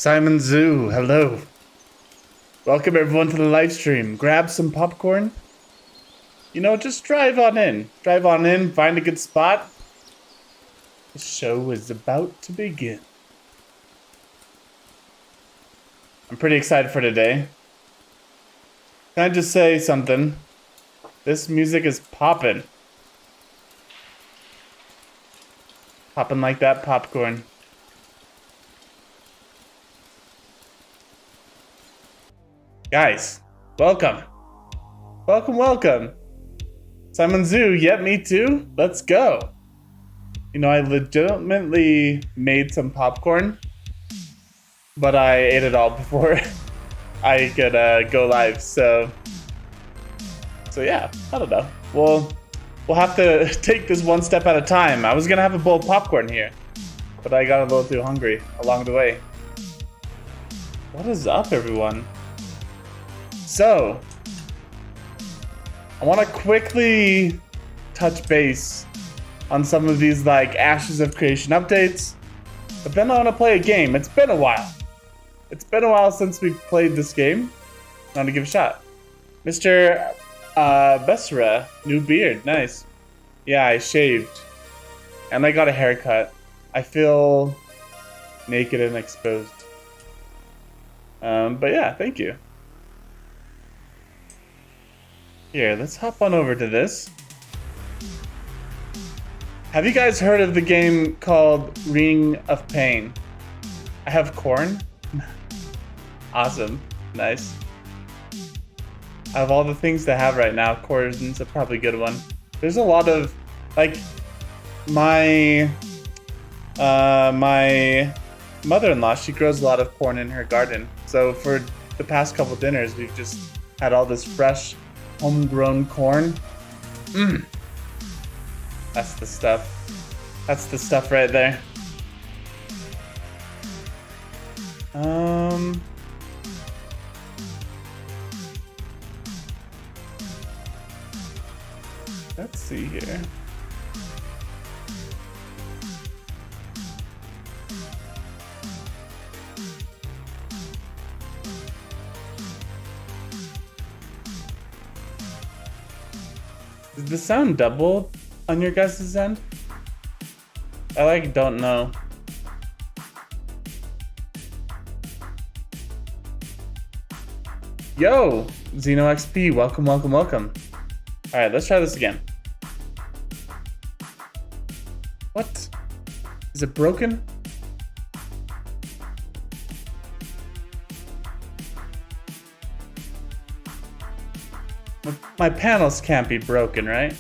Simon Zoo, hello. Welcome everyone to the live stream. Grab some popcorn. You know, just drive on in. Drive on in, find a good spot. The show is about to begin. I'm pretty excited for today. Can I just say something? This music is popping. Popping like that popcorn. Guys, welcome. Welcome. Simon Zoo, yep, me too. Let's go. You know, I legitimately made some popcorn, but I ate it all before I could go live. So yeah, I don't know. We'll have to take this one step at a time. I was gonna have a bowl of popcorn here, but I got a little too hungry along the way. What is up, everyone? So, I want to quickly touch base on some of these like Ashes of Creation updates, but then I want to play a game. It's been a while. It's been a while since we played this game. I want to give it a shot. Mr. Vassal, new beard, nice. Yeah, I shaved, and I got a haircut. I feel naked and exposed. But yeah, thank you. Here, let's hop on over to this. Have you guys heard of the game called Ring of Pain? I have corn. Awesome. Nice. Out of all the things to have right now, corn's a probably good one. There's a lot of, like, my mother-in-law, she grows a lot of corn in her garden. So for the past couple dinners, we've just had all this fresh homegrown corn. That's the stuff. That's the stuff right there. Let's see here. Does the sound double on your guys' end? I don't know. Yo, Xeno XP, welcome. Alright, let's try this again. What? Is it broken? My panels can't be broken, right?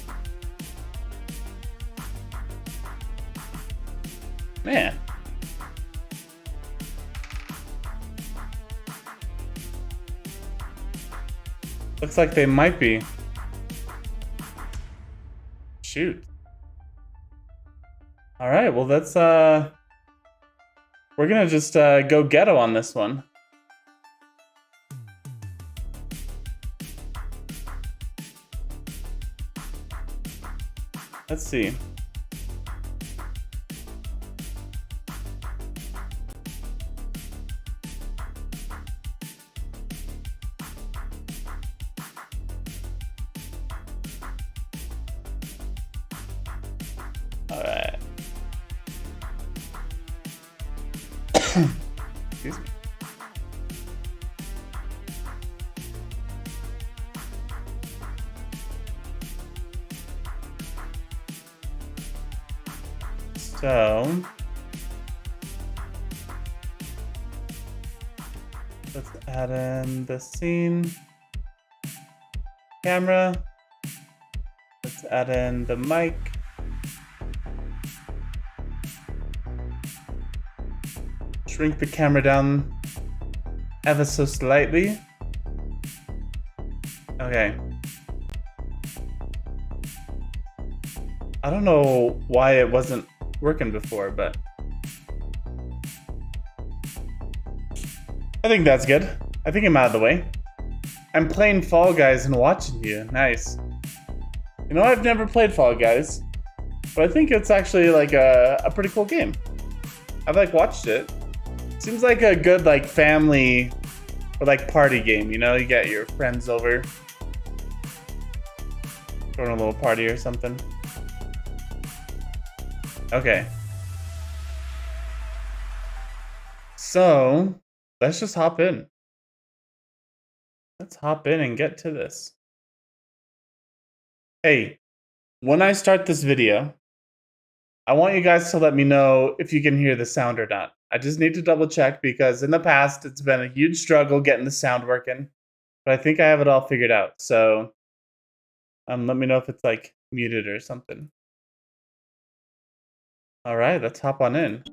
Man. Looks like they might be. Shoot. Alright, well let's we're gonna just go ghetto on this one. Let's see. All right. Excuse me. So, let's add in the scene camera. Let's add in the mic. Shrink the camera down ever so slightly. Okay. I don't know why it wasn't working before, but I think that's good. I think I'm out of the way. I'm playing Fall Guys and watching you. Nice. You know, I've never played Fall Guys, but I think it's actually like a pretty cool game. I've watched it. Seems like a good like family or like party game, you know? You get your friends over, throwing a little party or something. Okay. So let's just hop in. Let's hop in and get to this. Hey, when I start this video, I want you guys to let me know if you can hear the sound or not. I just need to double check because in the past it's been a huge struggle getting the sound working, but I think I have it all figured out. So let me know if it's like muted or something. All right, let's hop on in.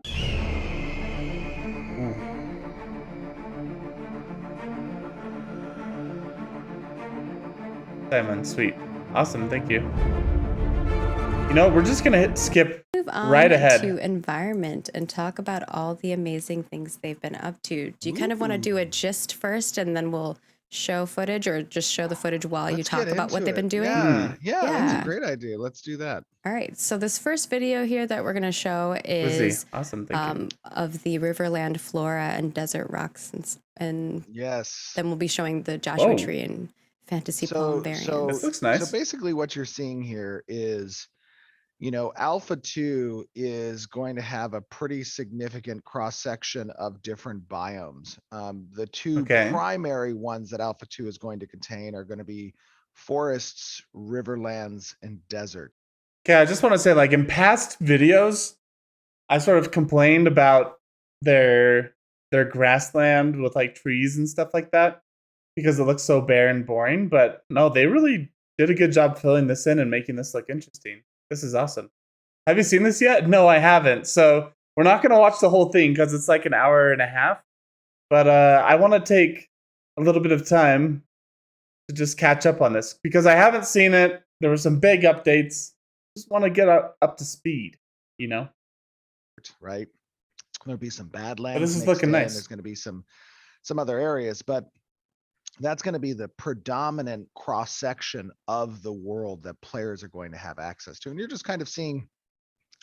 Ooh. Simon, sweet. Awesome, thank you. You know, we're just gonna skip Move on right ahead to environment and talk about all the amazing things they've been up to. Do you kind of want to do a gist first and then we'll show footage, or just show the footage while you talk about what they've been doing? Yeah, that's a great idea. Let's do that. All right, so this first video here that we're going to show is awesome, thank you. Of the Riverland flora and desert rocks, and yes, then we'll be showing the Joshua Tree and Fantasy Palm variants. This looks nice. So basically what you're seeing here is, you know, Alpha 2 is going to have a pretty significant cross-section of different biomes. The two primary ones that Alpha 2 is going to contain are going to be forests, riverlands, and desert. Okay, I just want to say, like, in past videos, I sort of complained about their grassland with like trees and stuff like that because it looks so bare and boring. But no, they really did a good job filling this in and making this look interesting. This is awesome. Have you seen this yet? No, I haven't. So we're not going to watch the whole thing because it's like an hour and a half. But I want to take a little bit of time to just catch up on this because I haven't seen it. There were some big updates. Just want to get up to speed, you know? Right. There'll be some badlands. But this is looking nice. There's going to be some other areas, but that's going to be the predominant cross section of the world that players are going to have access to. And you're just kind of seeing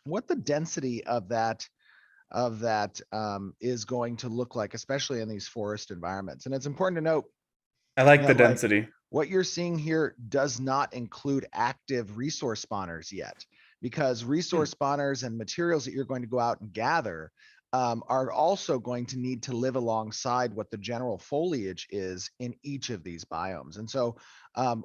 what the density of that is going to look like, especially in these forest environments. And it's important to note, I like the density. Like, what you're seeing here does not include active resource spawners yet, because resource spawners and materials that you're going to go out and gather are also going to need to live alongside what the general foliage is in each of these biomes. And so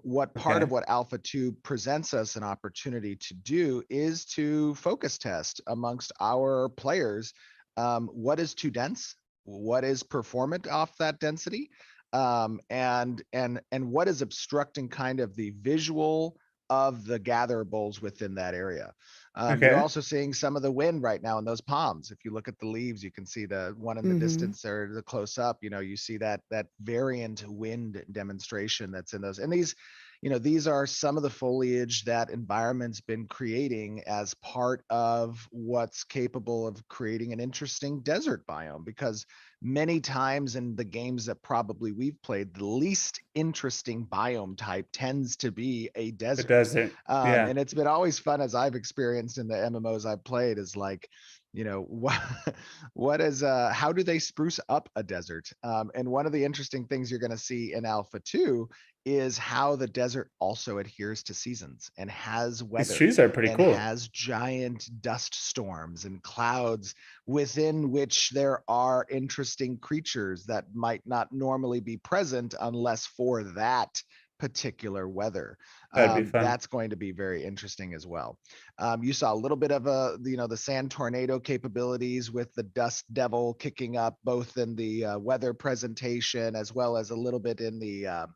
what part of what Alpha 2 presents us an opportunity to do is to focus test amongst our players what is too dense, what is performant off that density, and what is obstructing kind of the visual of the gatherables within that area. You're also seeing some of the wind right now in those palms. If you look at the leaves, you can see the one in the distance or the close up, you know, you see that variant wind demonstration that's in those. And these, you know, these are some of the foliage that environment's been creating as part of what's capable of creating an interesting desert biome, because many times in the games that probably we've played, the least interesting biome type tends to be a desert. And it's been always fun, as I've experienced in the MMOs I've played, is like, you know, what is how do they spruce up a desert? And one of the interesting things you're going to see in Alpha 2 is how the desert also adheres to seasons and has weather. These trees are pretty cool. Has giant dust storms and clouds within which there are interesting creatures that might not normally be present unless for that particular weather. That's going to be very interesting as well. You saw a little bit of the sand tornado capabilities with the dust devil kicking up both in the weather presentation as well as a little bit in the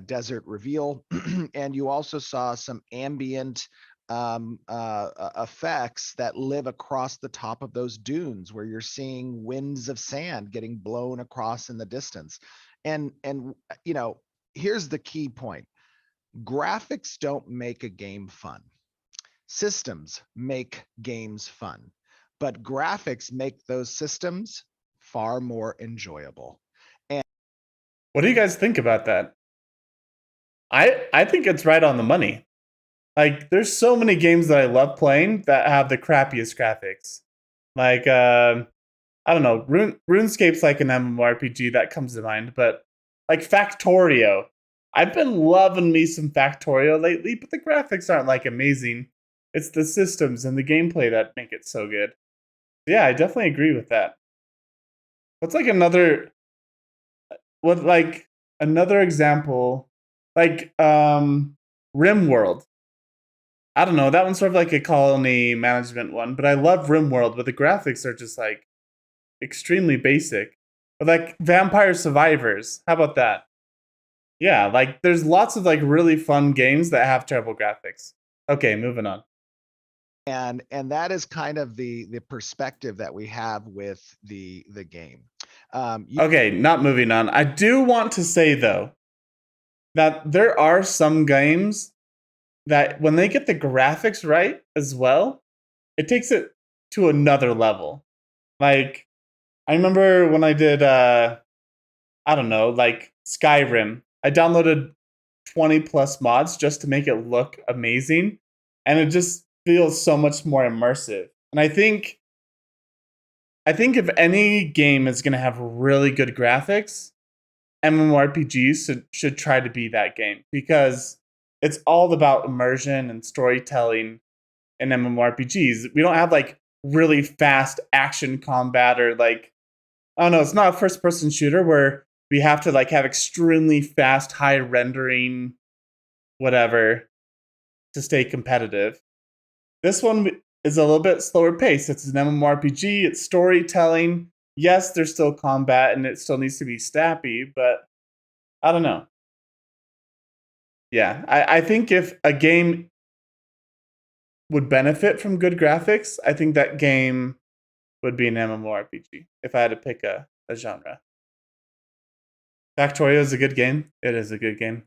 desert reveal. And you also saw some ambient effects that live across the top of those dunes, where you're seeing winds of sand getting blown across in the distance. And you know, here's the key point. Graphics don't make a game fun. Systems make games fun, but graphics make those systems far more enjoyable. What do you guys think about that? I think it's right on the money. Like, there's so many games that I love playing that have the crappiest graphics. Like, I don't know. RuneScape's like an MMORPG that comes to mind, but like Factorio. I've been loving me some Factorio lately, but the graphics aren't like amazing. It's the systems and the gameplay that make it so good. Yeah, I definitely agree with that. What's like another example? Like RimWorld. I don't know. That one's sort of like a colony management one, but I love RimWorld, but the graphics are just like extremely basic. But like Vampire Survivors, how about that? Yeah, like there's lots of like really fun games that have terrible graphics. Okay, moving on. And that is kind of the perspective that we have with the game. Okay, not moving on. I do want to say though that there are some games that when they get the graphics right as well, it takes it to another level. Like I remember when I did I don't know, like Skyrim. I downloaded 20 plus mods just to make it look amazing, and it just feels so much more immersive. And I think if any game is going to have really good graphics, MMORPGs should try to be that game, because it's all about immersion and storytelling in MMORPGs. We don't have like really fast action combat, or like, I don't know, it's not a first person shooter where we have to like have extremely fast, high rendering, whatever, to stay competitive. This one is a little bit slower paced. It's an MMORPG, it's storytelling. Yes, there's still combat and it still needs to be snappy, but I don't know. Yeah, I think if a game would benefit from good graphics, I think that game would be an MMORPG if I had to pick a genre. Factorio is a good game. It is a good game.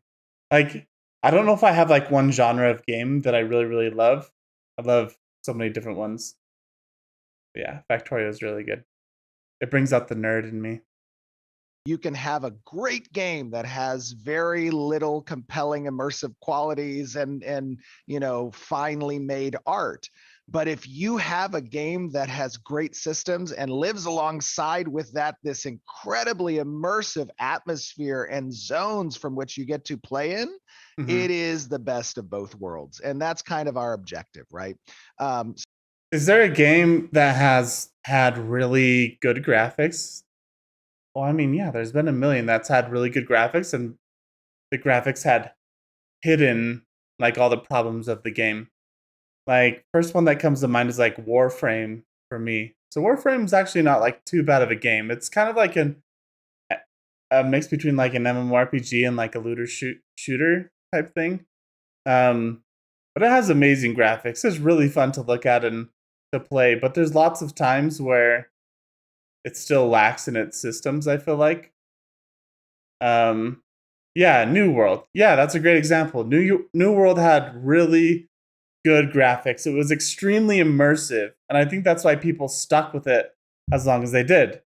Like, I don't know if I have like one genre of game that I really, really love. I love so many different ones. But yeah, Factorio is really good. It brings out the nerd in me. You can have a great game that has very little compelling immersive qualities and finely made art. But if you have a game that has great systems and lives alongside with that, this incredibly immersive atmosphere and zones from which you get to play in, it is the best of both worlds. And that's kind of our objective, right? Is there a game that has had really good graphics? Well, I mean, yeah, there's been a million that's had really good graphics, and the graphics had hidden like all the problems of the game. Like, first one that comes to mind is like Warframe for me. So Warframe's actually not like too bad of a game. It's kind of like a mix between like an MMORPG and like a looter shooter type thing. But it has amazing graphics. It's really fun to look at and to play. But there's lots of times where it still lacks in its systems, I feel like. Yeah, New World. Yeah, that's a great example. New World had really good graphics. It was extremely immersive, and I think that's why people stuck with it as long as they did.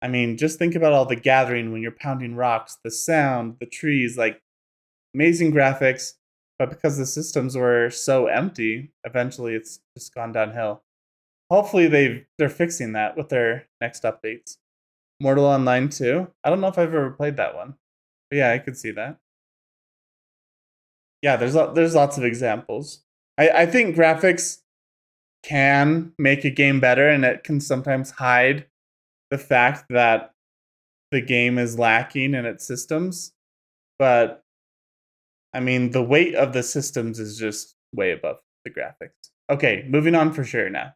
I mean, just think about all the gathering when you're pounding rocks, the sound, the trees, like amazing graphics. But because the systems were so empty, eventually it's just gone downhill. Hopefully they're fixing that with their next updates. Mortal Online 2. I don't know if I've ever played that one. But yeah, I could see that. Yeah, there's lots of examples. I think graphics can make a game better, and it can sometimes hide the fact that the game is lacking in its systems. But I mean, the weight of the systems is just way above the graphics. Okay, moving on for sure now.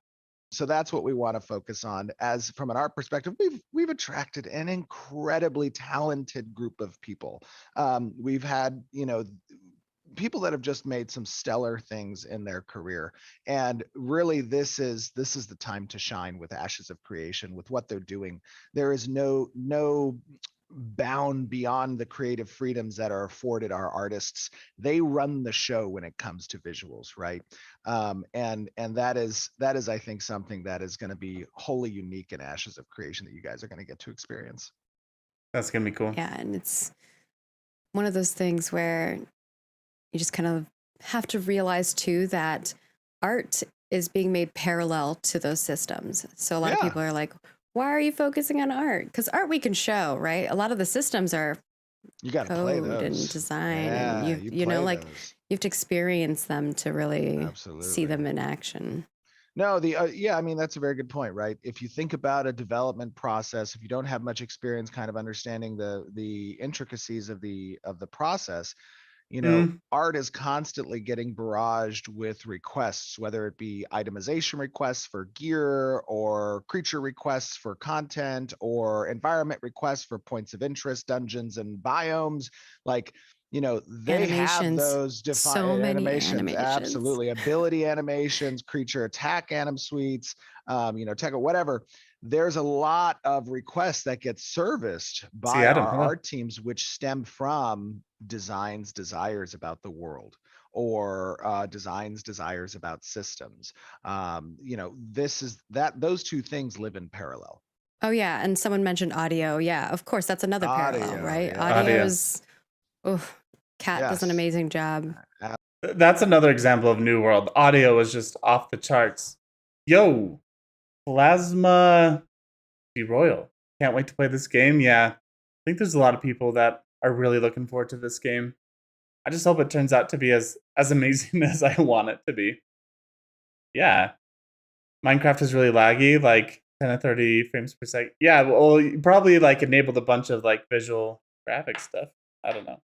So that's what we want to focus on. As from an art perspective, we've attracted an incredibly talented group of people. We've had people that have just made some stellar things in their career, and really this is the time to shine with Ashes of Creation, with what they're doing. There is no bound beyond the creative freedoms that are afforded our artists. They run the show when it comes to visuals, right? And that is I think something that is going to be wholly unique in Ashes of Creation that you guys are going to get to experience. That's gonna be cool. Yeah, and it's one of those things where you just kind of have to realize too that art is being made parallel to those systems. So a lot of people are like, Why are you focusing on art? Because art we can show, right? A lot of the systems are You got to play code and those. design, and Yeah, you play like those. you have to experience them to really see Absolutely. them in action. No, yeah, I mean, that's a very good point, right? If you think about a development process, if you don't have much experience kind of understanding the intricacies of the process, Mm, art is constantly getting barraged with requests, whether it be itemization requests for gear or creature requests for content or environment requests for points of interest, dungeons and biomes. Like, they have Animations, those so many animations, animations. absolutely. Ability animations, creature attack anim suites, tech, whatever. There's a lot of requests that get serviced see, by Adam, our hello. art teams, which stem from desires about the world, or desires about systems. This is that those two things live in parallel. Oh yeah, and someone mentioned audio. Yeah, of course, that's another parallel, Audio, right? yeah. Audio. Audio's oh, Cat does an Yes. amazing job. That's another example of New World. Audio was just off the charts. Yo, Plasma Be Royal. Can't wait to play this game. Yeah, I think there's a lot of people that are really looking forward to this game. I just hope it turns out to be as amazing as I want it to be. Yeah, Minecraft is really laggy, like 10 to 30 frames per second. Yeah, well, you probably like enabled a bunch of like visual graphic stuff. I don't know.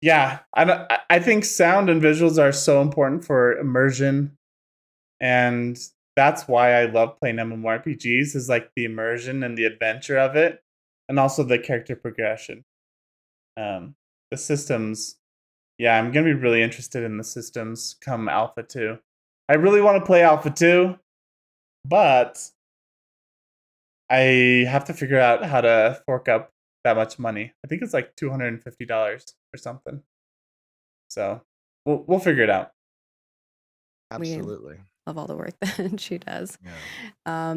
Yeah, I think sound and visuals are so important for immersion, and that's why I love playing MMORPGs. Is like the immersion and the adventure of it, and also the character progression. The systems. Yeah, I'm gonna be really interested in the systems come Alpha 2. I really want to play Alpha 2, but I have to figure out how to fork up that much money. I think it's like $250 or something. So we'll figure it out. Absolutely. We love all the work that she does. Yeah.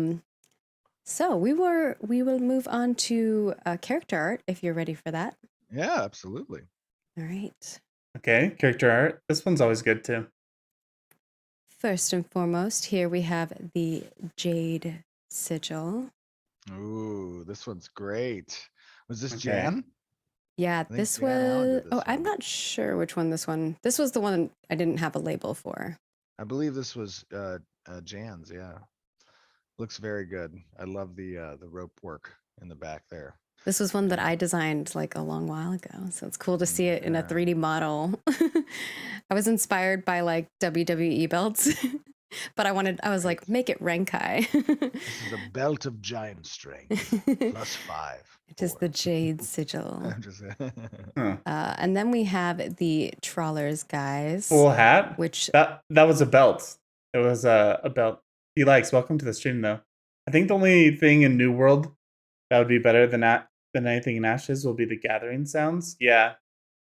So we will move on to character art if you're ready for that. Yeah, absolutely. All right. Okay, character art. This one's always good too. First and foremost, here we have the Jade Sigil. Ooh, this one's great. Was this Okay. Jan? Yeah, think this Jan Allen was. did Oh, this I'm one. not sure which one this one. This was the one I didn't have a label for. I believe this was Jan's, yeah. Looks very good. I love the rope work in the back there. This was one that Yeah. I designed like a long while ago, so it's cool to see it in a Yeah. 3D model. I was inspired by like WWE belts, but I was like, make it Renkai. This is a belt of giant strength, +5. It is the Jade Sigil. I'm just Huh. And then we have the Trawlers guys. Full hat. Which that was a belt. It was a belt. He likes. Welcome to the stream, though. I think the only thing in New World that would be better than anything in Ashes will be the gathering sounds. Yeah,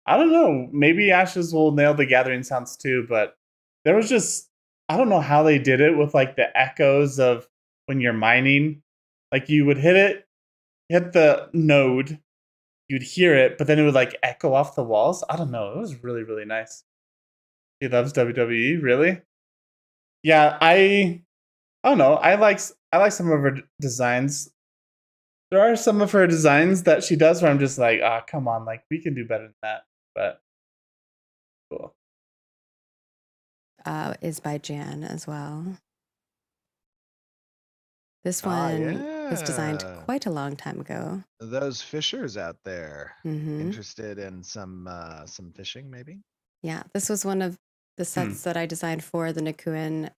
I don't know. Maybe Ashes will nail the gathering sounds too, but there was just I don't know how they did it with like the echoes of when you're mining. Like you would hit the node, you'd hear it, but then it would like echo off the walls. I don't know. It was really, really nice. He loves WWE, really? Yeah, I don't know. I like some of her designs. There are some of her designs that she does where I'm just like, ah, oh, come on, like we can do better than that. But cool. is by Jan as well. This one was designed quite a long time ago. Those fishers out there Mm-hmm. interested in some fishing, maybe? Yeah, this was one of the sets that I designed for the Nikuin.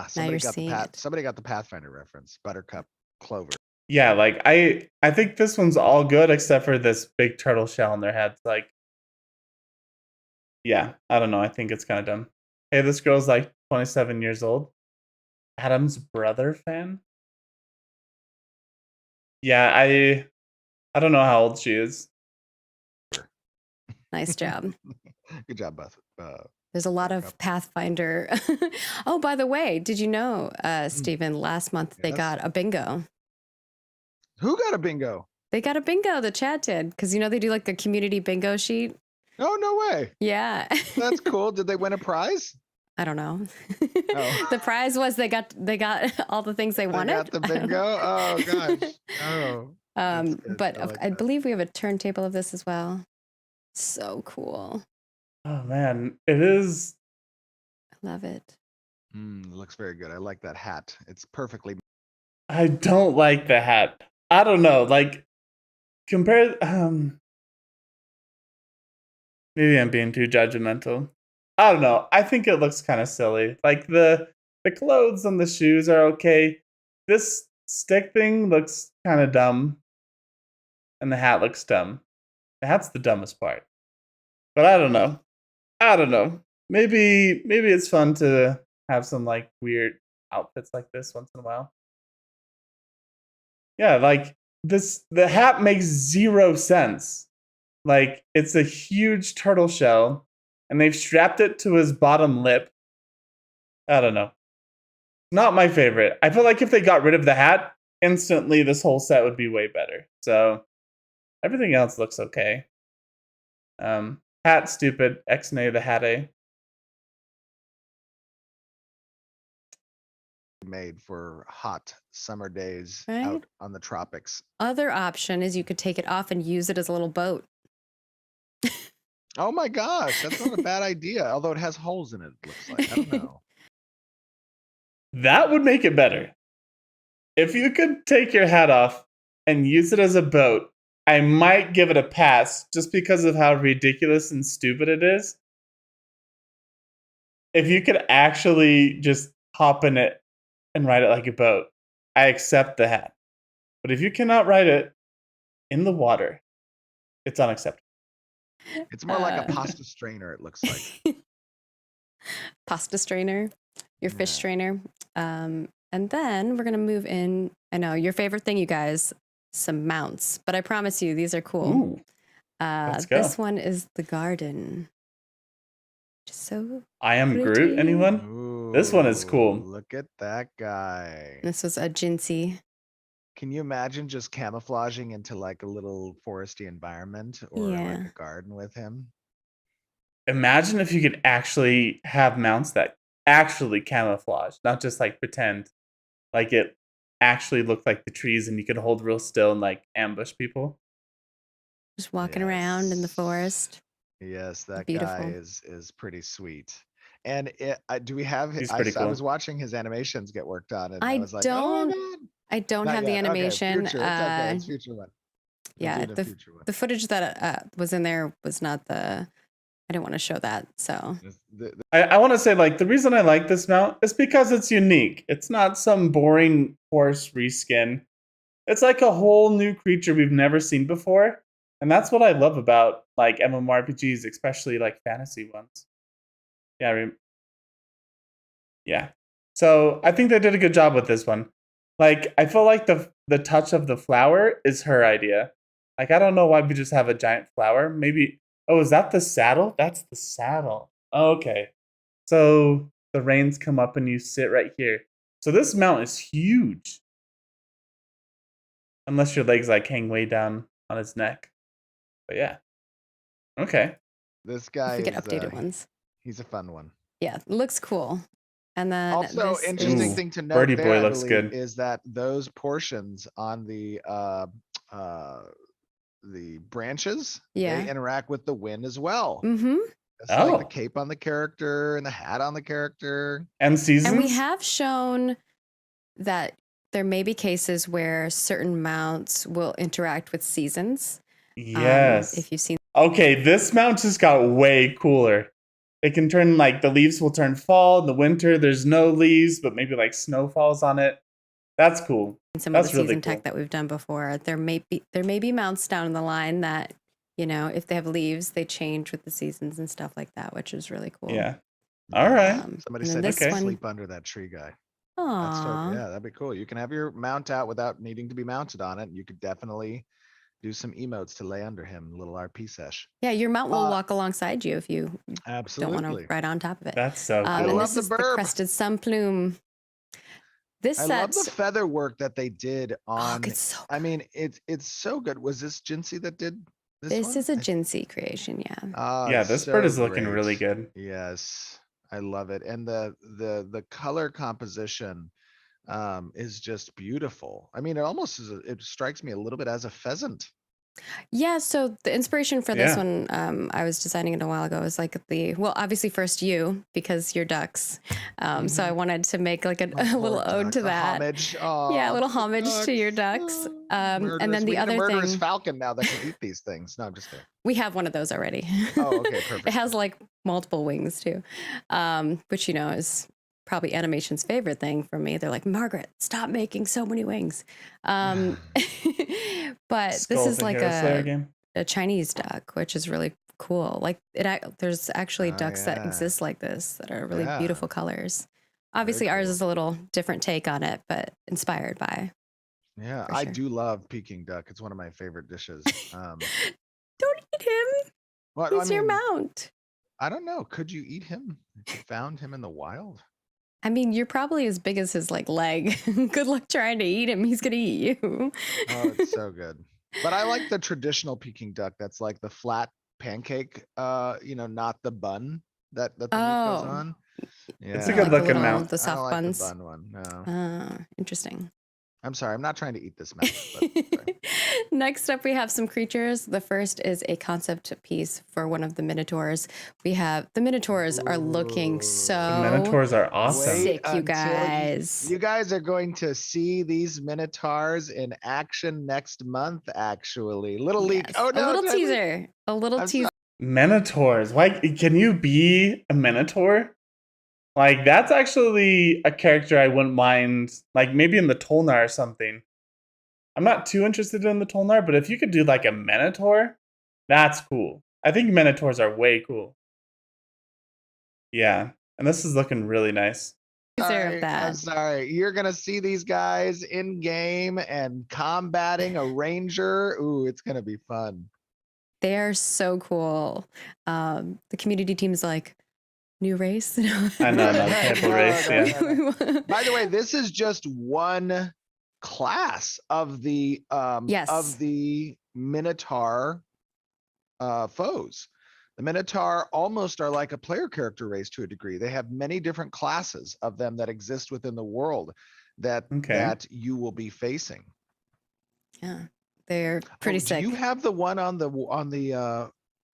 Somebody got the Pathfinder reference. Buttercup Clover. Yeah, like I think this one's all good except for this big turtle shell on their heads. Like, yeah, I don't know. I think it's kind of dumb. Hey, this girl's like 27 years old. Adam's brother fan. Yeah, I don't know how old she is. Nice job. Good job, Beth. There's a lot of Pathfinder. Oh, by the way, did you know, Stephen, last month they got a bingo. Who got a bingo? They got a bingo, the chat did, because they do like a community bingo sheet. Oh, no way. Yeah. That's cool. Did they win a prize? I don't know. Oh. The prize was they got all the things they They wanted. got the bingo. Oh gosh. Oh. That's good. But I like I that. believe we have a turntable of this as well. So cool. Oh man, it is. I love it. It looks very good. I like that hat. It's perfectly. I don't like the hat. I don't know. Like, compare. Maybe I'm being too judgmental. I don't know. I think it looks kind of silly. Like the clothes and the shoes are okay. This stick thing looks kind of dumb, and the hat looks dumb. The hat's the dumbest part. But I don't know. I don't know. Maybe it's fun to have some like weird outfits like this once in a while. Yeah, like this. The hat makes zero sense. Like, it's a huge turtle shell, and they've strapped it to his bottom lip. I don't know. Not my favorite. I feel like if they got rid of the hat, instantly this whole set would be way better. So, everything else looks okay. Hat stupid. X-nay the hat A. Made for hot summer days Right? out on the tropics. Other option is you could take it off and use it as a little boat. Oh my gosh, that's not a bad idea. Although it has holes in it, it looks like. I don't know. That would make it better. If you could take your hat off and use it as a boat, I might give it a pass just because of how ridiculous and stupid it is. If you could actually just hop in it and ride it like a boat, I accept the hat. But if you cannot ride it in the water, it's unacceptable. It's more like a pasta strainer, it looks like. Pasta strainer, your fish Yeah. strainer. And then we're going to move in. I know your favorite thing, you guys, some mounts. But I promise you, these are cool. Ooh, let's go. This one is the garden. Just so I am pretty. Groot, anyone? This one is cool. Look at that guy. This was a Jinsey. Can you imagine just camouflaging into like a little foresty environment or Yeah. like a garden with him? Imagine if you could actually have mounts that actually camouflage, not just like pretend. Like it actually looked like the trees and you could hold real still and like ambush people. Just walking around in the forest. Yes, that Beautiful. guy is pretty sweet. And do we have? He's I pretty cool. was watching his animations get worked on, and I I was like, don't- oh, God. I don't Not have the yet. Okay, animation. future. It's okay. It's future one. We'll Yeah, do the future one. the footage that was in there was not the. I didn't want to show that. So I want to say, like, the reason I like this mount is because it's unique. It's not some boring horse reskin. It's like a whole new creature we've never seen before. And that's what I love about, like, MMORPGs, especially, like, fantasy ones. Yeah. So I think they did a good job with this one. Like, I feel like the touch of the flower is her idea. Like, I don't know why we just have a giant flower. Maybe... Oh, is that the saddle? That's the saddle. Oh, okay. So the reins come up and you sit right here. So this mount is huge. Unless your legs like hang way down on his neck. But yeah. Okay. This guy we get is updated ones. He's a fun one. Yeah, looks cool. And then Also, this interesting is- thing to note Birdie there, Boy I looks believe, good. is that those portions on the branches, Yeah. they interact with the wind as well. Mm-hmm. It's like the Oh. cape on the character and the hat on the character. And seasons? And we have shown that there may be cases where certain mounts will interact with seasons. Yes. If you've seen. Okay, this mount just got way cooler. It can turn, like, the leaves will turn fall. In the winter, there's no leaves, but maybe, like, snow falls on it. That's cool. Some That's of the really season cool. tech that we've done before, there may be mounts down the line that, you know, if they have leaves, they change with the seasons and stuff like that, which is really cool. Yeah. All right. Somebody and then said this you can one- sleep under that tree guy. Aww. Yeah, that'd be cool. You can have your mount out without needing to be mounted on it. You could definitely do some emotes to lay under him, a little RP sesh. Yeah, your mount will walk alongside you if you don't Absolutely. want to ride on top of it. That's so cool. I And love this the is the burb. crested sun plume. This I set, love the feather work that they did on. it's so I mean, it's so good. Was this Jinsey that did this? this one? is a Jinsey creation, yeah. Ah, Yeah, it's this bird so is looking great. really good. Yes. I love it. And the color composition is just beautiful. I mean, it almost is, it strikes me a little bit as a pheasant. Yeah, so the inspiration for this Yeah. one, I was designing it a while ago, was like well, obviously first you, because you're ducks. So I wanted to make like a little ode to that. Homage. Yeah, a little homage to your ducks. And then the We need a other murderous thing, falcon now that can eat these things. No, I'm just kidding. we have one of those already. Oh, okay, perfect. It has like multiple wings too, which, you know, is probably animation's favorite thing for me. They're like, Margaret, stop making so many wings. But this Skulls is and like Hero Slayer game. a Chinese duck, which is really cool. Like there's actually ducks that yeah. exist like this that are really Yeah. beautiful colors. Obviously, Very ours cool. is a little different take on it, but inspired by. Yeah, For I sure. do love Peking duck. It's one of my favorite dishes. Don't eat him. What He's your mount. I don't know. Could you eat him if you found him in the wild? I mean, you're probably as big as his like leg. Good luck trying to eat him. He's gonna eat you. Oh, it's so good. But I like the traditional Peking duck. That's like the flat pancake, not the bun that the meat goes Oh. on. Yeah. It's a good Like looking mount. the I soft don't like buns. the bun one. No. Interesting. I'm sorry. I'm not trying to eat this mouse. But sorry. Next up, we have some creatures. The first is a concept piece for one of the Minotaurs. We have the Minotaurs are looking so The Minotaurs are awesome. sick, you until guys. You guys are going to see these Minotaurs in action next month, actually. Little leak. Yes. Oh, no. A little did I leak? teaser. A little I'm teaser. Minotaurs. Why can you be a Minotaur? Like, that's actually a character I wouldn't mind, like maybe in the Tolnar or something. I'm not too interested in the Tolnar, but if you could do like a Minotaur, that's cool. I think Minotaurs are way cool. Yeah, and this is looking really nice. Of that. I'm sorry. You're going to see these guys in game and combating a ranger. Ooh, it's going to be fun. They are so cool. The community team is like, new race? I know, no type of race, yeah. By the way, this is just one class of the Minotaur foes. The Minotaur almost are like a player character race to a degree. They have many different classes of them that exist within the world that you will be facing. Yeah, they're pretty sick. Do you have the one on the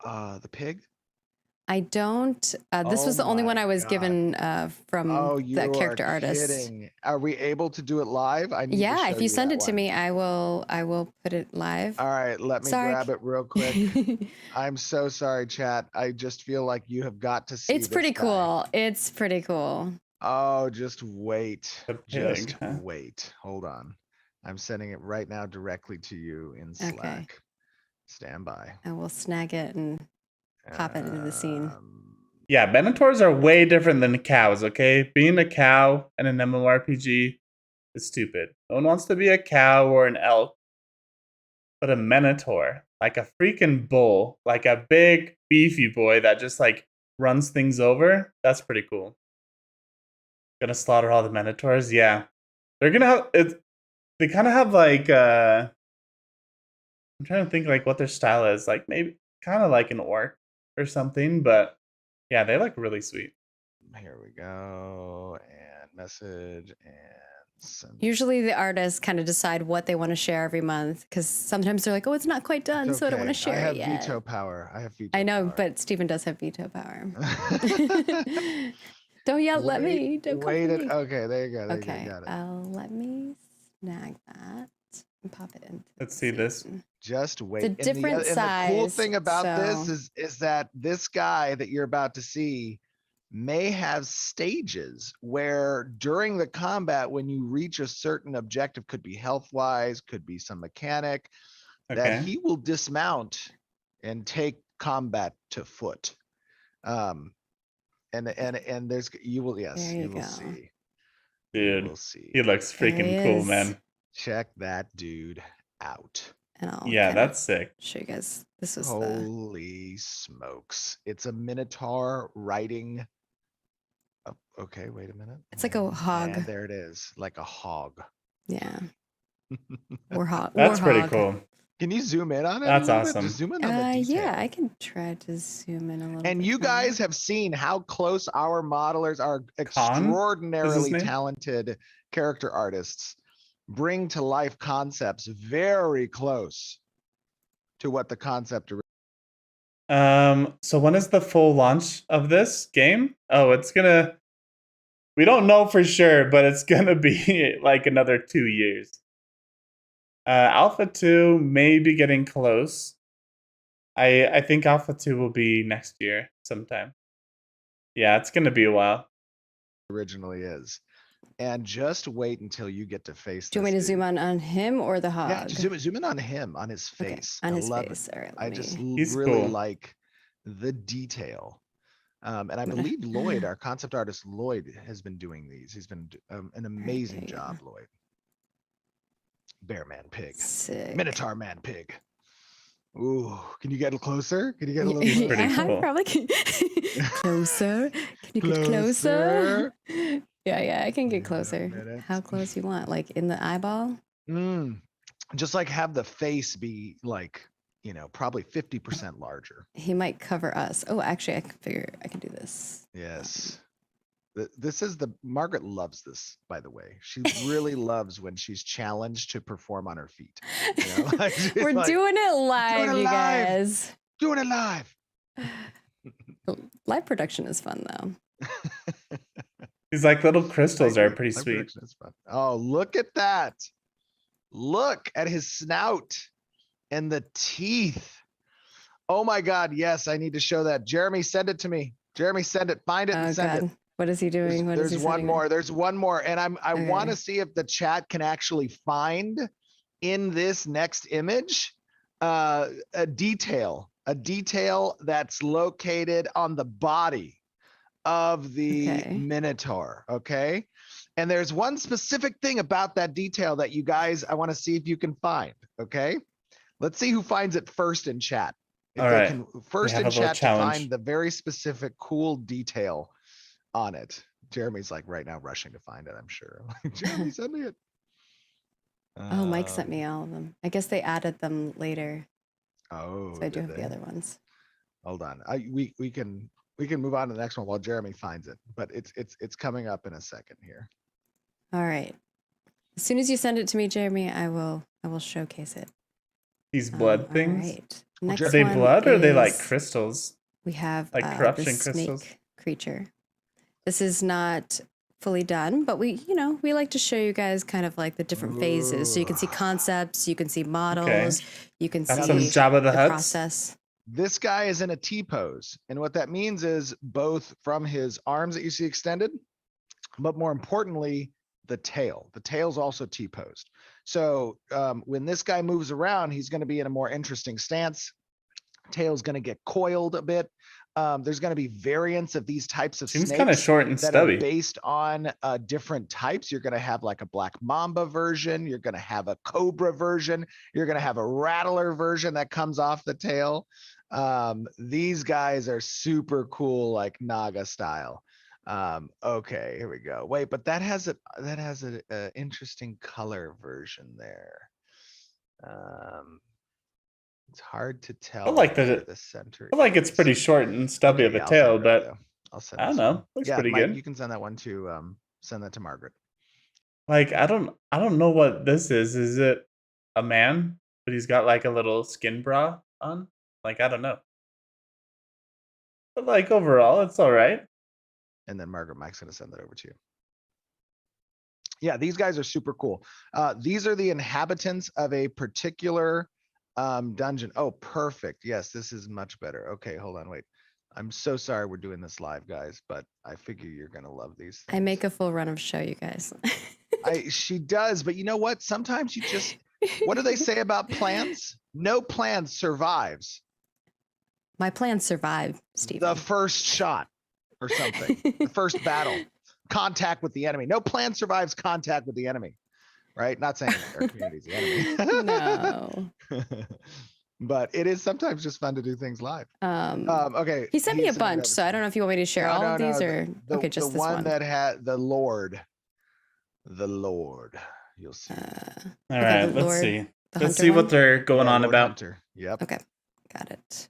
the pig? I don't. This was the only one I was given from that character artist. Kidding. Are we able to do it live? Yeah, if you send it to me, I will put it live. All right, let me grab it real quick. I'm so sorry, chat. I just feel like you have got to see. It's pretty cool. It's pretty cool. Oh, just wait. Just wait. Hold on. I'm sending it right now directly to you in Slack. Okay. Stand by. I will snag it and pop it into the scene. Yeah, Minotaurs are way different than cows, okay? Being a cow in an MMORPG is stupid. No one wants to be a cow or an elk. But a Minotaur, like a freaking bull, like a big, beefy boy that just like runs things over, that's pretty cool. Gonna slaughter all the Minotaurs? Yeah. They're gonna have it. They kind of have like I'm trying to think like what their style is. Like maybe kind of like an orc or something, but yeah, they look really sweet. Here we go, and message and send. Usually the artists kind of decide what they want to share every month, because sometimes they're like, oh, it's not quite done, so I don't want to share it yet. I have veto power. I know, but Steven does have veto power. Don't yell at me. Don't wait it. Okay, there you go. There okay, you go, got it. let me snag that and pop it in. Let's see this. Just wait. The different size. And the cool thing about this is that this guy that you're about to see may have stages where during the combat, when you reach a certain objective, could be health wise, could be some mechanic, that he will dismount and take combat to foot. And there's you will see. Dude, you will see. He looks freaking cool, man. Check that dude out. And that's sick. Show you guys. This was holy smokes! It's a Minotaur riding. Oh, okay, wait a minute. It's like a hog. And there it is, like a hog. Yeah. Warhog. That's pretty cool. Can you zoom in on it That's a little awesome. bit? Just zoom in on the detail. Yeah, I can try to zoom in a little bit. And you guys have seen how close our modelers, our extraordinarily talented character artists, bring to life concepts very close to what the concept. So when is the full launch of this game? Oh, we don't know for sure, but it's gonna be like another 2 years. Alpha 2 may be getting close. I think Alpha 2 will be next year sometime. Yeah, it's gonna be a while. Originally is. And just wait until you get to face. Do you want me to zoom on him or the hog? Yeah, just zoom in on him, on his face. Okay, on his face. All right, I just He's really cool. like the detail. And I believe Lloyd, our concept artist Lloyd, has been doing these. He's been an amazing job, Lloyd. Bear man pig. Sick. Minotaur man pig. Ooh, can you get closer? Can you get a little closer? Pretty cool. I probably can. Closer. Can you get closer? Yeah, I can get closer. How close you want? Like in the eyeball? Just like have the face be like, probably 50% larger. He might cover us. Oh, actually, I can figure I can do this. Yes. This is Margaret loves this, by the way. She really loves when she's challenged to perform on her feet. We're doing it live, you guys. Doing it live. Live production is fun, though. These like little crystals are pretty sweet. Oh, look at that. Look at his snout and the teeth. Oh my God. Yes, I need to show that. Jeremy, send it to me. Jeremy, send it. Find it and send it. What is he doing? There's one more. There's one more. And I want to see if the chat can actually find in this next image a detail that's located on the body of the Minotaur. Okay. And there's one specific thing about that detail that you guys, I want to see if you can find. Okay. Let's see who finds it first in chat. If All they right. can first in chat to find the very specific cool detail on it. Jeremy's like right now rushing to find it, I'm sure. Jeremy, send me it. Oh, Mike sent me all of them. I guess they added them later. Oh, so I do have the other ones. Hold on. We can move on to the next one while Jeremy finds it, but it's coming up in a second here. All right. As soon as you send it to me, Jeremy, I will showcase it. These blood things. All right. Next are they blood or are they like crystals? We have like corruption crystals. Snake creature. This is not fully done, but we like to show you guys kind of like the different phases, so you can see concepts, you can see models, you can see some Jabba the Hutt process. This guy is in a T pose, and what that means is both from his arms that you see extended, but more importantly, the tail. The tail's also T posed. So when this guy moves around, he's going to be in a more interesting stance. Tail's going to get coiled a bit. There's going to be variants of these types of snakes kind of short and that stubby. Are based on different types. You're going to have like a black mamba version. You're going to have a cobra version. You're going to have a rattler version that comes off the tail. These guys are super cool, like Naga style. Okay, here we go. Wait, but that has a interesting color version there. It's hard to tell. I like the center. I like it's pretty short and stubby of a tail, but I don't know. Looks pretty Mike, good. You can send that one to send that to Margaret. Like I don't know what this is. Is it a man? But he's got like a little skin bra on? Like I don't know. But like overall, it's all right. And then Mike's gonna send that over to you. Yeah, these guys are super cool. These are the inhabitants of a particular dungeon. Oh, perfect. Yes, this is much better. Okay, hold on, wait. I'm so sorry we're doing this live, guys, but I figure you're gonna love these things. I make a full run of show, you guys. She does, but you know what? Sometimes you just, what do they say about plans? No plan survives. My plan survived, Steve. The first shot or something. The first battle. Contact with the enemy. No plan survives contact with the enemy. Right? Not saying our community's the enemy. No. But it is sometimes just fun to do things live. Okay. He sent me a bunch, so I don't know if you want me to share all of these or okay, just this one. The one that had the Lord. You'll see. All right, let's see. The Let's hunter see what one? they're going on Lord about. Hunter. Yep. Okay, got it.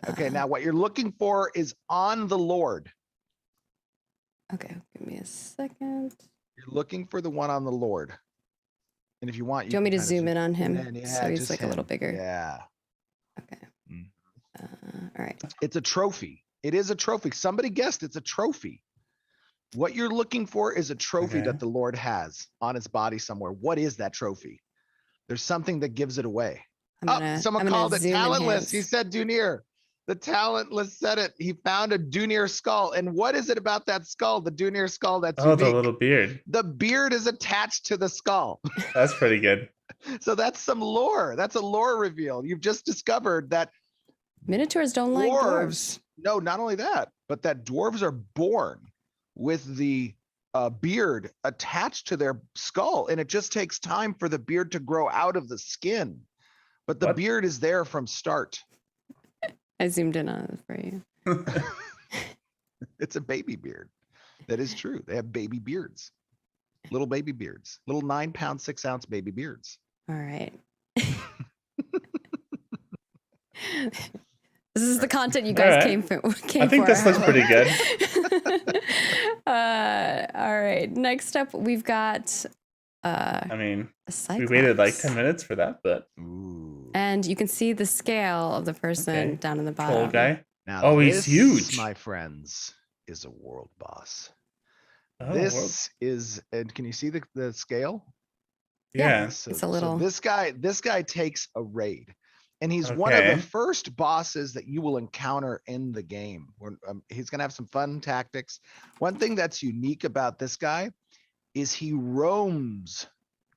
Okay, now what you're looking for is on the Lord. Okay, give me a second. You're looking for the one on the Lord. And if you want, Do you want me to can zoom in on him Yeah, so he's just like a little him. bigger? Yeah. Okay. Mm. All right. It's a trophy. It is a trophy. Somebody guessed it's a trophy. What you're looking for is a trophy Okay. that the Lord has on his body somewhere. What is that trophy? There's something that gives it away. Someone called it talentless. He said Dunir. The talentless said it. He found a Dunir skull. And what is it about that skull, the Dunir skull, that's unique? The little beard. The beard is attached to the skull. That's pretty good. So that's some lore. That's a lore reveal. You've just discovered that Minotaurs don't like dwarves. No, not only that, but that dwarves are born with the beard attached to their skull, and it just takes time for the beard to grow out of the skin. But the beard is there from start. I zoomed in on it for you. It's a baby beard. That is true. They have baby beards. Little baby beards. Little 9-pound, 6-ounce baby beards. All right. This is the content you guys came for. I think this looks pretty good. All right. Next up, we've got. I mean, a we waited like 10 minutes for that, but. Ooh. And you can see the scale of the person down in the bottom. Tall guy. Now he's huge. My friends, is a world boss. Oh, This is, and can you see the scale? Yeah. So, it's a little. So this guy takes a raid, and he's one of the first bosses that you will encounter in the game. He's gonna have some fun tactics. One thing that's unique about this guy is he roams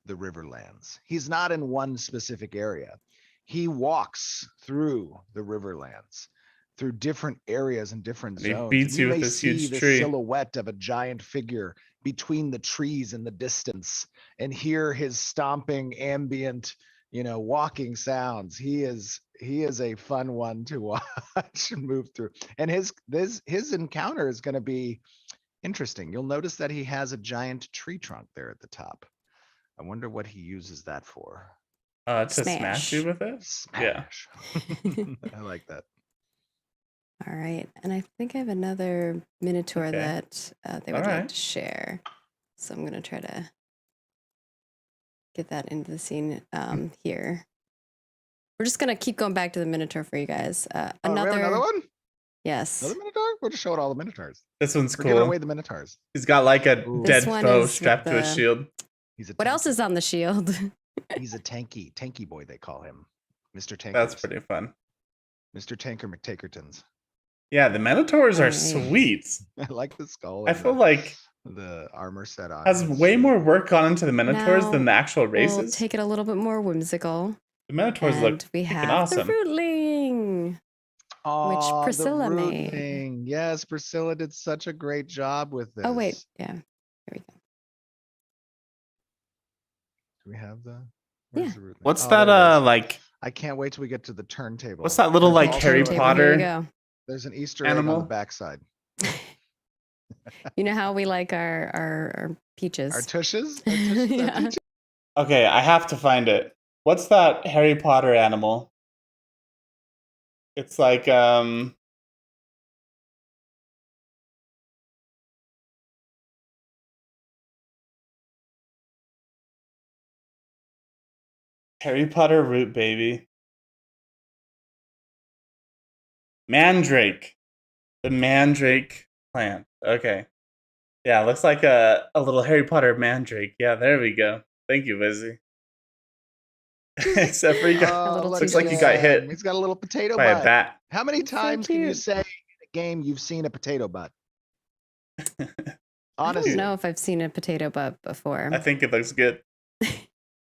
the Riverlands. He's not in one specific area. He walks through the Riverlands, through different areas and different zones. He beats you with this huge tree. Silhouette of a giant figure between the trees in the distance, and hear his stomping ambient, walking sounds. He is a fun one to watch and move through. And his encounter is going to be interesting. You'll notice that he has a giant tree trunk there at the top. I wonder what he uses that for. To smash you with it? Smash. Yeah. I like that. All right. And I think I have another Minotaur that they would like to share. So I'm going to try to get that into the scene here. We're just going to keep going back to the Minotaur for you guys. Another one? Yes. Another Minotaur? We're just showing all the Minotaurs. This one's We're cool. giving away the Minotaurs. He's got like a dead foe strapped to his shield. What else is on the shield? He's a tanky boy, they call him. Mr. Tanker. That's pretty fun. Mr. Tanker McTakertons. Yeah, the Minotaurs are sweet. I like the skull. I feel like the armor set on has way more work gone into the Minotaurs than the actual races. We'll take it a little bit more whimsical. The Minotaurs look awesome. The Rootling, which Priscilla made. Yes, Priscilla did such a great job with this. Oh wait, yeah. Here we go. Do we have the? Yeah. What's that? Like. I can't wait till we get to the turntable. What's that little like Harry Potter? There's an Easter egg on the backside. You know how we like our peaches. Our tushes? Yeah. Okay, I have to find it. What's that Harry Potter animal? It's like Harry Potter root baby. Mandrake. The mandrake plant. Okay. Yeah, looks like a little Harry Potter mandrake. Yeah, there we go. Thank you, Lizzie. Except for looks like you got hit. He's got a little potato by butt. A bat. How many times can you say in a game you've seen a potato butt? I Honestly. don't know if I've seen a potato butt before. I think it looks good.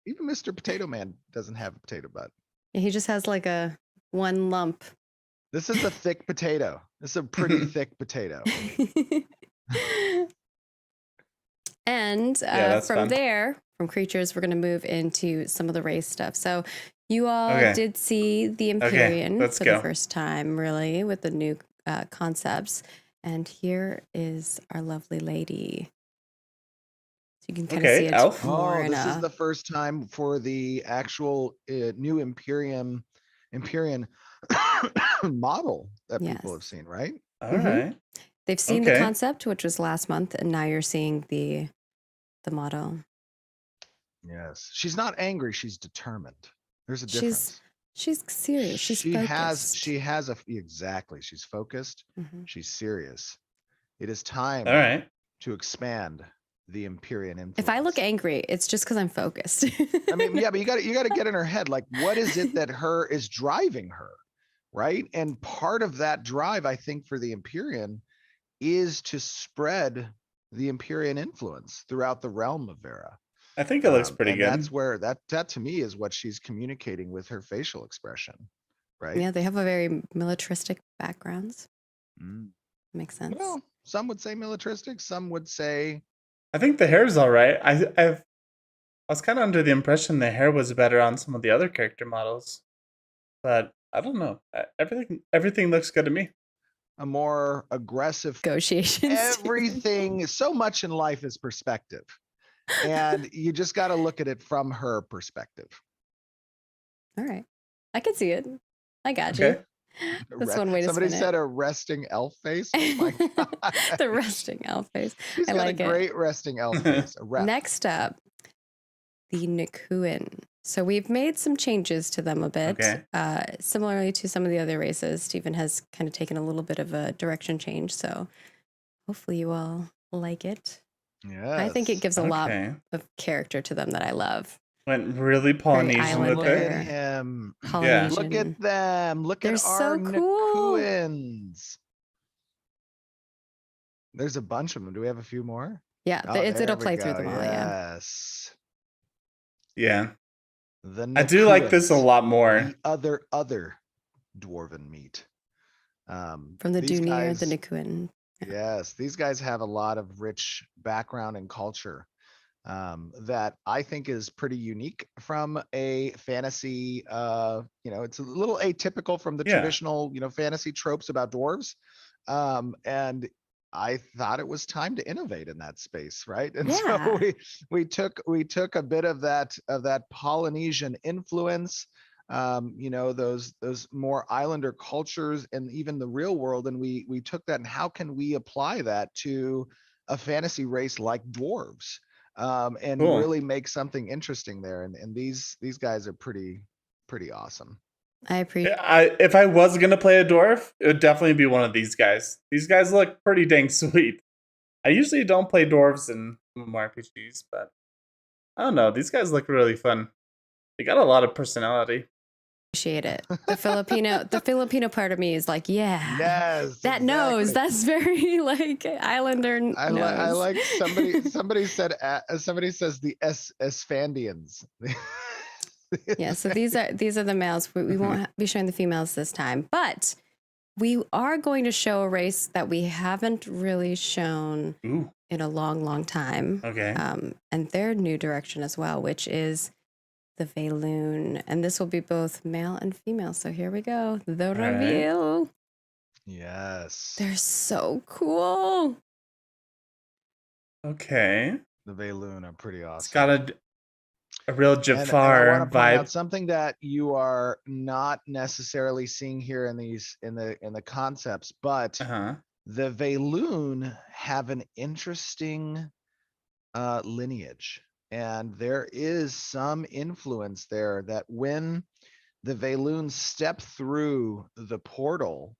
Even Mr. Potato Man doesn't have a potato butt. Yeah, he just has like a one lump. This is a thick potato. This is a pretty thick potato. And from there, from creatures, we're going to move into some of the race stuff. So you all did see the Empyrean for the first time, really, with the new concepts. And here is our lovely lady. you can kind of see it's Elf. more Oh, in this is a the first time for the actual new Empyrean model that people have yes. seen, right? All right. They've seen the Okay. concept, which was last month, and now you're seeing the model. Yes. She's not angry, she's determined. There's a She's difference. she's serious. She's focused. Exactly. She's focused. Mhm. She's serious. It is All time right. to expand the Empyrean influence. If I look angry, it's just because I'm focused. I mean, yeah, but you got to get in her head. Like, what is it that her is driving her, right? And part of that drive, I think, for the Empyrean is to spread the Empyrean influence throughout the realm of Vera. I think it looks pretty and good. that's where that to me is what she's communicating with her facial expression, right? Yeah, they have a very militaristic backgrounds. Mm. Makes sense. Well, some would say militaristic, some would say I think the hair's all right. I was kind of under the impression the hair was better on some of the other character models, but I don't know. Everything looks good to me. a more aggressive Negotiations. everything. So much in life is perspective. And you just got to look at it from her perspective. All right. I can see it. I got Okay. you. That's one way to Somebody spin said it. a resting elf face. Oh my god. The resting elf face. She's I got like a great resting elf face. A rep. Next up, the Nikuin. So we've made some changes to them a bit. Okay. Similarly to some of the other races, Stephen has kind of taken a little bit of a direction change. So hopefully you all like it. Yeah. I think it gives a lot Okay. of character to them that I love. Went really Polynesian with Look it. at him. Yeah. Look at them. Look They're at our so cool. Nikuins. There's a bunch of them. Do we have a few more? Yeah, Oh, it'll there we play through go. them all. Yeah. Yes. Yeah. The I do like this a Nikuins, lot more. the other dwarven meat. From the these Dunir, guys- the Nikuin. Yes, these guys have a lot of rich background and culture that I think is pretty unique from a fantasy. It's a little atypical from the Yeah. traditional, fantasy tropes about dwarves. And I thought it was time to innovate in that space, right? And so Yeah. we took a bit of that Polynesian influence, those more islander cultures and even the real world, and we took that, and how can we apply that to a fantasy race like dwarves, and Cool. really make something interesting there. And these guys are pretty awesome. I appreciate. If I was gonna play a dwarf, it would definitely be one of these guys. These guys look pretty dang sweet. I usually don't play dwarves in MMORPGs, but I don't know. These guys look really fun. They got a lot of personality. Appreciate it. The Filipino part of me is like, yeah, Yes, that knows. exactly. That's very like Islander. I like somebody said somebody says the Esfandians. Yeah, so these are the males. We won't be showing the females this time, but we are going to show a race that we haven't really shown Ooh. in a long time. Okay. And their new direction as well, which is the Valoon, and this will be both male and female. So here we go, the reveal. Yes. They're so cool. Okay. The Valoon are pretty awesome. It's got a real Jafar and I want to point vibe. out something that you are not necessarily seeing here in the concepts, but the Valoon have an interesting lineage, and there is some influence there that when the Valoon step through the portal,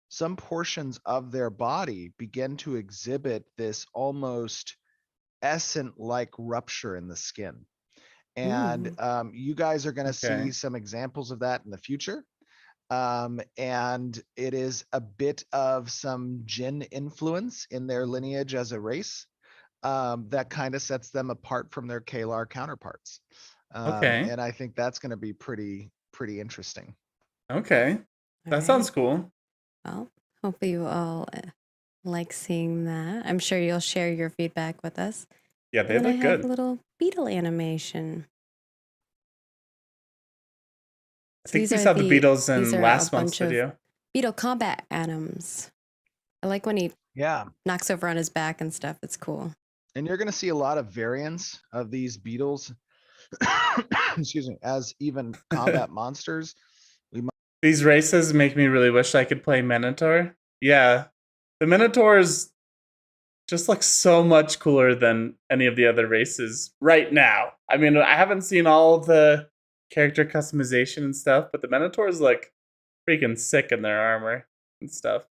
some portions of their body begin to exhibit this almost essence-like rupture in the skin. And you guys are going to see some examples of that in the future. And it is a bit of some Jinn influence in their lineage as a race, that kind of sets them apart from their Kalar counterparts. And I think that's going to be pretty interesting. Okay. That sounds cool. Well, hopefully you all like seeing that. I'm sure you'll share your feedback with us. Yeah, they look good. A little beetle animation. I think we saw the beetles in last month's video. Beetle combat atoms. I like when he knocks over on his back and stuff. It's cool. And you're going to see a lot of variants of these beetles, excuse me, as even combat monsters. These races make me really wish I could play Minotaur. Yeah, the Minotaurs just look so much cooler than any of the other races right now. I mean, I haven't seen all the character customization and stuff, but the Minotaurs look freaking sick in their armor and stuff.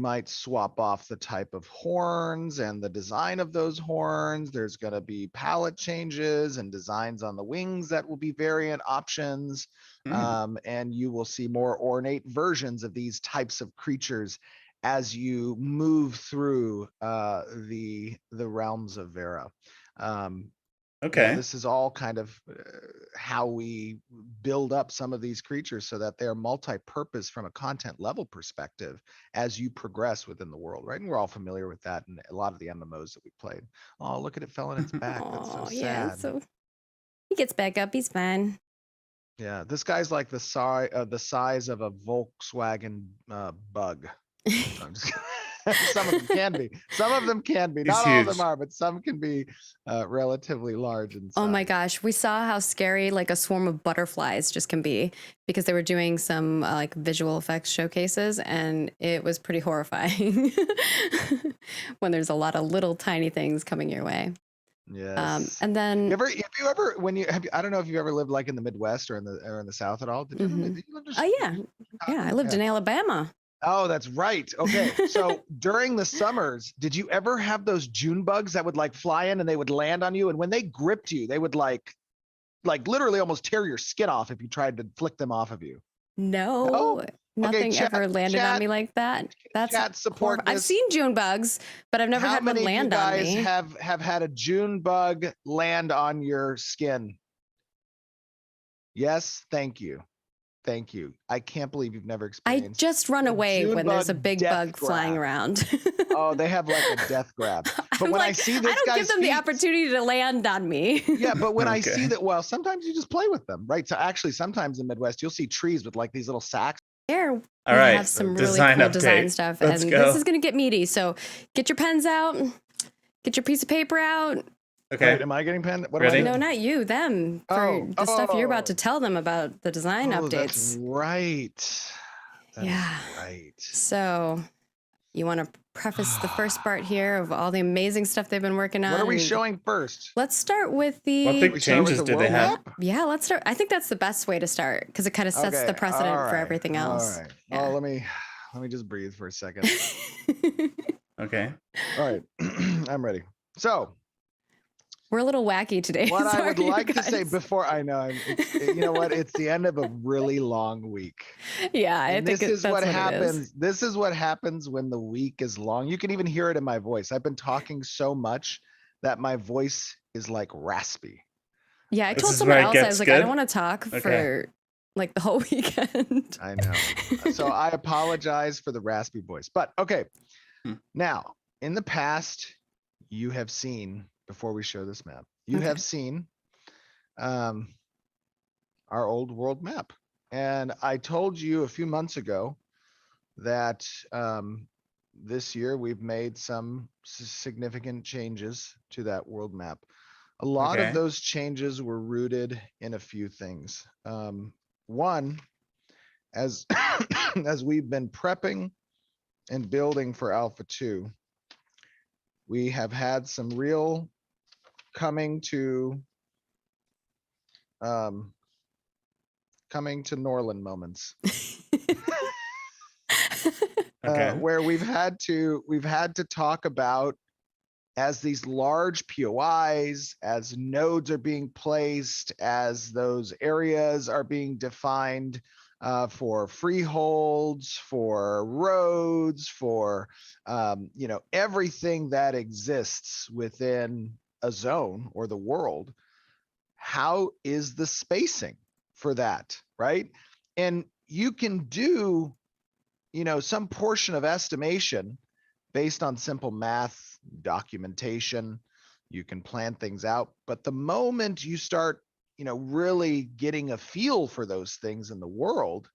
Might swap off the type of horns and the design of those horns. There's going to be palette changes and designs on the wings that will be variant options. And you will see more ornate versions of these types of creatures as you move through the realms of Vera. Okay. This is all kind of how we build up some of these creatures so that they're multi-purpose from a content level perspective as you progress within the world, right? And we're all familiar with that in a lot of the MMOs that we played. Oh, look at it fell on its back. That's so sad. Yeah, so he gets back up. He's fine. Yeah, this guy's like the size of a Volkswagen bug. I'm just some of them can be. Some of them can be. Not all of them are, but some can be relatively large in size. Oh my gosh, we saw how scary like a swarm of butterflies just can be because they were doing some like visual effects showcases, and it was pretty horrifying when there's a lot of little tiny things coming your way. Yes. And then have you ever I don't know if you ever lived like in the Midwest or in the South at all. Did you ever live? Did you live yeah, I lived in Alabama. Oh, that's right. Okay. So during the summers, did you ever have those June bugs that would like fly in and they would land on you? And when they gripped you, they would like literally almost tear your skin off if you tried to flick them off of you. No? Nothing ever landed on me like that. That's chat support. I've seen June bugs, but I've never had one land on me. How many of you guys have had a June bug land on your skin? Yes, thank you. Thank you. I can't believe you've never experienced. I just run away when there's a big bug flying around. Oh, they have like a death grab. But when I see this, I don't give them the opportunity to land on me. Yeah, but when I see that, well, sometimes you just play with them, right? So actually, sometimes in the Midwest, you'll see trees with like these little sacks. There, we right, have some really cool design stuff, and this is going to get meaty. So get your pens out, get your piece of paper out. Okay. Right, am I getting pen? What Ready? No, not you. Them. For the stuff you're about to tell them about the design updates. That's right. That's right. So you want to preface the first part here of all the amazing stuff they've been working on. What are we showing first? Let's start with the... What big changes do they have? Yeah, let's start. I think that's the best way to start because it kind of sets the precedent for everything else. All right. Yeah. Oh, let me just breathe for a second. Okay. All right. I'm ready. So... we're a little wacky today. What I would like to say before you know what? It's the end of a really long week. Yeah, I think this is what happens. This is what happens when the week is long. You can even hear it in my voice. I've been talking so much that my voice is like raspy. Yeah, I told someone else, I was like, I don't want to talk for like the whole weekend. I know. So I apologize for the raspy voice. But okay. Now, in the past, you have seen, before we show this map, you have seen our old world map. And I told you a few months ago that this year we've made some significant changes to that world map. A lot of those changes were rooted in a few things. One, as as we've been prepping and building for Alpha 2, we have had some real coming to Norland moments. Where we've had to talk about, as these large POIs, as nodes are being placed, as those areas are being defined for freeholds, for roads, for everything that exists within a zone or the world. How is the spacing for that, right? And you can do some portion of estimation based on simple math, documentation. You can plan things out, but the moment you start really getting a feel for those things in the world,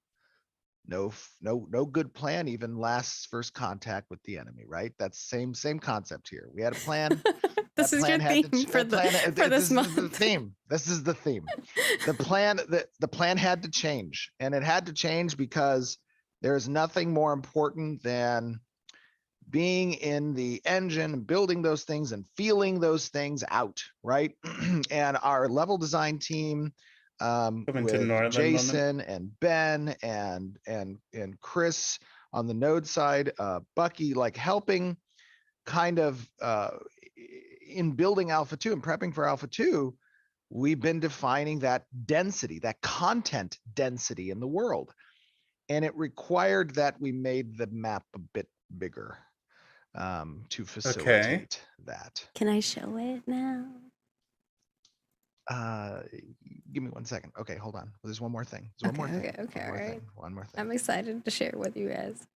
no good plan even lasts first contact with the enemy, right? That's same concept here. We had a plan. The This is your theme for this month. This is the theme. This is the theme. The plan had to change, and it had to change because there's nothing more important than being in the engine, building those things and feeling those things out, right? And our level design team, with Jason and Ben and Chris on the node side, Bucky, like helping kind of in building Alpha 2 and prepping for Alpha 2, we've been defining that density, that content density in the world. And it required that we made the map a bit bigger to facilitate that. Can I show it now? Give me 1 second. Okay, hold on. There's one more thing. One more thing. One more thing. I'm excited to share it with you guys.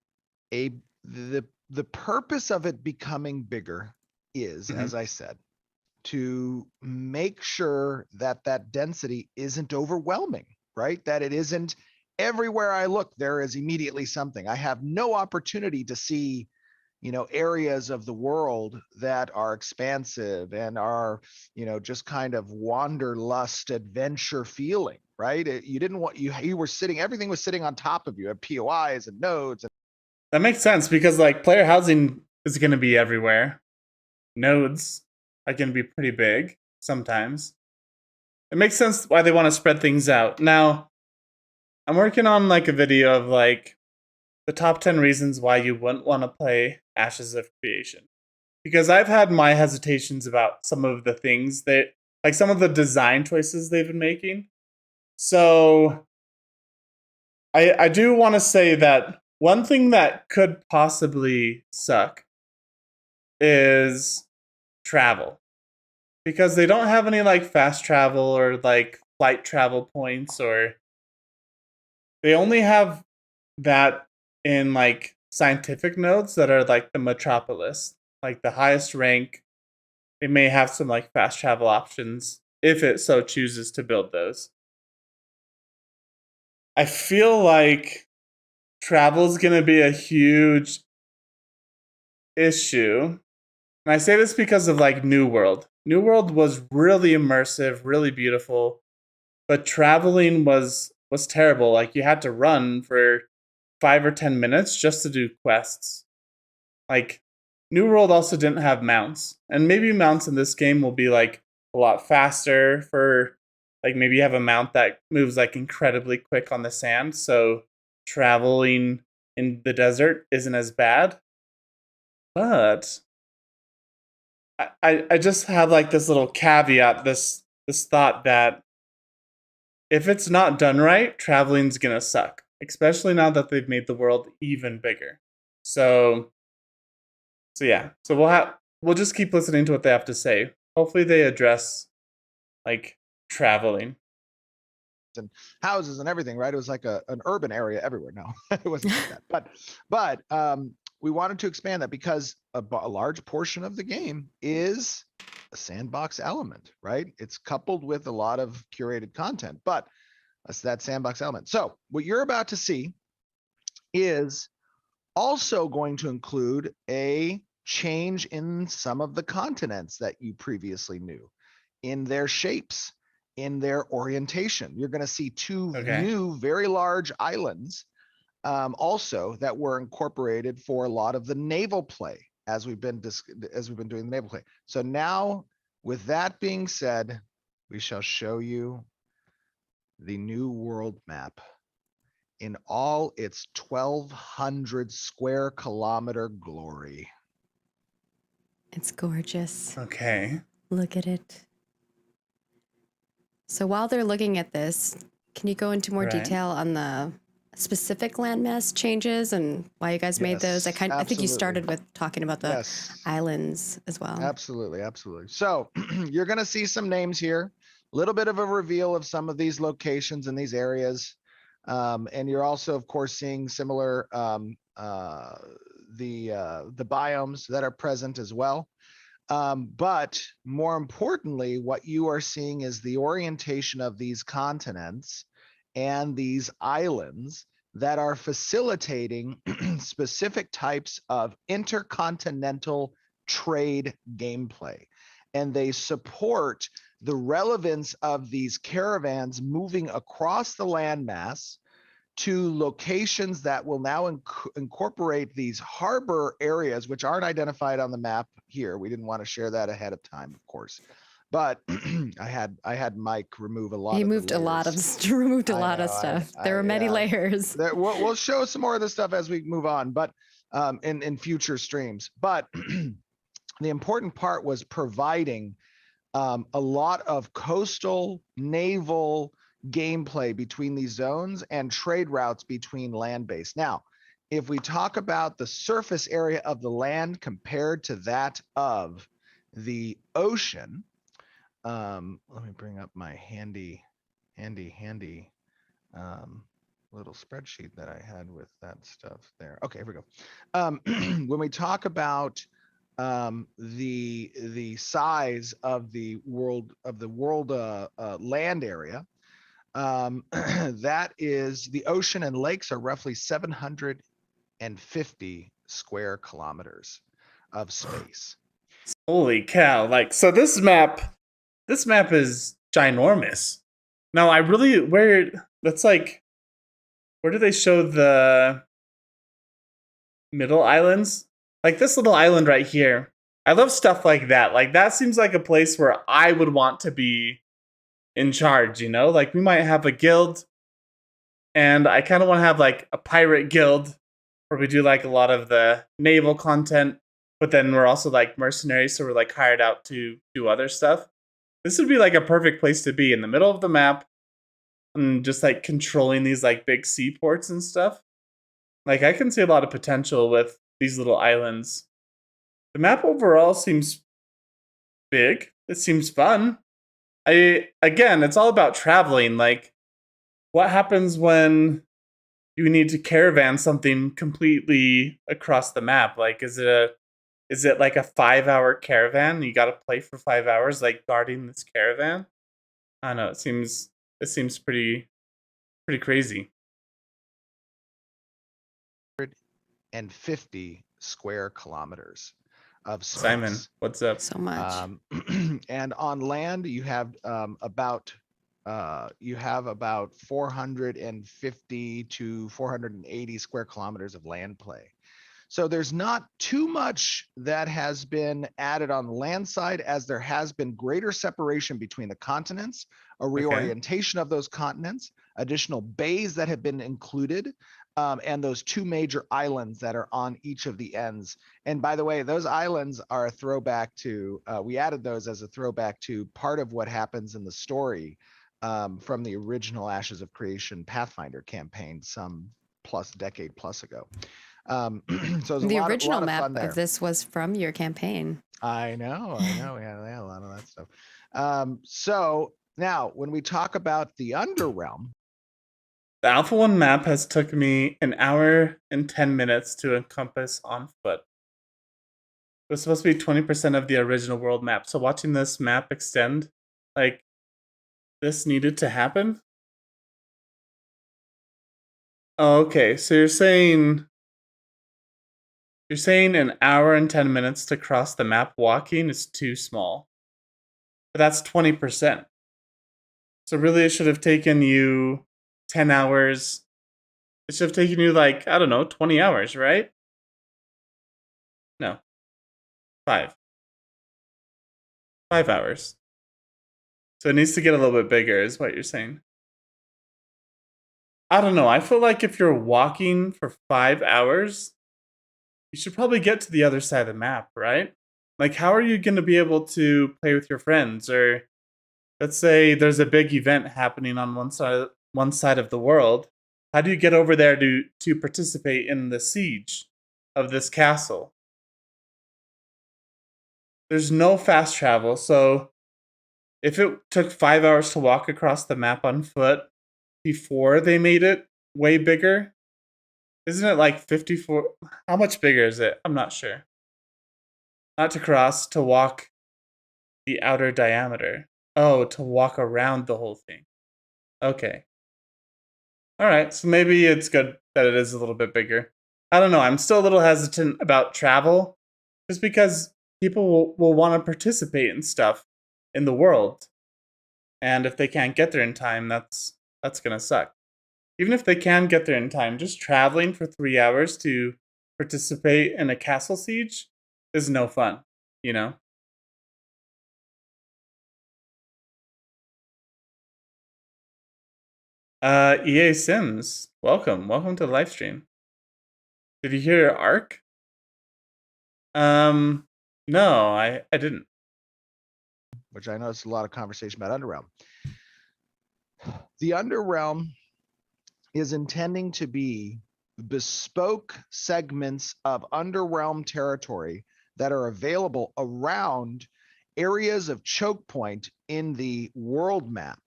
The purpose of it becoming bigger is, as I said, to make sure that that density isn't overwhelming, right? That it isn't everywhere I look, there is immediately something. I have no opportunity to see, areas of the world that are expansive and are, just kind of wanderlust adventure feeling, right? You didn't want, you were sitting, everything was sitting on top of you at POIs and nodes. That makes sense because like player housing is going to be everywhere. Nodes are going to be pretty big sometimes. It makes sense why they want to spread things out. Now, I'm working on like a video of like the top 10 reasons why you wouldn't want to play Ashes of Creation. Because I've had my hesitations about some of the things that, like some of the design choices they've been making. So I do want to say that one thing that could possibly suck is travel. Because they don't have any like fast travel or like flight travel points, or they only have that in like scientific nodes that are like the metropolis, like the highest rank. They may have some like fast travel options if it so chooses to build those. I feel like travel is going to be a huge issue. And I say this because of like New World. New World was really immersive, really beautiful, but traveling was terrible. Like you had to run for 5 or 10 minutes just to do quests. Like New World also didn't have mounts, and maybe mounts in this game will be like a lot faster for like maybe you have a mount that moves like incredibly quick on the sand, so traveling in the desert isn't as bad. But I just have like this little caveat, this thought that if it's not done right, traveling's gonna suck. Especially now that they've made the world even bigger. So yeah. So we'll just keep listening to what they have to say. Hopefully they address like traveling. And houses and everything, right? It was like an urban area everywhere. No, it wasn't like that. But we wanted to expand that because a large portion of the game is a sandbox element, right? It's coupled with a lot of curated content, but that's that sandbox element. So what you're about to see is also going to include a change in some of the continents that you previously knew, in their shapes, in their orientation. You're going to see two new, very large islands also that were incorporated for a lot of the naval play as we've been doing the naval play. So now, with that being said, we shall show you the new world map in all its 1,200 square kilometer glory. It's gorgeous. Okay. Look at it. So while they're looking at this, can you go into more detail on the specific landmass changes and why you guys made those? I think you started with talking about the islands as well. Absolutely. So you're going to see some names here, a little bit of a reveal of some of these locations and these areas. And you're also, of course, seeing similar the biomes that are present as well. But more importantly, what you are seeing is the orientation of these continents and these islands that are facilitating specific types of intercontinental trade gameplay. and they support the relevance of these caravans moving across the landmass to locations that will now incorporate these harbor areas, which aren't identified on the map here. We didn't want to share that ahead of time, of course. But I had Mike remove a lot. He of moved a lot of removed a lot of stuff. There were many layers. We'll show some more of this stuff as we move on, but in future streams. But the important part was providing a lot of coastal naval gameplay between these zones and trade routes between land-based. Now, if we talk about the surface area of the land compared to that of the ocean, let me bring up my handy little spreadsheet that I had with that stuff there. Okay, here we go. When we talk about the size of the world land area, that is, the ocean and lakes are roughly 750 square kilometers of space. Holy cow. Like, so this map is ginormous. Now I really, where do they show the middle islands? Like this little island right here. I love stuff like that. Like that seems like a place where I would want to be in charge, you know? Like we might have a guild, and I kind of want to have like a pirate guild where we do like a lot of the naval content, but then we're also like mercenaries, so we're like hired out to do other stuff. This would be like a perfect place to be in the middle of the map and just like controlling these like big seaports and stuff. Like I can see a lot of potential with these little islands. The map overall seems big. It seems fun. Again, it's all about traveling. Like, what happens when you need to caravan something completely across the map? Like, is it like a 5-hour caravan? You got to play for 5 hours, like guarding this caravan. I don't know. It seems pretty crazy. 150 square kilometers of space. Simon, what's up? So much. And on land, you have about 450 to 480 square kilometers of land play. So there's not too much that has been added on the land side, as there has been greater separation between the continents, a reorientation of those continents, additional bays that have been included, and those two major islands that are on each of the ends. And by the way, those islands are a throwback to, we added those as a throwback to part of what happens in the story from the original Ashes of Creation Pathfinder campaign some decade plus ago. So the original map of this was from your campaign. I know. We had a lot of that stuff. So now when we talk about the Underrealm, the Alpha 1 map has took me 1 hour and 10 minutes to encompass on foot. It was supposed to be 20% of the original world map. So watching this map extend, like, this needed to happen? Oh, okay. So you're saying 1 hour and 10 minutes to cross the map walking is too small. But that's 20%. So really it should have taken you 10 hours. It should have taken you like, I don't know, 20 hours, right? No. 5 hours. So it needs to get a little bit bigger is what you're saying. I don't know. I feel like if you're walking for 5 hours, you should probably get to the other side of the map, right? Like, how are you going to be able to play with your friends? Or let's say there's a big event happening on one side of the world. How do you get over there to participate in the siege of this castle? There's no fast travel, so if it took 5 hours to walk across the map on foot before they made it way bigger, isn't it like 54? How much bigger is it? I'm not sure. Not to cross, to walk the outer diameter. Oh, to walk around the whole thing. Okay. All right, so maybe it's good that it is a little bit bigger. I don't know. I'm still a little hesitant about travel, just because people will want to participate in stuff in the world. And if they can't get there in time, that's going to suck. Even if they can get there in time, just traveling for 3 hours to participate in a castle siege is no fun, you know? EA Sims, welcome to the live stream. Did you hear Ark? No, I didn't. Which I noticed a lot of conversation about Underrealm. The Underrealm is intending to be bespoke segments of Underrealm territory that are available around areas of choke point in the world map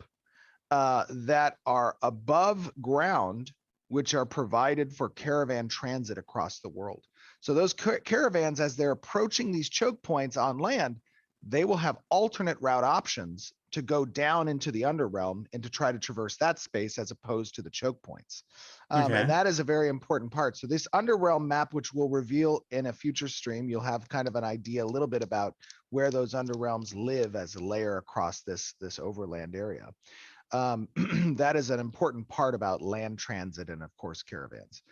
that are above ground, which are provided for caravan transit across the world. So those caravans, as they're approaching these choke points on land, they will have alternate route options to go down into the Underrealm and to try to traverse that space as opposed to the choke points. And that is a very important part. So this Underrealm map, which we'll reveal in a future stream, you'll have kind of an idea a little bit about where those Underrealms live as a layer across this overland area. That is an important part about land transit and of course caravans.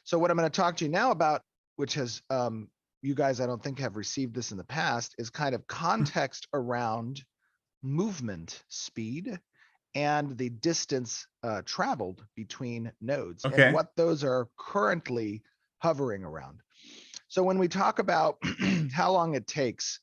So what I'm going to talk to you now about, which has you guys I don't think have received this in the past, is kind of context around movement speed and the distance traveled between nodes and what those are currently hovering around. So when we talk about how long it takes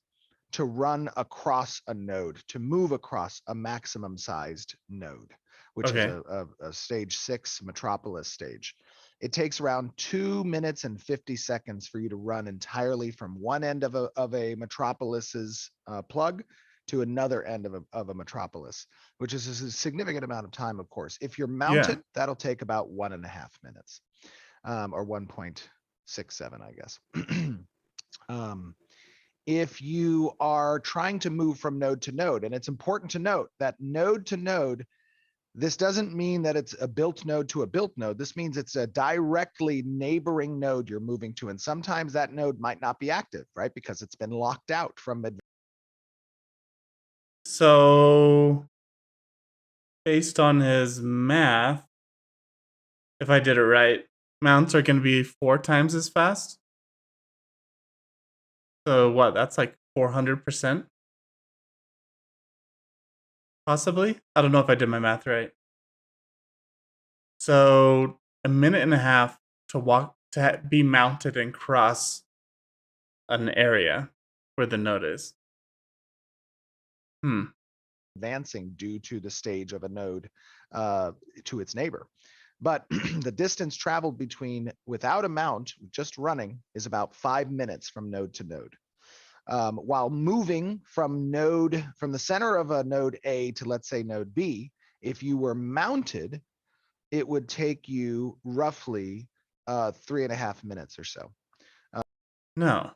to run across a node, to move across a maximum sized node, which is a stage 6 metropolis stage. It takes around 2 minutes and 50 seconds for you to run entirely from one end of a metropolis's plug to another end of a metropolis, which is a significant amount of time, of course. If you're mounted, that'll take about 1.5 minutes, or 1.67, I guess. If you are trying to move from node to node, and it's important to note that node to node, this doesn't mean that it's a built node to a built node. This means it's a directly neighboring node you're moving to. And sometimes that node might not be active, right? Because it's been locked out from. So based on his math, if I did it right, mounts are going to be 4 times as fast. So what? That's like 400%? Possibly? I don't know if I did my math right. So 1.5 minutes to walk, to be mounted and cross an area where the node is. Advancing due to the stage of a node to its neighbor. But the distance traveled between, without a mount, just running, is about 5 minutes from node to node. While moving from the center of a node A to, let's say, node B, if you were mounted, it would take you roughly 3.5 minutes or so. No.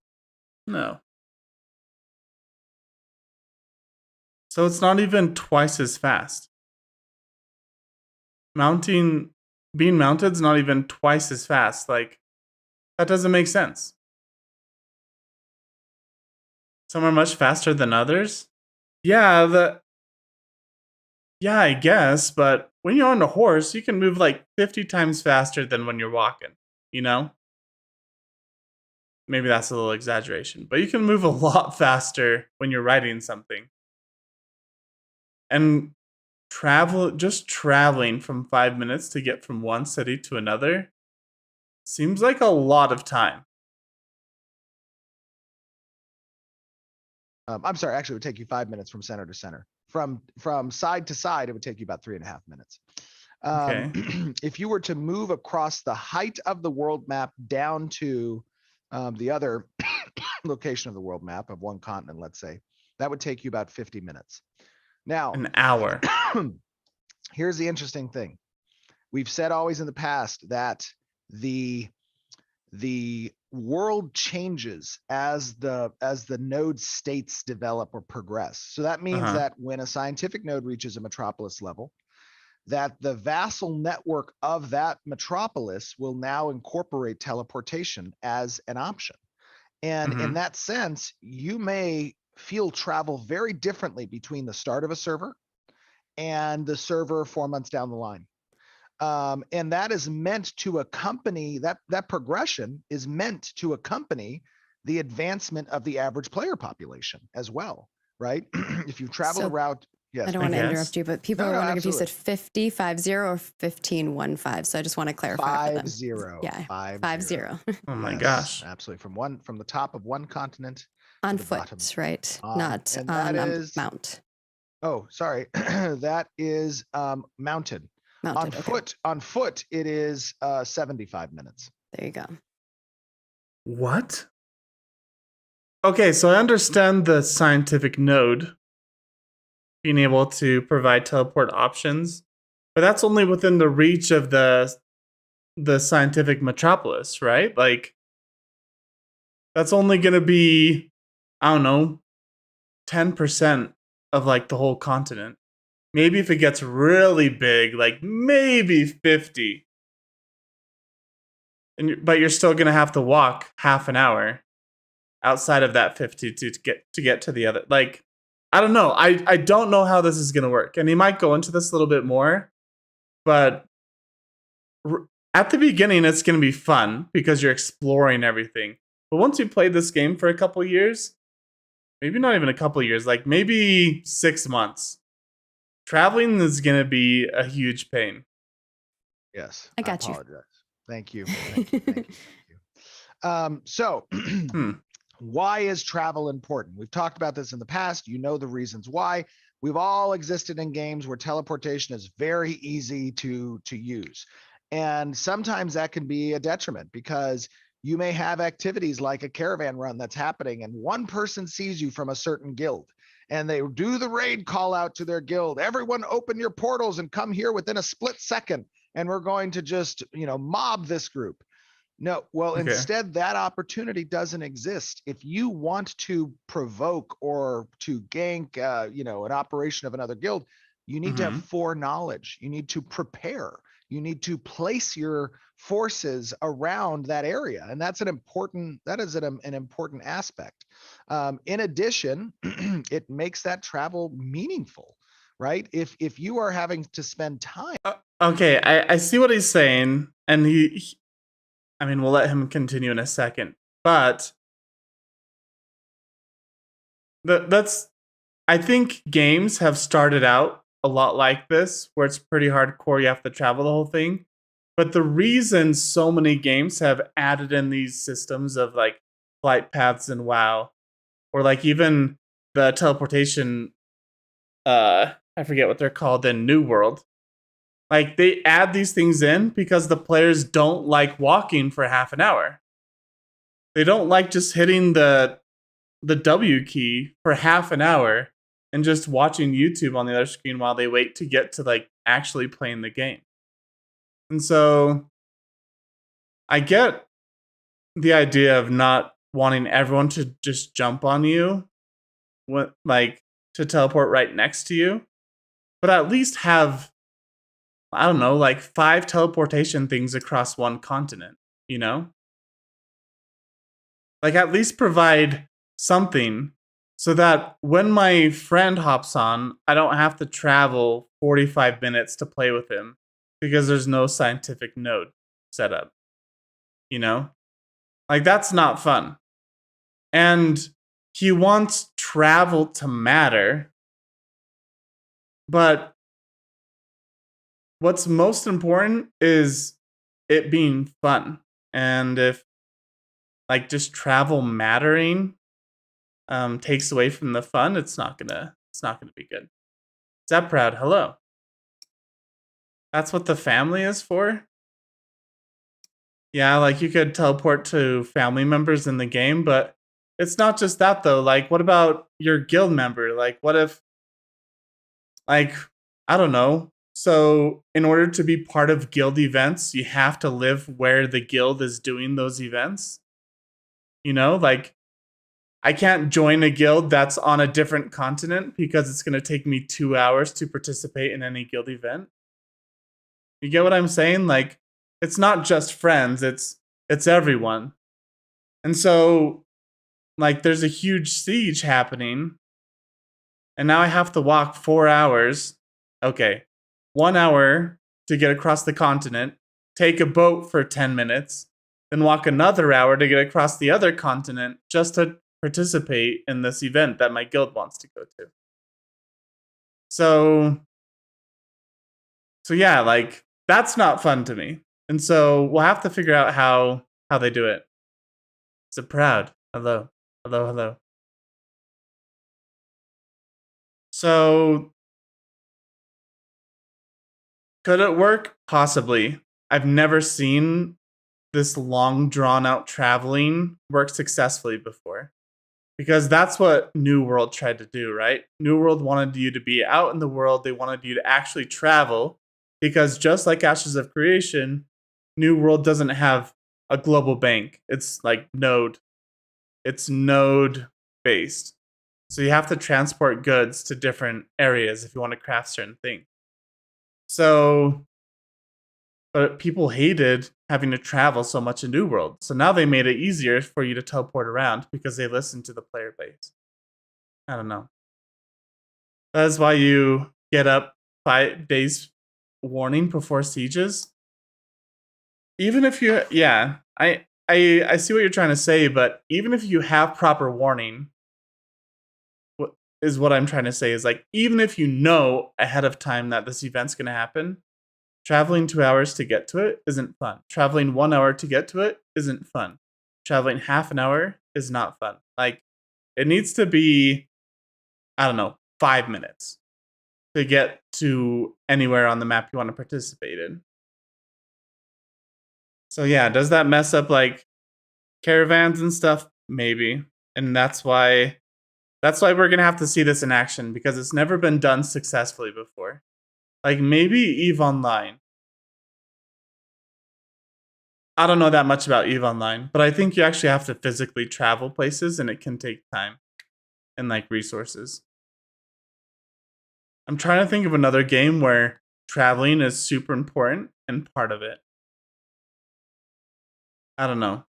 So it's not even twice as fast. Being mounted is not even twice as fast. Like, that doesn't make sense. Some are much faster than others. Yeah, I guess, but when you're on a horse, you can move like 50 times faster than when you're walking, you know? Maybe that's a little exaggeration, but you can move a lot faster when you're riding something. And traveling from 5 minutes to get from one city to another seems like a lot of time. I'm sorry, actually, it would take you 5 minutes from center to center. From side to side, it would take you about 3.5 minutes. If you were to move across the height of the world map down to the other location of the world map of one continent, let's say, that would take you about 50 minutes. Now, an hour. Here's the interesting thing. We've said always in the past that the world changes as the node states develop or progress. So that means that when a scientific node reaches a metropolis level, that the vassal network of that metropolis will now incorporate teleportation as an option. And in that sense, you may feel travel very differently between the start of a server and the server 4 months down the line. And that is meant to accompany that progression is meant to accompany the advancement of the average player population as well, right? If you've traveled a route, yes. I don't want to interrupt you, but people are wondering if you said 50 or 1515. So I just want to clarify for them. 50. Yeah, 50. Oh my gosh. Absolutely. From the top of one continent on to the foot, bottom. right? Not and on that is, mount. Oh, sorry. That is mounted. On foot, it is 75 minutes. There you go. What? Okay, so I understand the scientific node being able to provide teleport options, but that's only within the reach of the scientific metropolis, right? Like, that's only going to be, I don't know, 10% of like the whole continent. Maybe if it gets really big, like maybe 50. But you're still going to have to walk half an hour outside of that 50 to get to the other. Like, I don't know. I don't know how this is going to work. And he might go into this a little bit more, but at the beginning, it's going to be fun because you're exploring everything. But once you play this game for a couple years, maybe not even a couple years, like maybe 6 months, traveling is going to be a huge pain. Yes. I got you. Apologize. Thank you. So why is travel important? We've talked about this in the past. You know the reasons why. We've all existed in games where teleportation is very easy to use. And sometimes that can be a detriment because you may have activities like a caravan run that's happening and one person sees you from a certain guild and they do the raid call out to their guild. Everyone open your portals and come here within a split second. And we're going to just, mob this group. No, well, okay. Instead, that opportunity doesn't exist. If you want to provoke or to gank, an operation of another guild, you need to have foreknowledge. You need to prepare. You need to place your forces around that area, and that is an important aspect. In addition, it makes that travel meaningful, right? If you are having to spend time. Okay, I see what he's saying, and I mean, we'll let him continue in a second, but I think games have started out a lot like this, where it's pretty hardcore, you have to travel the whole thing. But the reason so many games have added in these systems of like flight paths in WoW, or like even the teleportation, I forget what they're called in New World. Like, they add these things in because the players don't like walking for half an hour. They don't like just hitting the W key for half an hour and just watching YouTube on the other screen while they wait to get to like actually playing the game. And so I get the idea of not wanting everyone to just jump on you, like to teleport right next to you, but at least have, I don't know, like 5 teleportation things across one continent, Like, at least provide something so that when my friend hops on, I don't have to travel 45 minutes to play with him because there's no scientific node set up, Like, that's not fun. And he wants travel to matter, but what's most important is it being fun. And if like just travel mattering takes away from the fun, it's not gonna be good. Zap Proud, hello. That's what the family is for? Yeah, like you could teleport to family members in the game, but it's not just that though. Like, what about your guild member? Like, what if, like, I don't know. So in order to be part of guild events, you have to live where the guild is doing those events. Like, I can't join a guild that's on a different continent because it's going to take me 2 hours to participate in any guild event. You get what I'm saying? Like, it's not just friends, it's everyone. And so like there's a huge siege happening, and now I have to walk 4 hours. Okay, 1 hour to get across the continent, take a boat for 10 minutes, then walk another hour to get across the other continent just to participate in this event that my guild wants to go to. So yeah, like that's not fun to me. And so we'll have to figure out how they do it. So proud. Hello. Hello, hello. So could it work? Possibly. I've never seen this long drawn out traveling work successfully before. Because that's what New World tried to do, right? New World wanted you to be out in the world. They wanted you to actually travel. Because just like Ashes of Creation, New World doesn't have a global bank. It's like node. It's node based. So you have to transport goods to different areas if you want to craft certain things. So, but people hated having to travel so much in New World. So now they made it easier for you to teleport around because they listened to the player base. I don't know. That is why you get up 5 days warning before sieges. Even if you, yeah, I see what you're trying to say, but even if you have proper warning, is what I'm trying to say is like, even if you know ahead of time that this event's going to happen, traveling 2 hours to get to it isn't fun. Traveling 1 hour to get to it isn't fun. Traveling half an hour is not fun. Like, it needs to be, I don't know, 5 minutes to get to anywhere on the map you want to participate in. So yeah, does that mess up like caravans and stuff? Maybe. And that's why we're going to have to see this in action, because it's never been done successfully before. Like maybe EVE Online. I don't know that much about EVE Online, but I think you actually have to physically travel places, and it can take time and like resources. I'm trying to think of another game where traveling is super important and part of it. I don't know.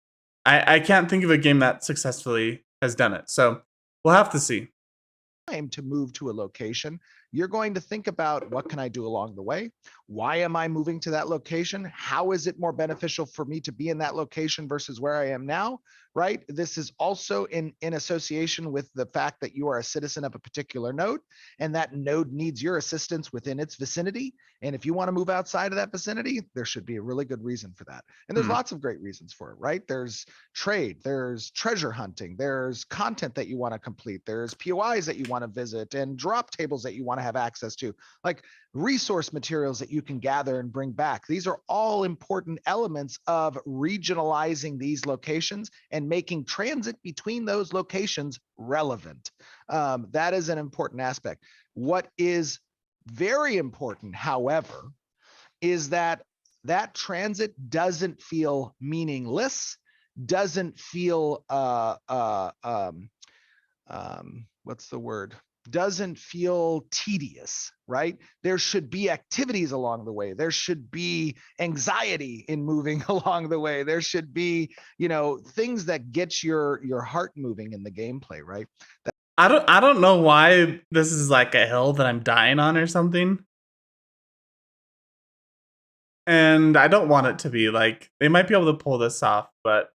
I can't think of a game that successfully has done it. So we'll have to see. To move to a location, you're going to think about, what can I do along the way? Why am I moving to that location? How is it more beneficial for me to be in that location versus where I am now, right? This is also in association with the fact that you are a citizen of a particular node, and that node needs your assistance within its vicinity. And if you want to move outside of that vicinity, there should be a really good reason for that. And there's lots of great reasons for it, right? There's trade, there's treasure hunting, there's content that you want to complete, there's POIs that you want to visit, and drop tables that you want to have access to, like resource materials that you can gather and bring back. These are all important elements of regionalizing these locations and making transit between those locations relevant. That is an important aspect. What is very important, however, is that transit doesn't feel meaningless, doesn't feel what's the word? Doesn't feel tedious, right? There should be activities along the way. There should be anxiety in moving along the way. There should be, things that get your heart moving in the gameplay, right? I don't know why this is like a hill that I'm dying on or something. And I don't want it to be. Like, they might be able to pull this off, but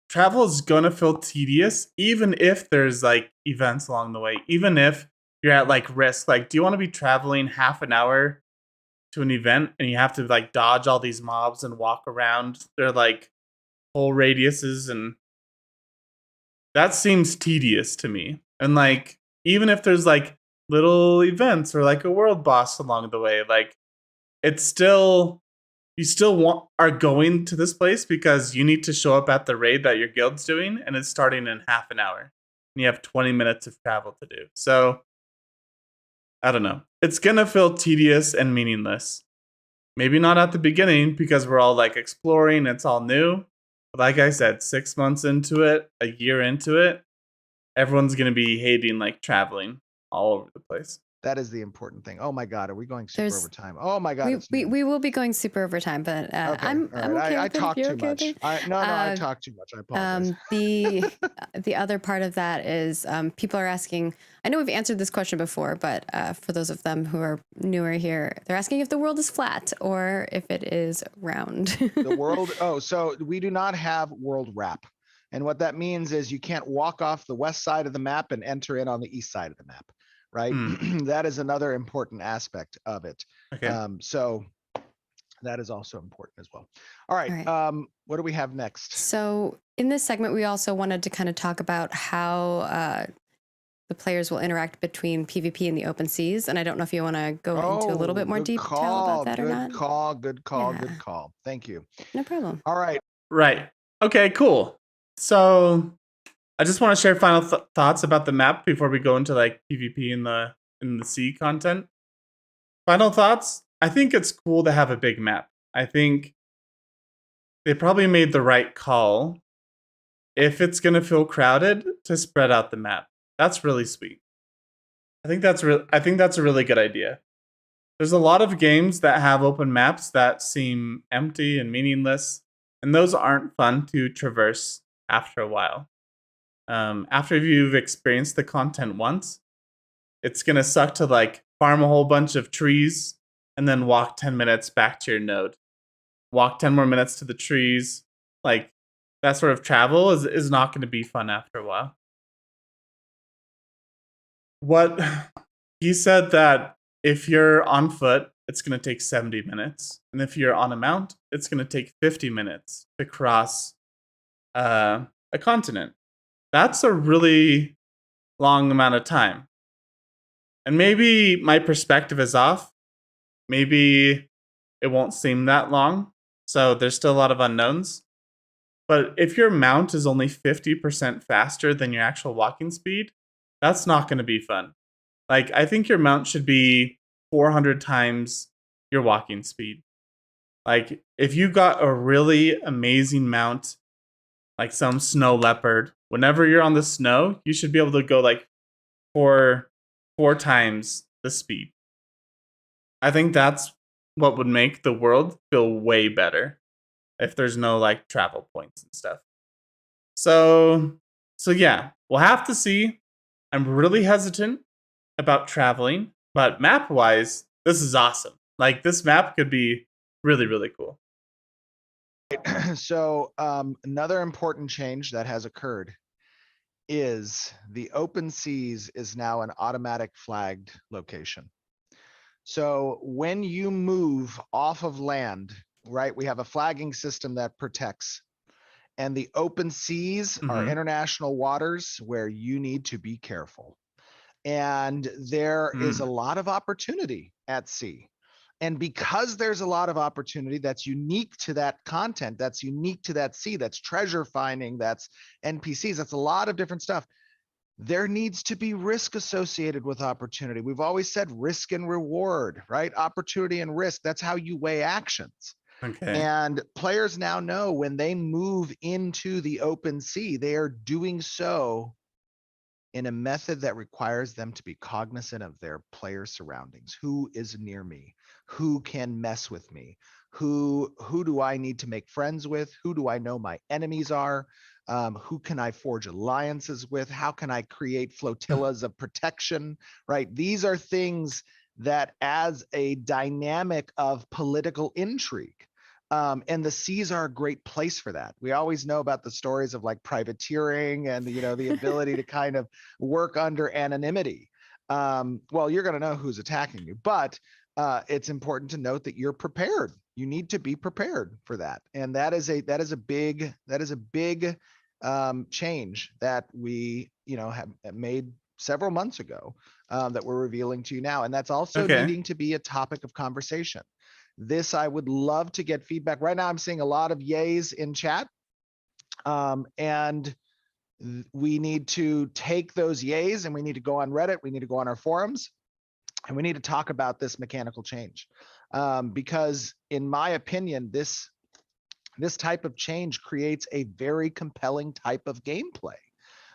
travel is gonna feel tedious, even if there's like events along the way, even if you're at like risk. Like, do you want to be traveling half an hour to an event and you have to like dodge all these mobs and walk around their like whole radiuses? And that seems tedious to me. And like, even if there's like little events or like a world boss along the way, like it's still, you still are going to this place because you need to show up at the raid that your guild's doing, and it's starting in half an hour. And you have 20 minutes of travel to do. So, I don't know. It's going to feel tedious and meaningless. Maybe not at the beginning because we're all like exploring, it's all new. But like I said, 6 months into it, a year into it, everyone's going to be hating like traveling all over the place. That is the important thing. Oh my God, are we going super overtime? Oh my God, we will be going super overtime, but I'm okay. I talk too much. No, I talk too much. I apologize. the other part of that is people are asking, I know we've answered this question before, but for those of them who are newer here, they're asking if the world is flat or if it is round. The world, so we do not have world wrap. And what that means is you can't walk off the west side of the map and enter in on the east side of the map, right? That is another important aspect of it. Okay. So that is also important as well. All right. What do we have next? So in this segment, we also wanted to kind of talk about how the players will interact between PvP and the open seas. And I don't know if you want to go into a little bit more detail about that or not. Good call. Thank you. No problem. All right. Right. Okay, cool. So I just want to share final thoughts about the map before we go into like PvP in the sea content. Final thoughts. I think it's cool to have a big map. I think they probably made the right call. If it's going to feel crowded, to spread out the map. That's really sweet. I think that's a really good idea. There's a lot of games that have open maps that seem empty and meaningless, and those aren't fun to traverse after a while. After you've experienced the content once, it's going to suck to like farm a whole bunch of trees and then walk 10 minutes back to your node. Walk 10 more minutes to the trees. Like, that sort of travel is not going to be fun after a while. He said that if you're on foot, it's going to take 70 minutes. And if you're on a mount, it's going to take 50 minutes to cross a continent. That's a really long amount of time. And maybe my perspective is off. Maybe it won't seem that long. So there's still a lot of unknowns. But if your mount is only 50% faster than your actual walking speed, that's not going to be fun. Like, I think your mount should be 400 times your walking speed. Like, if you got a really amazing mount, like some snow leopard, whenever you're on the snow, you should be able to go like four times the speed. I think that's what would make the world feel way better if there's no like travel points and stuff. So yeah, we'll have to see. I'm really hesitant about traveling, but map-wise, this is awesome. Like, this map could be really, really cool. So another important change that has occurred is the open seas is now an automatic flagged location. So when you move off of land, right, we have a flagging system that protects. And the open seas are international waters where you need to be careful. And there is a lot of opportunity at sea. And because there's a lot of opportunity that's unique to that content, that's unique to that sea, that's treasure finding, that's NPCs, that's a lot of different stuff. There needs to be risk associated with opportunity. We've always said risk and reward, right? Opportunity and risk, that's how you weigh actions. Okay. And players now know when they move into the open sea, they are doing so in a method that requires them to be cognizant of their player surroundings. Who is near me? Who can mess with me? Who do I need to make friends with? Who do I know my enemies are? Who can I forge alliances with? How can I create flotillas of protection, right? These are things that adds a dynamic of political intrigue. And the seas are a great place for that. We always know about the stories of like privateering and, the ability to kind of work under anonymity. Well, you're going to know who's attacking you, but it's important to note that you're prepared. You need to be prepared for that. And that is a big change that we, have made several months ago that we're revealing to you now. And that's also needing to be a topic of conversation. This, I would love to get feedback. Right now, I'm seeing a lot of yays in chat. And we need to take those yays and we need to go on Reddit. We need to go on our forums and we need to talk about this mechanical change. Because in my opinion, this type of change creates a very compelling type of gameplay.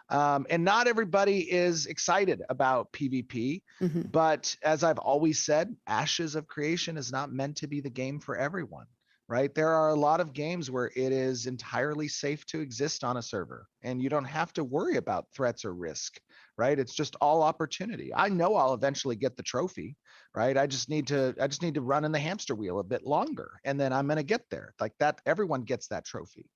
And not everybody is excited about PvP, but as I've always said, Ashes of Creation is not meant to be the game for everyone. right? There are a lot of games where it is entirely safe to exist on a server and you don't have to worry about threats or risk, right? It's just all opportunity. I know I'll eventually get the trophy, right? I just need to run in the hamster wheel a bit longer and then I'm going to get there. Like that, everyone gets that trophy.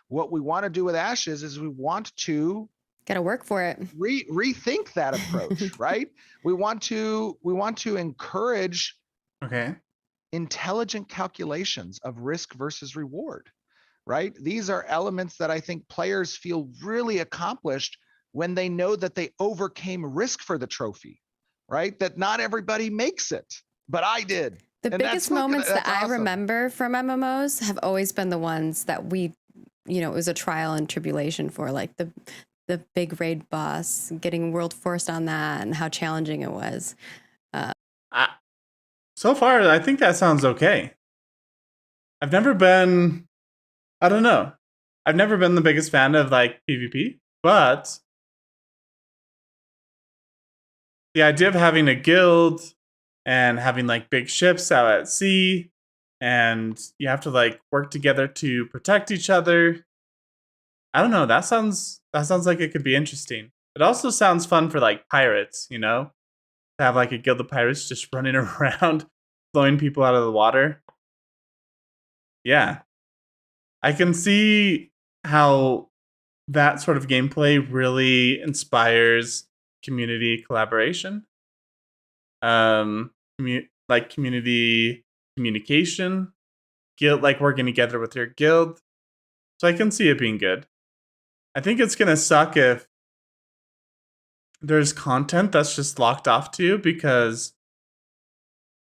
What we want to do with Ashes is we want to Got to work for it. rethink that approach, right? We want to encourage intelligent calculations of risk versus reward, right? These are elements that I think players feel really accomplished when they know that they overcame risk for the trophy, right? That not everybody makes it, but I did. The biggest moments that I remember from MMOs have always been the ones that we, it was a trial and tribulation for, like the big raid boss, getting world forced on that and how challenging it was. So far, I think that sounds okay. I've never been the biggest fan of like PvP, but the idea of having a guild and having like big ships out at sea and you have to like work together to protect each other. I don't know, that sounds like it could be interesting. It also sounds fun for like pirates, to have like a guild of pirates just running around blowing people out of the water. Yeah. I can see how that sort of gameplay really inspires community collaboration. Like community communication, guild, like working together with your guild. So I can see it being good. I think it's going to suck if there's content that's just locked off to you because,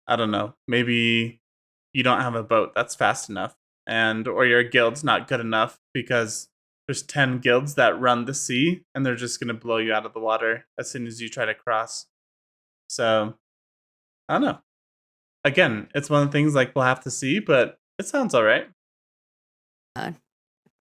I don't know, maybe you don't have a boat that's fast enough or your guild's not good enough because there's 10 guilds that run the sea and they're just going to blow you out of the water as soon as you try to cross. So, I don't know. Again, it's one of the things like we'll have to see, but it sounds all right.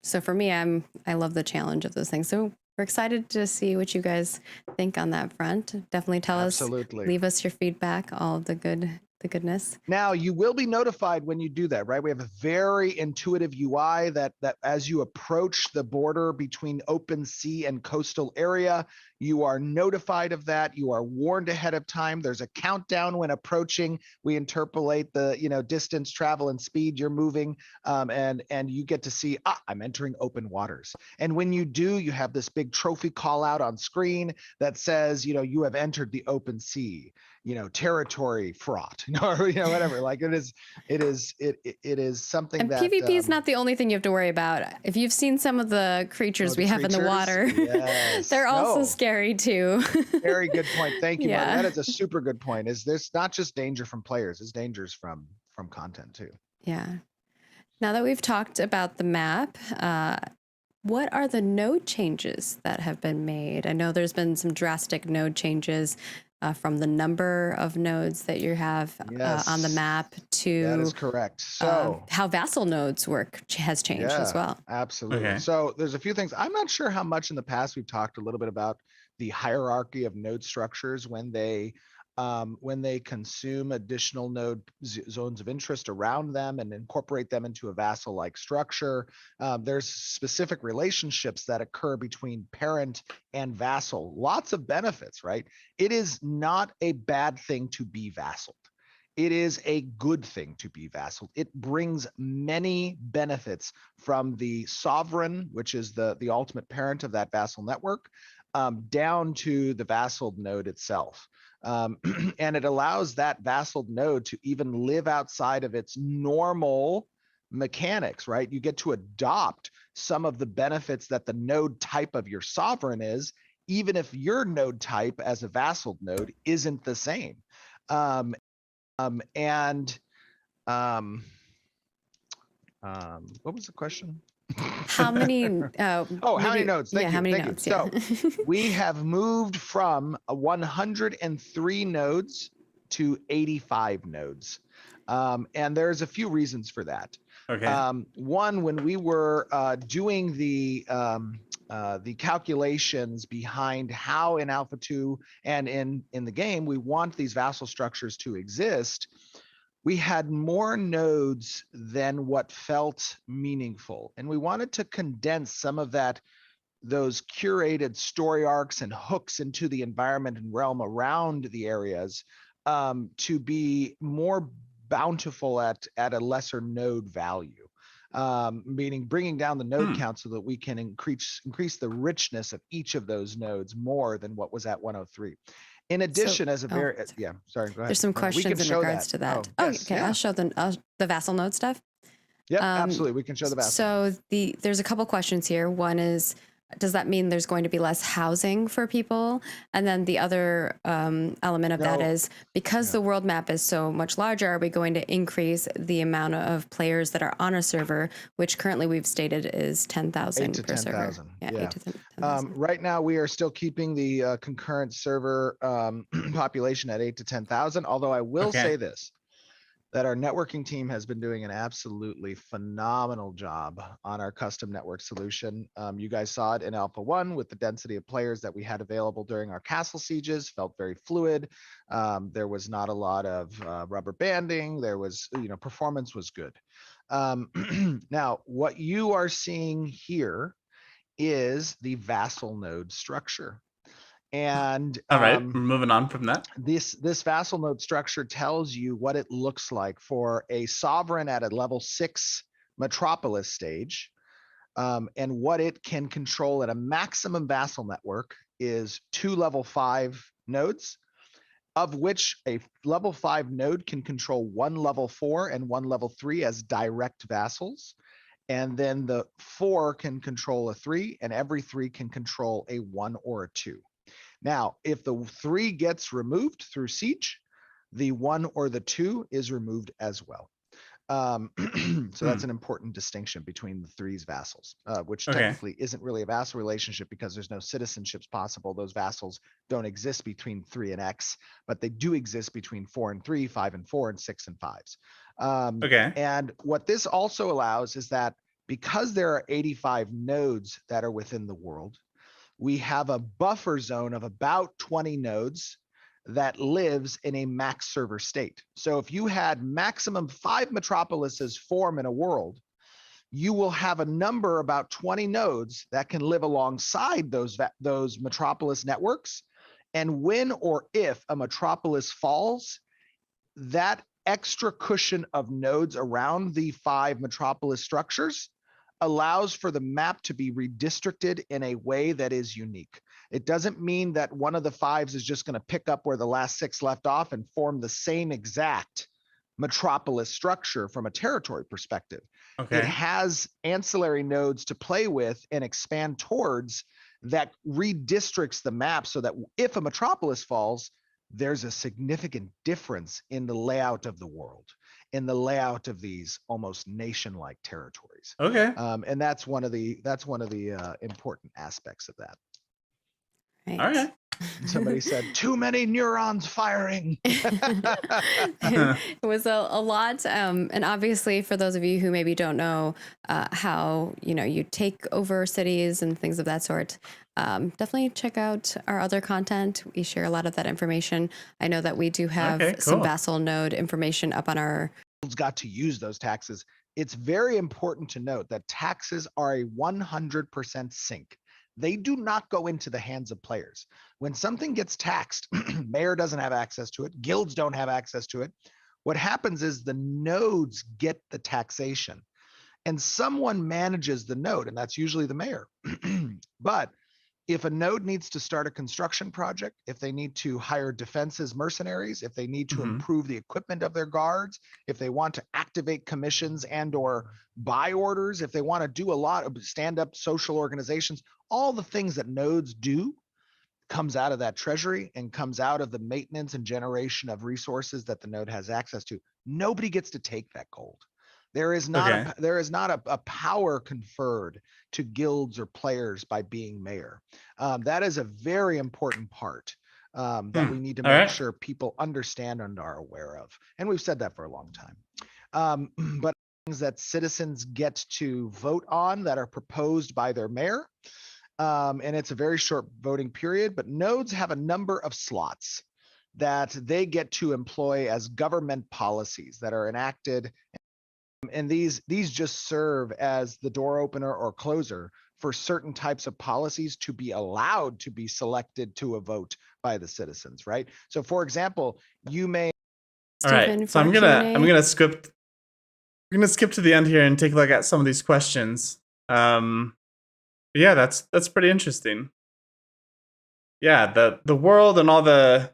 So for me, I love the challenge of those things. So we're excited to see what you guys think on that front. Definitely tell us, leave us your feedback, all of the goodness. Now you will be notified when you do that, right? We have a very intuitive UI that as you approach the border between open sea and coastal area, you are notified of that. You are warned ahead of time. There's a countdown when approaching. We interpolate the distance, travel, and speed you're moving, and you get to see, I'm entering open waters. And when you do, you have this big trophy call out on screen that says, you have entered the open sea. Territory fraught, or whatever. Like it is something and that PvP is not the only thing you have to worry about. If you've seen some of the creatures we have in the water, yes. they're also scary too. Very good point. Thank you. Yeah. That is a super good point. Is there's not just danger from players, it's dangers from content too. Yeah. Now that we've talked about the map, what are the node changes that have been made? I know there's been some drastic node changes from the number of nodes that you have on the map to that is correct. So how Vassal nodes work has changed as well. Absolutely. Okay. So there's a few things. I'm not sure how much in the past we've talked a little bit about the hierarchy of node structures when they consume additional node zones of interest around them and incorporate them into a vassal-like structure. There's specific relationships that occur between parent and vassal. Lots of benefits, right? It is not a bad thing to be vassaled. It is a good thing to be vassaled. It brings many benefits from the sovereign, which is the ultimate parent of that vassal network, down to the vassal node itself. And it allows that vassal node to even live outside of its normal mechanics, right? You get to adopt some of the benefits that the node type of your sovereign is, even if your node type as a vassal node isn't the same. What was the question? How many? How many nodes? Thank you. How many nodes? So we have moved from 103 nodes to 85 nodes. And there's a few reasons for that. Okay. One, when we were doing the calculations behind how in Alpha 2 and in the game we want these vassal structures to exist, we had more nodes than what felt meaningful. And we wanted to condense some of those curated story arcs and hooks into the environment and realm around the areas to be more bountiful at a lesser node value. Meaning bringing down the node count so that we can increase the richness of each of those nodes more than what was at 103. In addition, So, as a very, yeah, sorry, go ahead. There's some questions in regards to that. Yes, Okay, yeah. I'll show them the Vassal node stuff. Yep, absolutely. We can show the Vassal. So there's a couple questions here. One is, does that mean there's going to be less housing for people? And then the other element of that is, because the world map is so much larger, are we going to increase the amount of players that are on a server, which currently we've stated is 10,000 per server? Yeah. 8 to 10,000. Right now, we are still keeping the concurrent server population at 8 to 10,000. Although I will say this, that our networking team has been doing an absolutely phenomenal job on our custom network solution. You guys saw it in Alpha 1 with the density of players that we had available during our castle sieges, felt very fluid. There was not a lot of rubber banding. There was, performance was good. Now, what you are seeing here is the Vassal node structure. And all right, we're moving on from that. This Vassal node structure tells you what it looks like for a sovereign at a level 6 metropolis stage. And what it can control at a maximum Vassal network is 2 level 5 nodes, of which a level 5 node can control 1 level 4 and 1 level 3 as direct vassals. And then the 4 can control a 3, and every 3 can control a 1 or a 2. Now, if the 3 gets removed through siege, the 1 or the 2 is removed as well. So that's an important distinction between the 3's vassals, which technically isn't really a vassal relationship because there's no citizenships possible. Those vassals don't exist between 3 and X, but they do exist between 4 and 3, 5 and 4, and 6 and 5s. And what this also allows is that because there are 85 nodes that are within the world, we have a buffer zone of about 20 nodes that lives in a max server state. So if you had maximum 5 metropolises form in a world, you will have a number about 20 nodes that can live alongside those metropolis networks. And when or if a metropolis falls, that extra cushion of nodes around the 5 metropolis structures allows for the map to be redistricted in a way that is unique. It doesn't mean that one of the 5s is just going to pick up where the last 6 left off and form the same exact metropolis structure from a territory perspective. It has ancillary nodes to play with and expand towards that redistricts the map so that if a metropolis falls, there's a significant difference in the layout of the world, in the layout of these almost nation-like territories. And that's one of the important aspects of that. Right. All right. Somebody said, too many neurons firing. It was a lot. And obviously, for those of you who maybe don't know how, you take over cities and things of that sort, definitely check out our other content. We share a lot of that information. I know that we do have some Vassal node information up on our... got to use those taxes. It's very important to note that taxes are a 100% sink. They do not go into the hands of players. When something gets taxed, mayor doesn't have access to it, guilds don't have access to it. What happens is the nodes get the taxation and someone manages the node, and that's usually the mayor. But if a node needs to start a construction project, if they need to hire defenses mercenaries, if they need to improve the equipment of their guards, if they want to activate commissions and or buy orders, if they want to do a lot of stand-up social organizations, all the things that nodes do comes out of that treasury and comes out of the maintenance and generation of resources that the node has access to. Nobody gets to take that gold. There is not a power conferred to guilds or players by being mayor. That is a very important part that we need to make sure people understand and are aware of. And we've said that for a long time. But things that citizens get to vote on that are proposed by their mayor. And it's a very short voting period, but nodes have a number of slots. that they get to employ as government policies that are enacted. And these just serve as the door opener or closer for certain types of policies to be allowed to be selected to a vote by the citizens, right? So for example, you may. All right, so I'm gonna skip to the end here and take a look at some of these questions. Yeah, that's pretty interesting. Yeah, the world and all the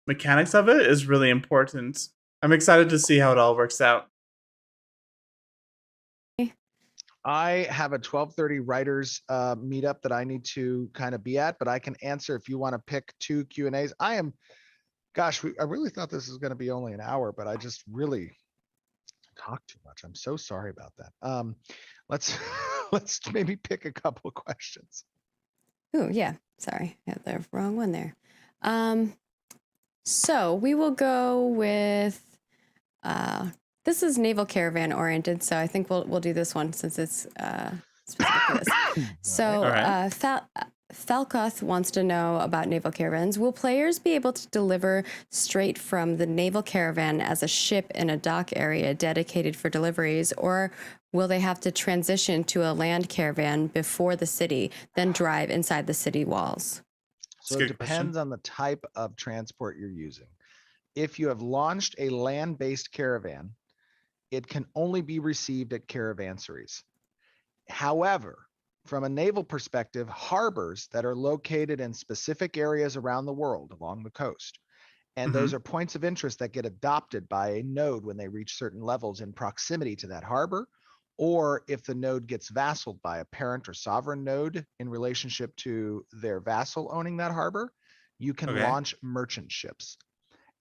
mechanics of it is really important. I'm excited to see how it all works out. I have a 12:30 writers meetup that I need to kind of be at, but I can answer if you want to pick 2 Q&As. I really thought this was going to be only an hour, but I just really talk too much. I'm so sorry about that. Let's let's maybe pick a couple of questions. Oh yeah, sorry, I had the wrong one there. So we will go with this is naval caravan oriented, so I think we'll do this one since it's specific to this. So Falcoth wants to know about naval caravans. Will players be able to deliver straight from the naval caravan as a ship in a dock area dedicated for deliveries, or will they have to transition to a land caravan before the city, then drive inside the city walls? So it depends on the type of transport you're using. If you have launched a land-based caravan, it can only be received at caravanseries. However, from a naval perspective, harbors that are located in specific areas around the world along the coast, and those are points of interest that get adopted by a node when they reach certain levels in proximity to that harbor, or if the node gets vassaled by a parent or sovereign node in relationship to their vassal owning that harbor, you can launch merchant ships.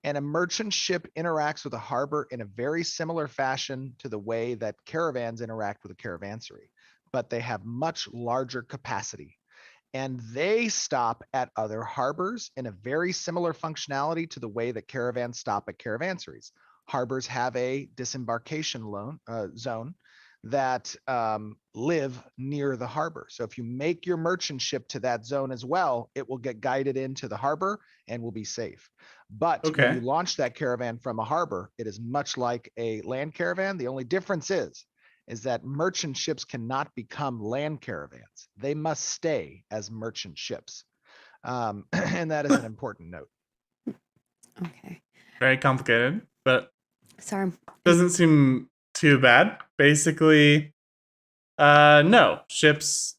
And a merchant ship interacts with a harbor in a very similar fashion to the way that caravans interact with a caravansary, but they have much larger capacity. And they stop at other harbors in a very similar functionality to the way that caravans stop at caravanseries. Harbors have a disembarkation zone that live near the harbor. So if you make your merchant ship to that zone as well, it will get guided into the harbor and will be safe. But when you launch that caravan from a harbor, it is much like a land caravan. The only difference is that merchant ships cannot become land caravans. They must stay as merchant ships. And that is an important note. Okay. Very complicated, but sorry, doesn't seem too bad. Basically, no, ships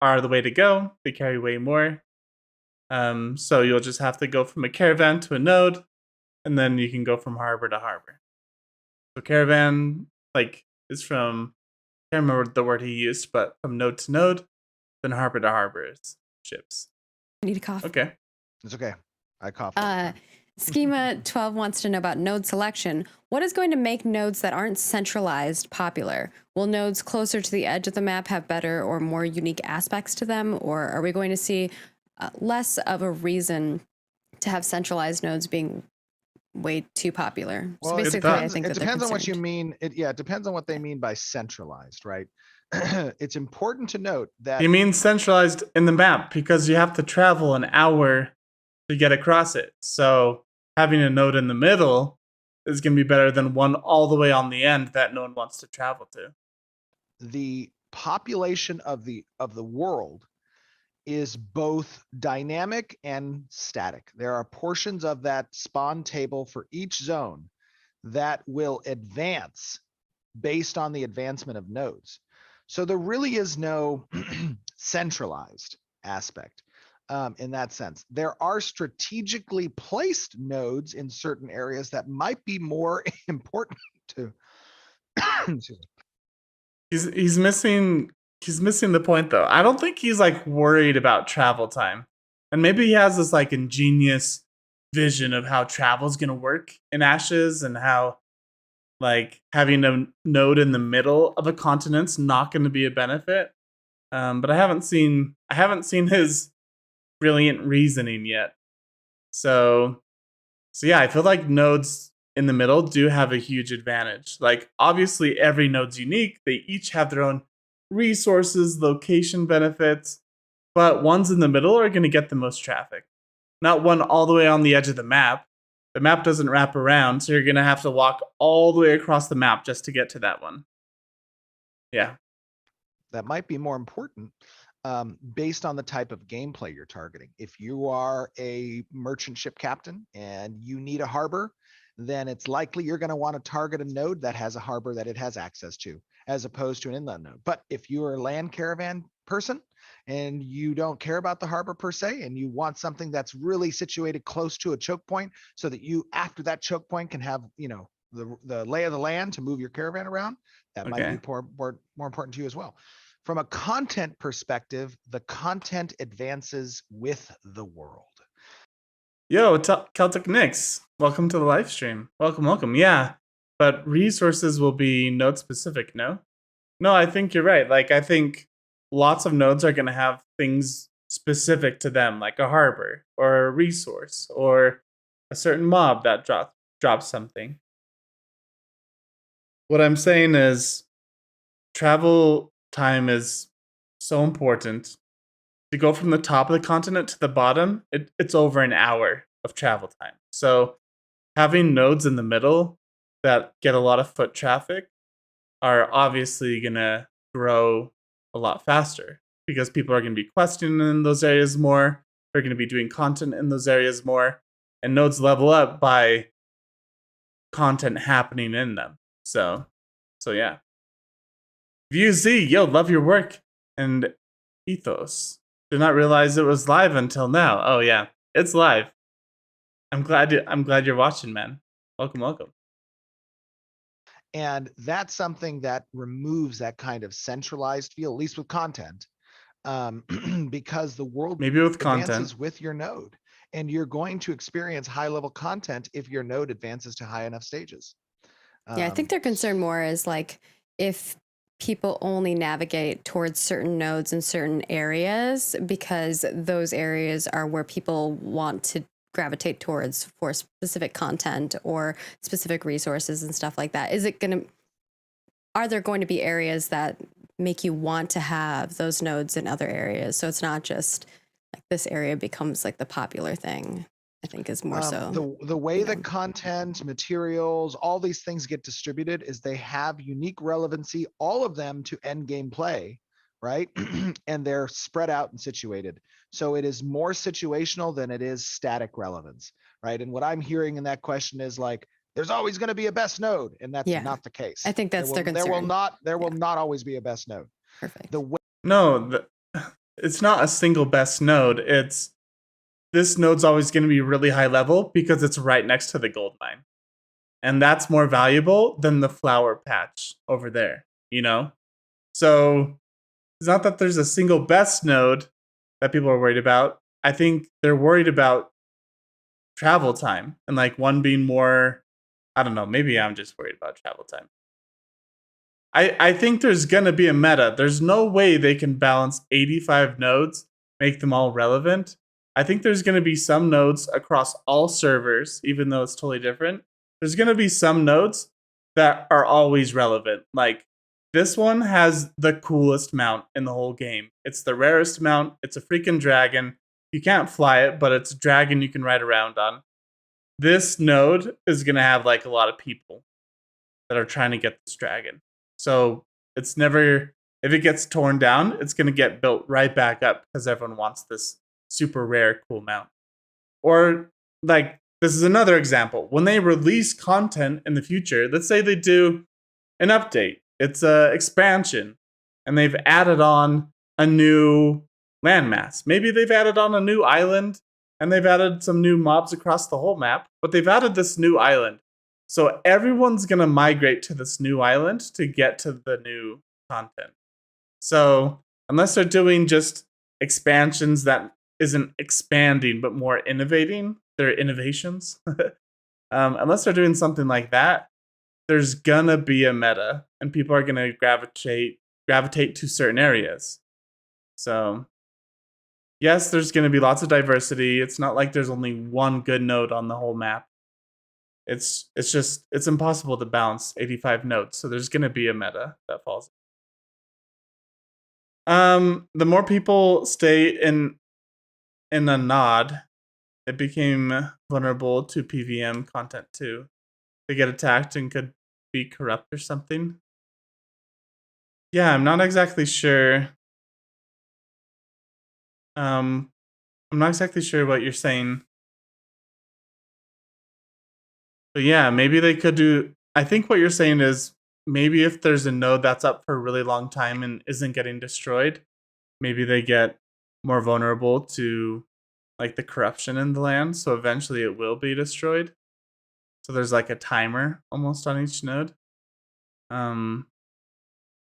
are the way to go. They carry way more. So you'll just have to go from a caravan to a node, and then you can go from harbor to harbor. So caravan, is from, I can't remember the word he used, but from node to node, then harbor to harbor is ships. I need a cough. Okay. It's okay. I cough. Schema 12 wants to know about node selection. What is going to make nodes that aren't centralized popular? Will nodes closer to the edge of the map have better or more unique aspects to them? Or are we going to see less of a reason to have centralized nodes being way too popular? Well, so basically, I think it depends on what you mean. It depends on what they mean by centralized, right? It's important to note that you mean centralized in the map because you have to travel an hour to get across it. So having a node in the middle is going to be better than one all the way on the end that no one wants to travel to. The population of the world is both dynamic and static. There are portions of that spawn table for each zone that will advance based on the advancement of nodes. So there really is no centralized aspect in that sense. There are strategically placed nodes in certain areas that might be more important to. He's missing the point though. I don't think he's worried about travel time. And maybe he has this ingenious vision of how travel is going to work in Ashes and how having a node in the middle of a continent's not going to be a benefit. But I haven't seen his brilliant reasoning yet. So yeah, I feel like nodes in the middle do have a huge advantage. Obviously every node's unique. They each have their own resources, location benefits, but ones in the middle are going to get the most traffic. not one all the way on the edge of the map. The map doesn't wrap around, so you're going to have to walk all the way across the map just to get to that one. Yeah. That might be more important based on the type of gameplay you're targeting. If you are a merchant ship captain and you need a harbor, then it's likely you're going to want to target a node that has a harbor that it has access to, as opposed to an inland node. But if you're a land caravan person and you don't care about the harbor per se, and you want something that's really situated close to a choke point so that you, after that choke point, can have, the lay of the land to move your caravan around, that might be more important to you as well. From a content perspective, the content advances with the world. Yo, Celtic Nix, welcome to the live stream. Welcome. Yeah, but resources will be node specific, no? No, I think you're right. Like, I think lots of nodes are going to have things specific to them, like a harbor or a resource or a certain mob that drops something. What I'm saying is travel time is so important. To go from the top of the continent to the bottom, it's over an hour of travel time. So having nodes in the middle that get a lot of foot traffic are obviously going to grow a lot faster because people are going to be questioning in those areas more. They're going to be doing content in those areas more. And nodes level up by content happening in them. So yeah. View Z, yo, love your work. And Ethos. Did not realize it was live until now. Oh yeah, it's live. I'm glad you're watching, man. Welcome. And that's something that removes that kind of centralized feel, at least with content, because the world maybe with advances content with your node, and you're going to experience high level content if your node advances to high enough stages. Yeah, I think their concern more is like if people only navigate towards certain nodes in certain areas because those areas are where people want to gravitate towards for specific content or specific resources and stuff like that. Are there going to be areas that make you want to have those nodes in other areas? So it's not just like this area becomes like the popular thing. I think is more so the way that content, materials, all these things get distributed is they have unique relevancy, all of them to end game play, right? And they're spread out and situated. So it is more situational than it is static relevance, right? And what I'm hearing in that question is like, there's always going to be a best node, and that's not the case. I think that's their concern. There will not always be a best node. Perfect. It's not a single best node. It's this node's always going to be really high level because it's right next to the gold mine. And that's more valuable than the flower patch over there, So it's not that there's a single best node that people are worried about. I think they're worried about travel time and like one being more, I don't know, maybe I'm just worried about travel time. I think there's going to be a meta. There's no way they can balance 85 nodes, make them all relevant. I think there's going to be some nodes across all servers, even though it's totally different. There's going to be some nodes that are always relevant. Like this one has the coolest mount in the whole game. It's the rarest mount. It's a freaking dragon. You can't fly it, but it's a dragon you can ride around on. This node is going to have like a lot of people that are trying to get this dragon. So it's never, if it gets torn down, it's going to get built right back up because everyone wants this super rare, cool mount. Or like, this is another example. When they release content in the future, let's say they do an update. It's an expansion and they've added on a new landmass. Maybe they've added on a new island and they've added some new mobs across the whole map, but they've added this new island. So everyone's going to migrate to this new island to get to the new content. So unless they're doing just expansions that isn't expanding but more innovating, they're innovations. Unless they're doing something like that, there's going to be a meta and people are going to gravitate to certain areas. So yes, there's going to be lots of diversity. It's not like there's only one good node on the whole map. It's impossible to balance 85 nodes, so there's going to be a meta that falls. The more people stay in a nod, it became vulnerable to PVM content too. They get attacked and could be corrupt or something. Yeah, I'm not exactly sure. I'm not exactly sure what you're saying. But yeah, maybe they could do. I think what you're saying is maybe if there's a node that's up for a really long time and isn't getting destroyed, maybe they get more vulnerable to like the corruption in the land. So eventually it will be destroyed. So there's like a timer almost on each node.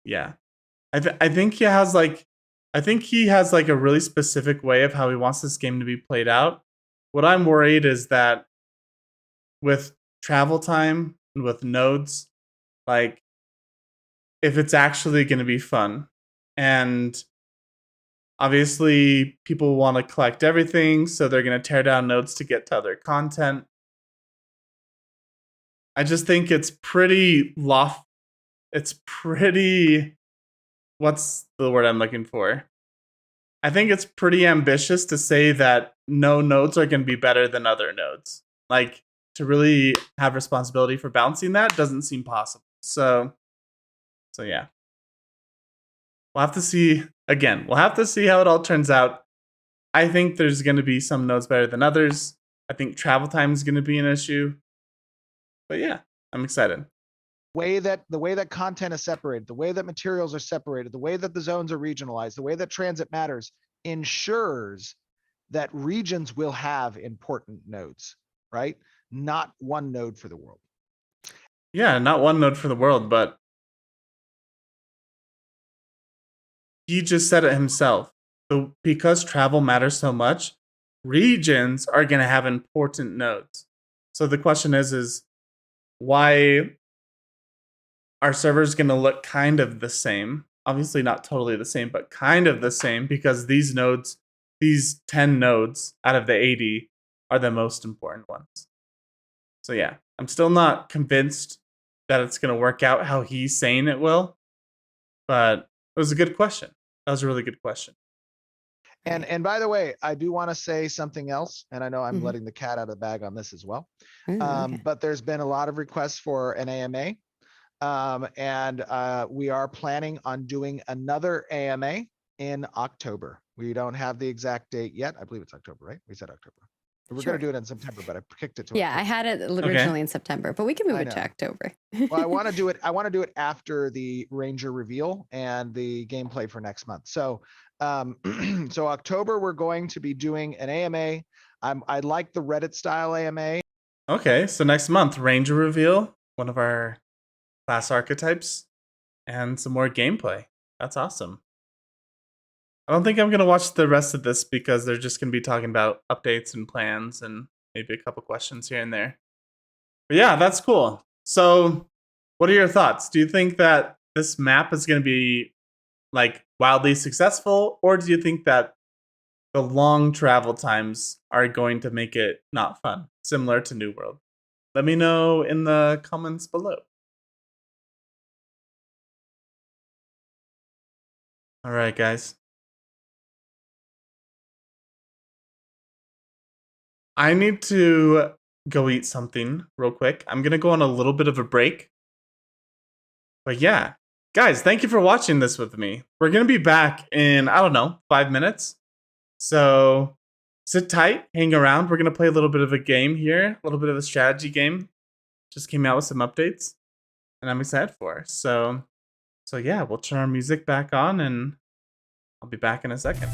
Yeah. I think he has like a really specific way of how he wants this game to be played out. What I'm worried is that with travel time and with nodes, like if it's actually going to be fun. And obviously people want to collect everything, so they're going to tear down nodes to get to other content. I just think it's pretty what's the word I'm looking for? I think it's pretty ambitious to say that no nodes are going to be better than other nodes. Like, to really have responsibility for balancing that doesn't seem possible. So yeah. We'll have to see. Again, we'll have to see how it all turns out. I think there's going to be some nodes better than others. I think travel time is going to be an issue. But yeah, I'm excited. The way that content is separated, the way that materials are separated, the way that the zones are regionalized, the way that transit matters ensures that regions will have important nodes, right? Not one node for the world. Yeah, not one node for the world, but he just said it himself. So because travel matters so much, regions are going to have important nodes. So the question is why our server is going to look kind of the same? Obviously not totally the same, but kind of the same, because these 10 nodes out of the 80 are the most important ones. So yeah, I'm still not convinced that it's going to work out how he's saying it will, but it was a good question. That was a really good question. And by the way, I do want to say something else, and I know I'm letting the cat out of the bag on this as well. Okay. But there's been a lot of requests for an AMA. And we are planning on doing another AMA in October. We don't have the exact date yet. I believe it's October, right? We said October. We're going to do it in September, but I kicked it to October. October. I had it originally in September, but we can move it to October. Well, I want to do it after the Ranger reveal and the gameplay for next month. So, so October, we're going to be doing an AMA. I like the Reddit style AMA. Okay, so next month, Ranger reveal, one of our class archetypes, and some more gameplay. That's awesome. I don't think I'm going to watch the rest of this because they're just going to be talking about updates and plans and maybe a couple questions here and there. But yeah, that's cool. So what are your thoughts? Do you think that this map is going to be like wildly successful, or do you think that the long travel times are going to make it not fun, similar to New World? Let me know in the comments below. All right, guys. I need to go eat something real quick. I'm going to go on a little bit of a break. But yeah, guys, thank you for watching this with me. We're going to be back in, I don't know, 5 minutes. So sit tight, hang around. We're going to play a little bit of a game here, a little bit of a strategy game. Just came out with some updates, and I'm excited for it. So yeah, we'll turn our music back on, and I'll be back in a second.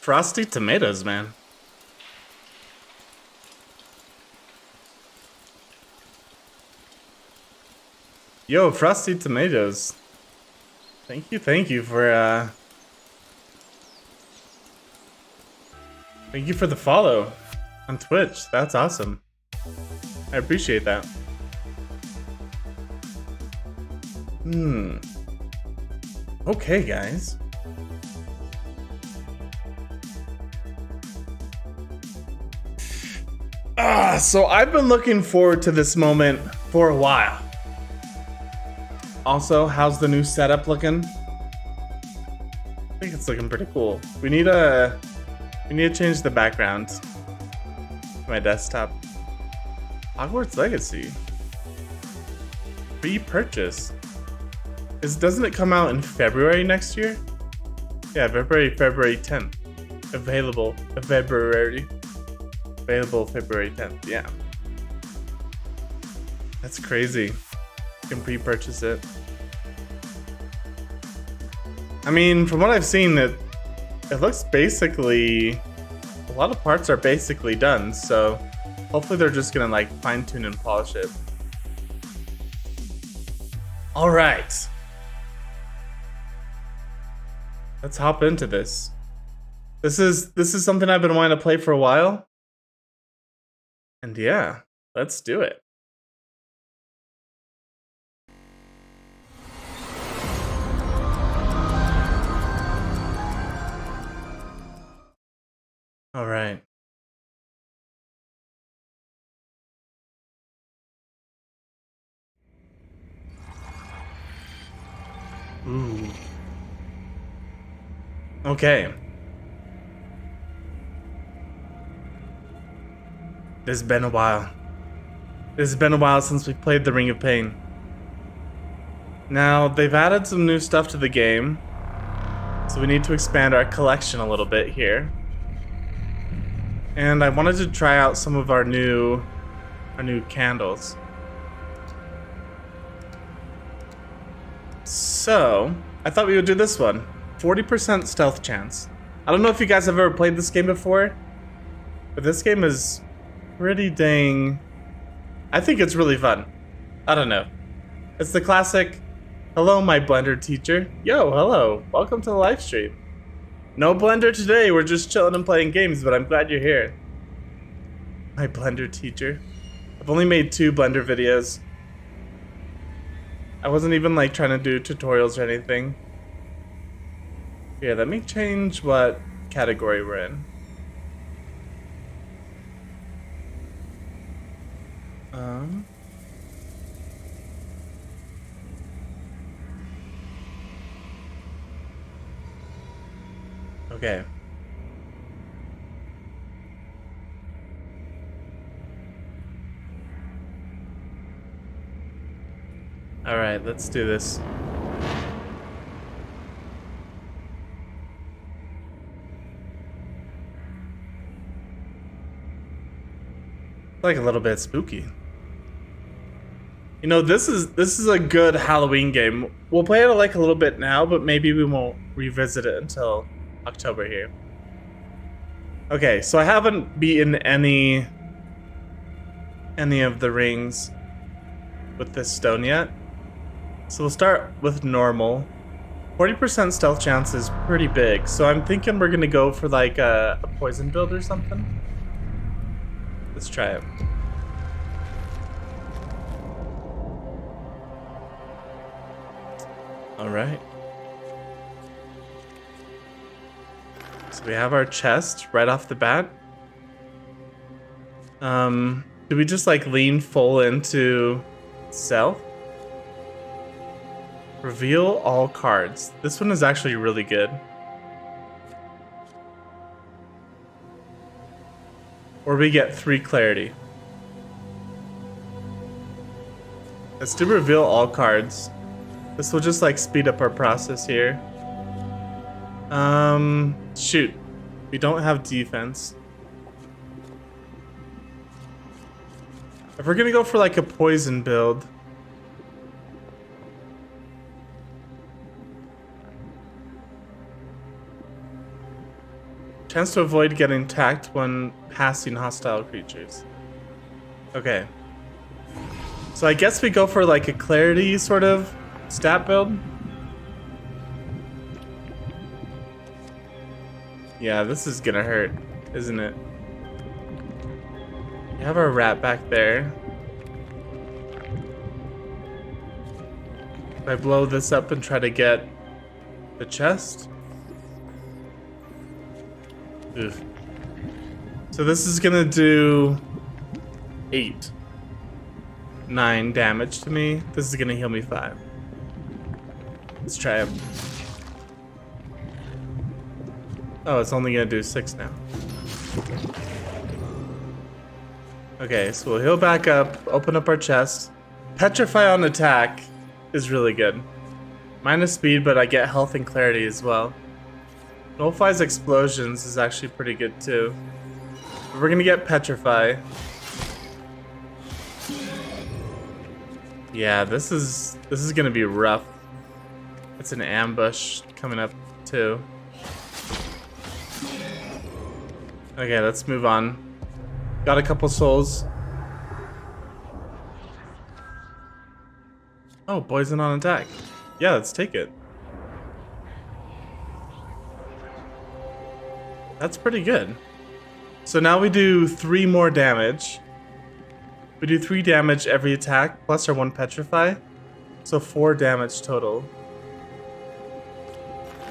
frosty tomatoes, man. Yo, frosty tomatoes. Thank you for thank you for the follow on Twitch. That's awesome. I appreciate that. Okay, guys. So I've been looking forward to this moment for a while. Also, how's the new setup looking? I think it's looking pretty cool. We need to change the background to my desktop. Hogwarts Legacy. Pre-purchase. Doesn't it come out in February next year? Yeah, February 10th. Available February 10th. Yeah. That's crazy. You can pre-purchase it. I mean, from what I've seen, it looks basically, a lot of parts are basically done, so hopefully they're just gonna like fine-tune and polish it. All right. Let's hop into this. This is something I've been wanting to play for a while. And yeah, let's do it. All right. Ooh. Okay. It's been a while. It's been a while since we played the Ring of Pain. Now, they've added some new stuff to the game, so we need to expand our collection a little bit here. And I wanted to try out some of our new candles. So, I thought we would do this one. 40% stealth chance. I don't know if you guys have ever played this game before, but this game is pretty dang... I think it's really fun. I don't know. It's the classic, hello my Blender teacher. Yo, hello. Welcome to the live stream. No Blender today, we're just chilling and playing games, but I'm glad you're here. My Blender teacher. I've only made 2 Blender videos. I wasn't even like trying to do tutorials or anything. Yeah, let me change what category we're in. Okay. All right, let's do this. Like a little bit spooky. You know, this is a good Halloween game. We'll play it like a little bit now, but maybe we won't revisit it until October here. Okay, so I haven't beaten any of the rings with this stone yet. So we'll start with normal. 40% stealth chance is pretty big, so I'm thinking we're gonna go for like a poison build or something. Let's try it. All right. So we have our chest right off the bat. Do we just like lean full into stealth? Reveal all cards. This one is actually really good. Or we get 3 clarity. Let's do reveal all cards. This will just like speed up our process here. Shoot. We don't have defense. If we're gonna go for like a poison build, Chance to avoid getting attacked when passing hostile creatures. Okay. So I guess we go for like a clarity sort of stat build. Yeah, this is gonna hurt, isn't it? We have our rat back there. If I blow this up and try to get the chest. Oof. So this is gonna do 9 damage to me. This is gonna heal me 5. Let's try it. Oh, it's only gonna do 6 now. Okay, so we'll heal back up, open up our chest. Petrify on attack is really good. Minus speed, but I get health and clarity as well. Nullifies explosions is actually pretty good too. But we're gonna get Petrify. Yeah, this is gonna be rough. It's an ambush coming up too. Okay, let's move on. Got a couple souls. Oh, poison on attack. Yeah, let's take it. That's pretty good. So now we do 3 more damage. We do 3 damage every attack, plus our 1 petrify. So 4 damage total.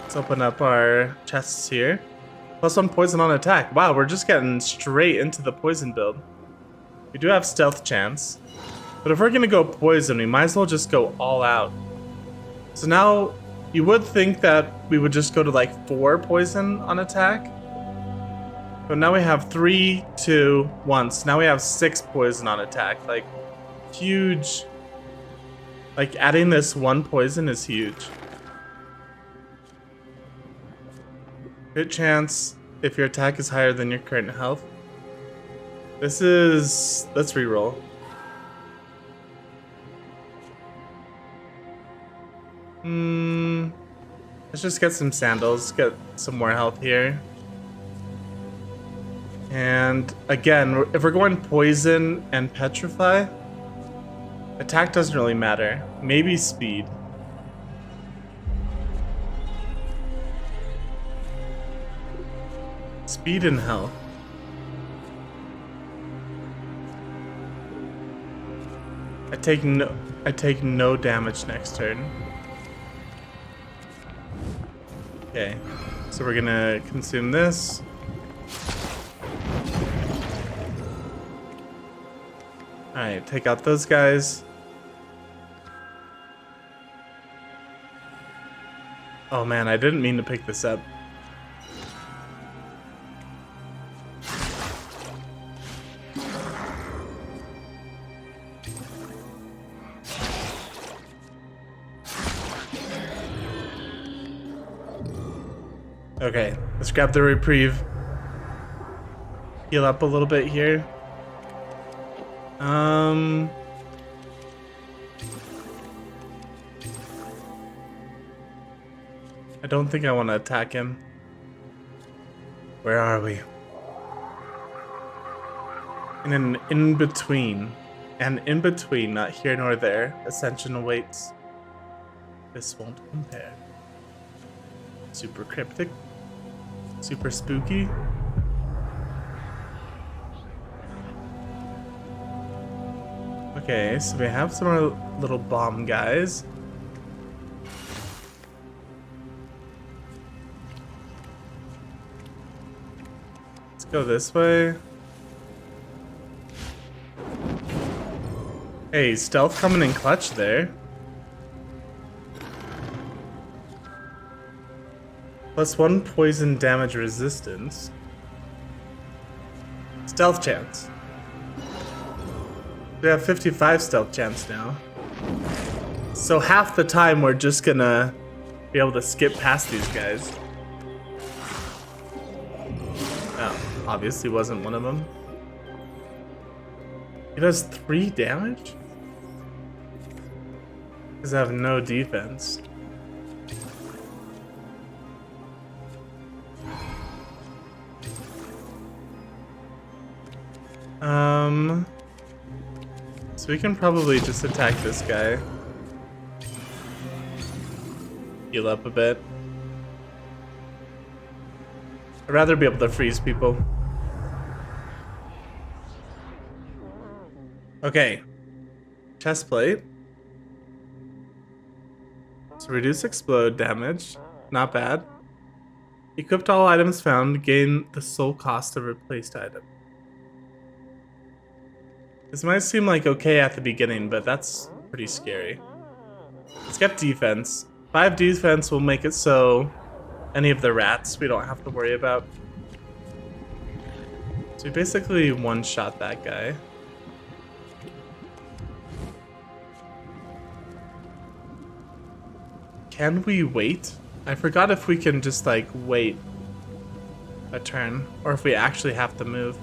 Let's open up our chests here. Plus 1 poison on attack. Wow, we're just getting straight into the poison build. We do have stealth chance. But if we're gonna go poison, we might as well just go all out. So now, you would think that we would just go to like 4 poison on attack. But now we have 3, 2, 1. So now we have 6 poison on attack. Like, huge. Like, adding this 1 poison is huge. Hit chance if your attack is higher than your current health. This is... Let's reroll. Let's just get some sandals. Get some more health here. And again, if we're going poison and petrify, attack doesn't really matter. Maybe speed. Speed and health. I take no damage next turn. Okay. So we're gonna consume this. Alright, take out those guys. Oh man, I didn't mean to pick this up. Okay, let's grab the reprieve. Heal up a little bit here. I don't think I want to attack him. Where are we? In an in-between. And in-between, not here nor there, ascension awaits. This won't compare. Super cryptic. Super spooky. Okay, so we have some more little bomb guys. Let's go this way. Hey, stealth coming in clutch there. +1 poison damage resistance. Stealth chance. We have 55 stealth chance now. So half the time we're just gonna be able to skip past these guys. Oh, obviously wasn't one of them. He does 3 damage? Because I have no defense. So we can probably just attack this guy. Heal up a bit. I'd rather be able to freeze people. Okay. Chest plate. So reduce explode damage. Not bad. Equipped all items found. Gain the soul cost of replaced item. This might seem like okay at the beginning, but that's pretty scary. Let's get defense. 5 defense will make it so any of the rats we don't have to worry about. So we basically one-shot that guy. Can we wait? I forgot if we can just like wait a turn or if we actually have to move.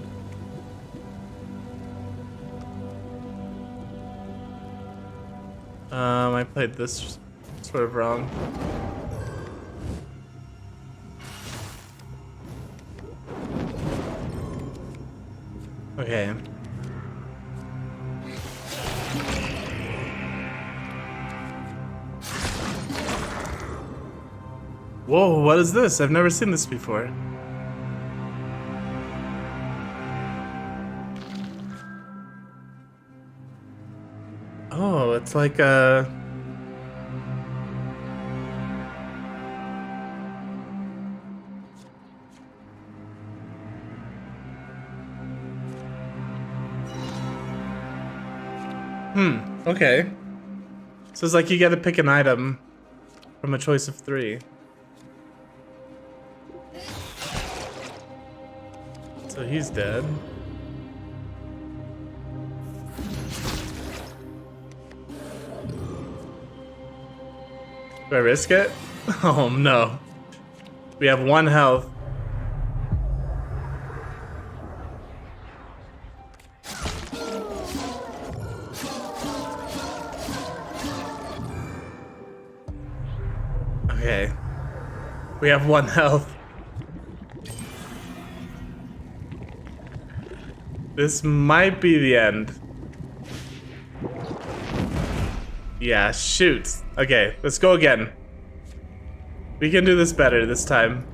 I played this sort of wrong. Okay. Whoa, what is this? I've never seen this before. Oh, it's like a... okay. So it's like you gotta pick an item from a choice of 3. So he's dead. Do I risk it? Oh no. We have 1 health. Okay. We have 1 health. This might be the end. Yeah, shoot. Okay, let's go again. We can do this better this time.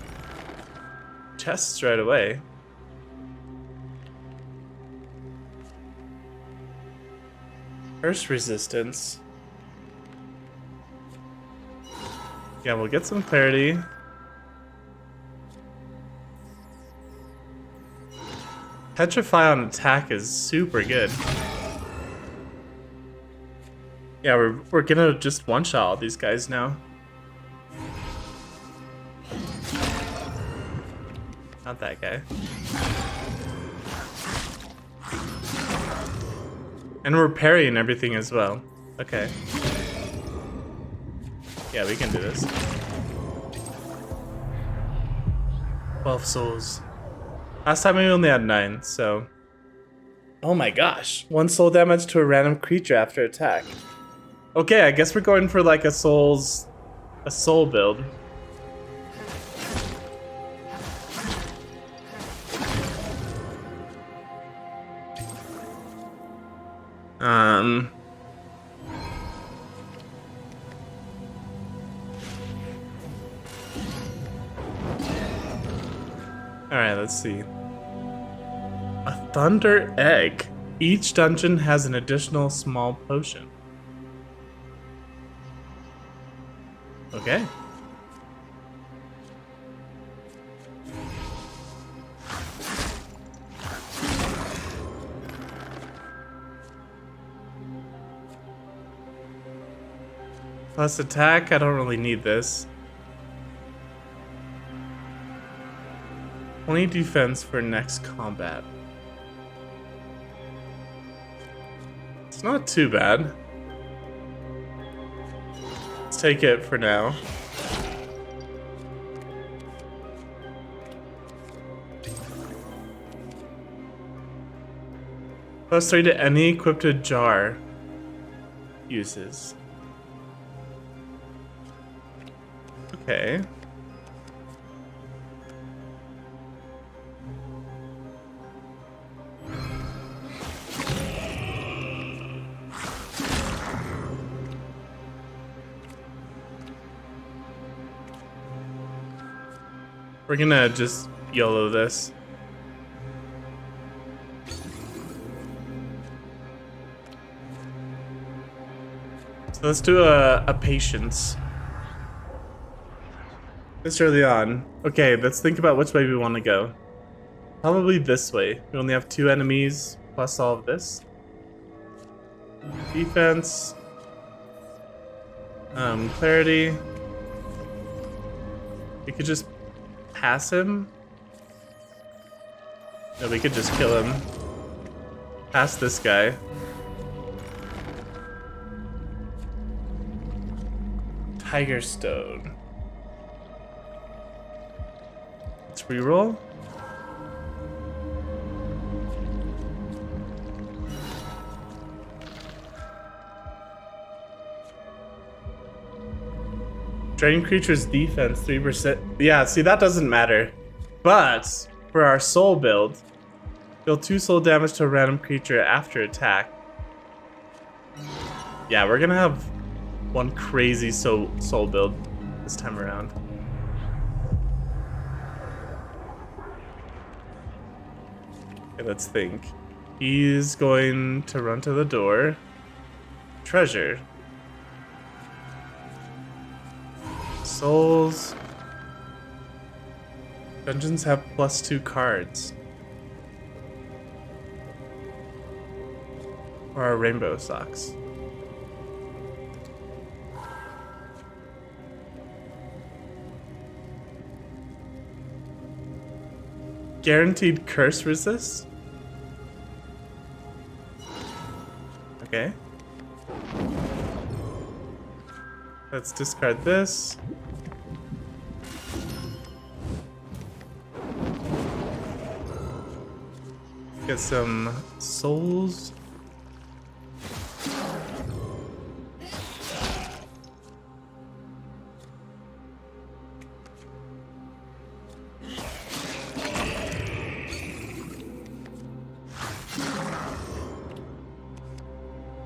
Chests right away. First resistance. Yeah, we'll get some clarity. Petrify on attack is super good. Yeah, we're gonna just one-shot all these guys now. Not that guy. And we're parrying everything as well. Okay. Yeah, we can do this. 12 souls. Last time we only had 9, so... Oh my gosh. 1 soul damage to a random creature after attack. Okay, I guess we're going for like a soul build. Alright, let's see. A thunder egg. Each dungeon has an additional small potion. Okay. Plus attack, I don't really need this. 20 defense for next combat. It's not too bad. Let's take it for now. Plus 3 to any equipped jar uses. Okay. We're gonna just YOLO this. So let's do a patience. This early on. Okay, let's think about which way we want to go. Probably this way. We only have 2 enemies plus all of this. Defense. Clarity. We could just pass him. No, we could just kill him. Pass this guy. Tiger Stone. Let's reroll. Drain creature's defense 3%. Yeah, see, that doesn't matter. But for our soul build, deal 2 soul damage to a random creature after attack. Yeah, we're gonna have one crazy soul build this time around. Okay, let's think. He's going to run to the door. Treasure. Souls. Dungeons have +2 cards. Or our rainbow socks. Guaranteed curse resist? Okay. Let's discard this. Get some souls.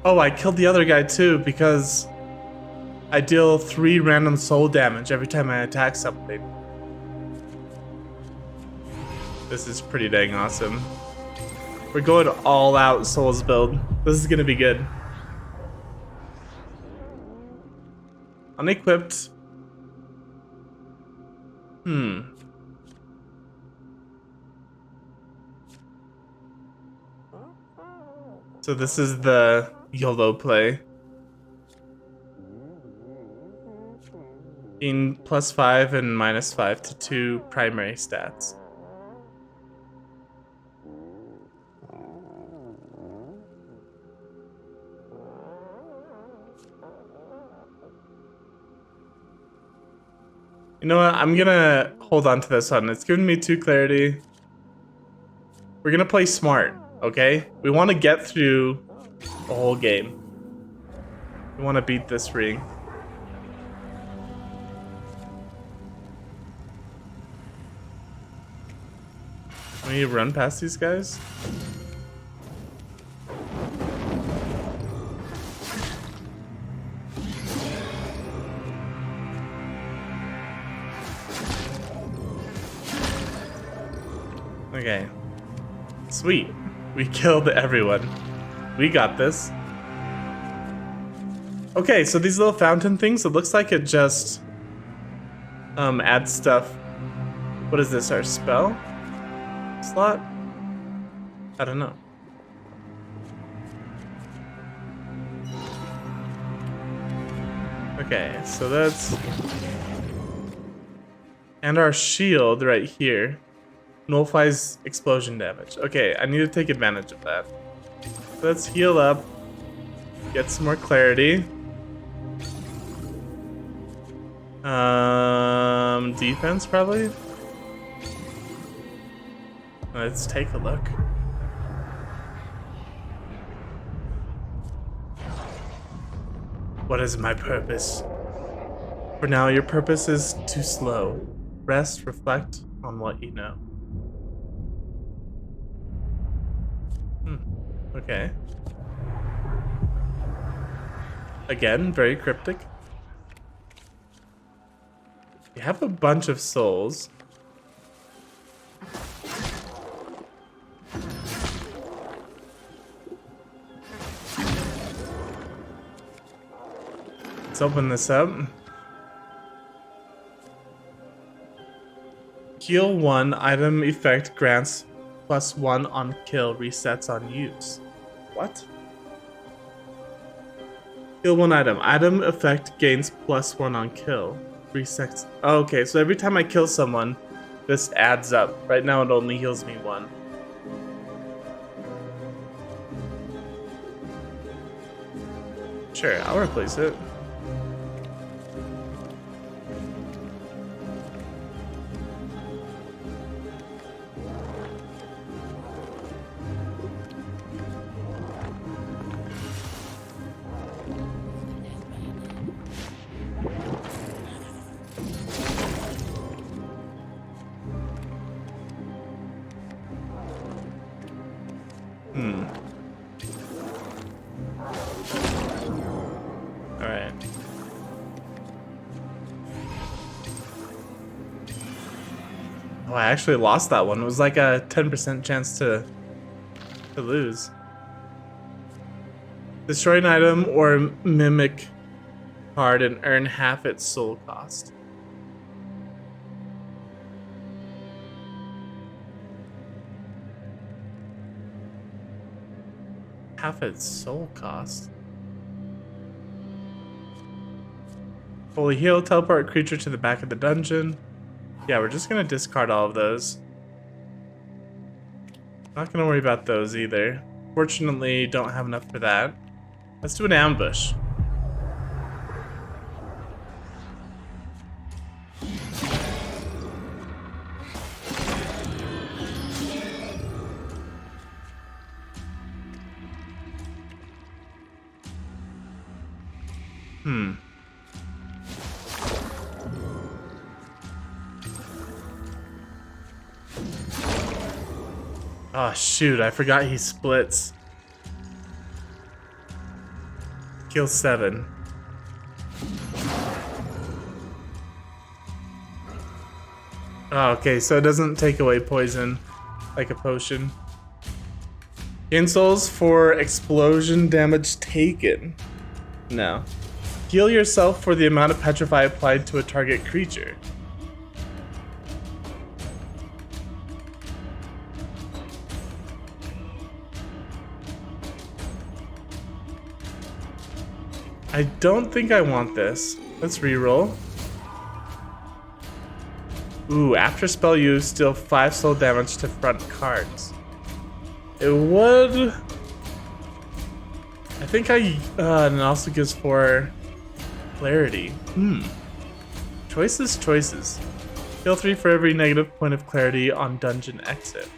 Oh, I killed the other guy too because I deal 3 random soul damage every time I attack something. This is pretty dang awesome. We're going all out souls build. This is gonna be good. Unequipped. So this is the YOLO play. In +5 and -5 to 2 primary stats. You know what? I'm gonna hold on to this one. It's giving me 2 clarity. We're gonna play smart, okay? We want to get through the whole game. We want to beat this ring. Can we run past these guys? Okay. Sweet. We killed everyone. We got this. Okay, so these little fountain things, it looks like it just adds stuff. What is this, our spell slot? I don't know. Okay, so that's... And our shield right here nullifies explosion damage. Okay, I need to take advantage of that. So let's heal up. Get some more clarity. Defense probably. Let's take a look. What is my purpose? For now, your purpose is too slow. Rest, reflect on what you know. Okay. Again, very cryptic. We have a bunch of souls. Let's open this up. Heal 1 item effect grants +1 on kill, resets on use. What? Heal 1 item. Item effect gains +1 on kill. Resets. Oh, okay, so every time I kill someone, this adds up. Right now it only heals me 1. Sure, I'll replace it. Alright. Oh, I actually lost that one. It was like a 10% chance to lose. Destroy an item or mimic card and earn half its soul cost. Half its soul cost. Fully heal, teleport creature to the back of the dungeon. Yeah, we're just gonna discard all of those. Not gonna worry about those either. Fortunately, don't have enough for that. Let's do an ambush. Oh shoot, I forgot he splits. Kill 7. Oh, okay, so it doesn't take away poison like a potion. Gain souls for explosion damage taken. No. Heal yourself for the amount of petrify applied to a target creature. I don't think I want this. Let's reroll. Ooh, after spell use, deal 5 soul damage to front cards. It would... I think and it also gives 4 clarity. Choices, choices. Heal 3 for every negative point of clarity on dungeon exit.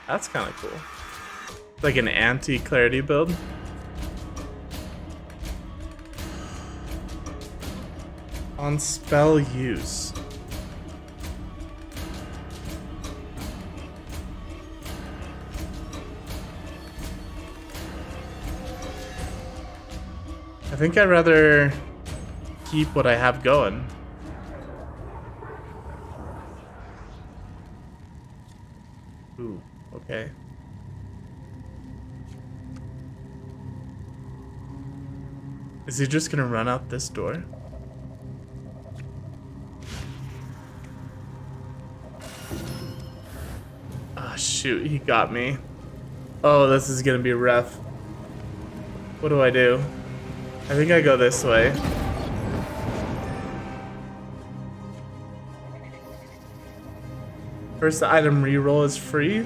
That's kind of cool. Like an anti-clarity build. On spell use. I think I'd rather keep what I have going. Ooh, okay. Is he just gonna run out this door? Ah, shoot, he got me. Oh, this is gonna be rough. What do I do? I think I go this way. First item reroll is free.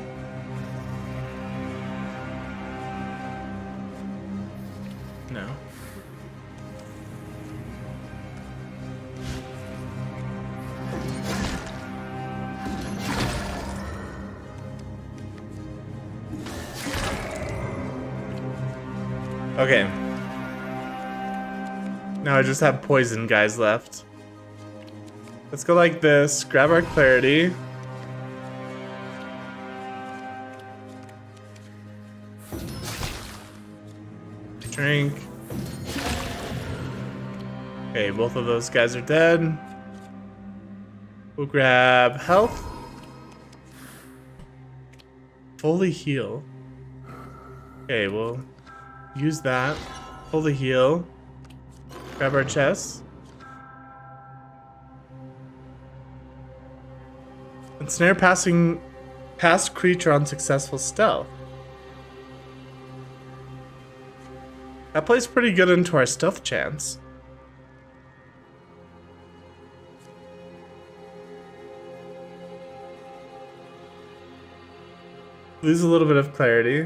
No. Okay. Now I just have poison guys left. Let's go like this. Grab our clarity. Drink. Okay, both of those guys are dead. We'll grab health. Fully heal. Okay, we'll use that. Fully heal. Grab our chests. Ensnare past creature on successful stealth. That plays pretty good into our stealth chance. Lose a little bit of clarity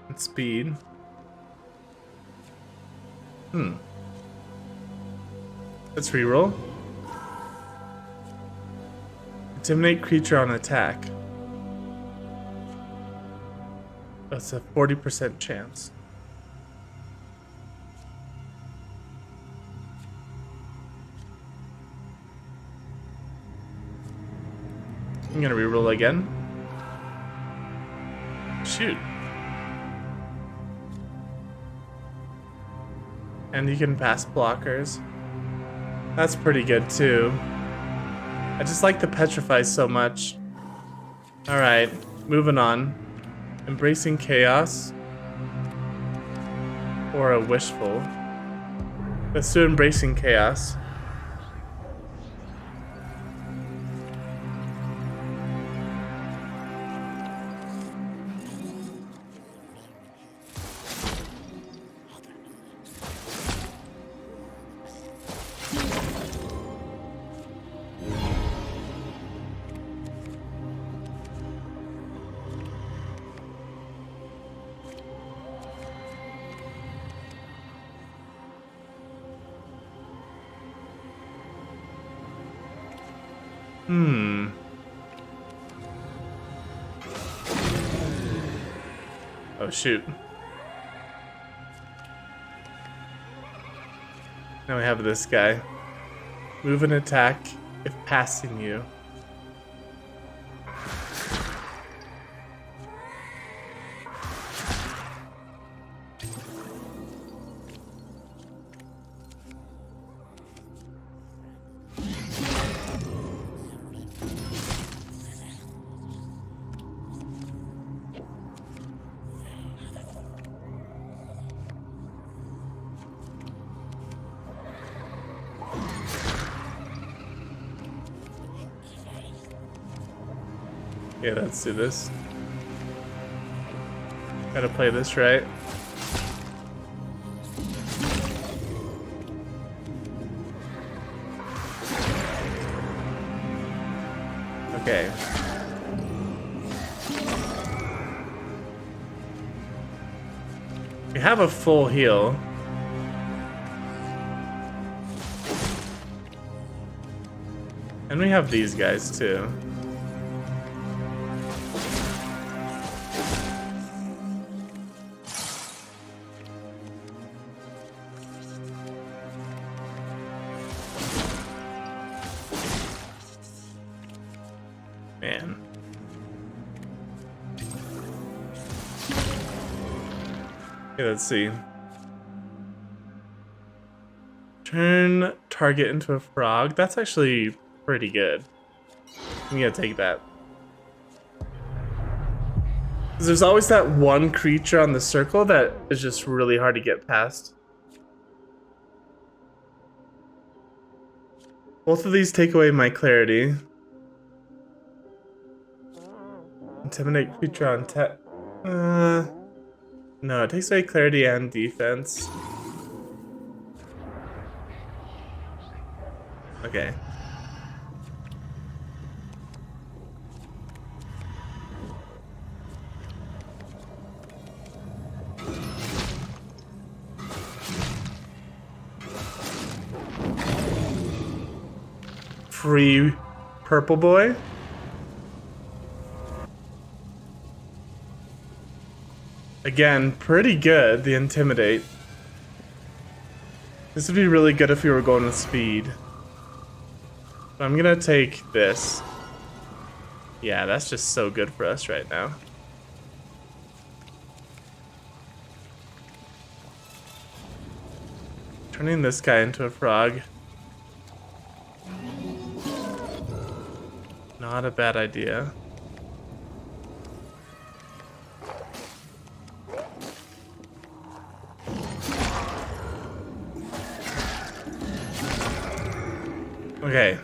and speed. Let's reroll. Intimidate creature on attack. That's a 40% chance. I'm gonna reroll again. Shoot. And you can pass blockers. That's pretty good too. I just like the petrify so much. Alright, moving on. Embracing chaos. Or a wishful. Let's do embracing chaos. Oh shoot. Now we have this guy. Move and attack if passing you. Yeah, let's do this. Gotta play this right. Okay. We have a full heal. And we have these guys too. Man. Okay, let's see. Turn target into a frog. That's actually pretty good. I'm gonna take that. 'Cause there's always that one creature on the circle that is just really hard to get past. Both of these take away my clarity. Intimidate creature on tech. No, it takes away clarity and defense. Okay. Free purple boy. Again, pretty good, the intimidate. This would be really good if we were going with speed. But I'm gonna take this. Yeah, that's just so good for us right now. Turning this guy into a frog. Not a bad idea. Okay.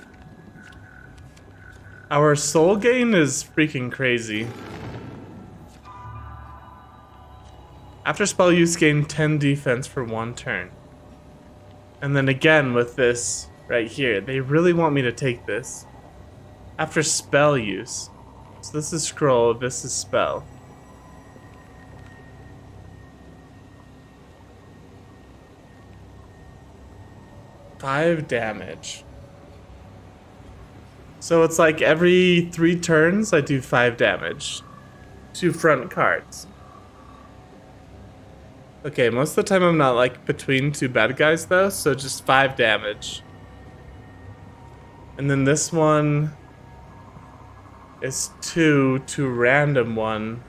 Our soul gain is freaking crazy. After spell use, gain 10 defense for 1 turn. And then again with this right here, they really want me to take this. After spell use. So this is scroll, this is spell. Five damage. So it's like every 3 turns I do 5 damage. 2 front cards. Okay, most of the time I'm not like between 2 bad guys though, so just 5 damage. And then this one is 2 to random 1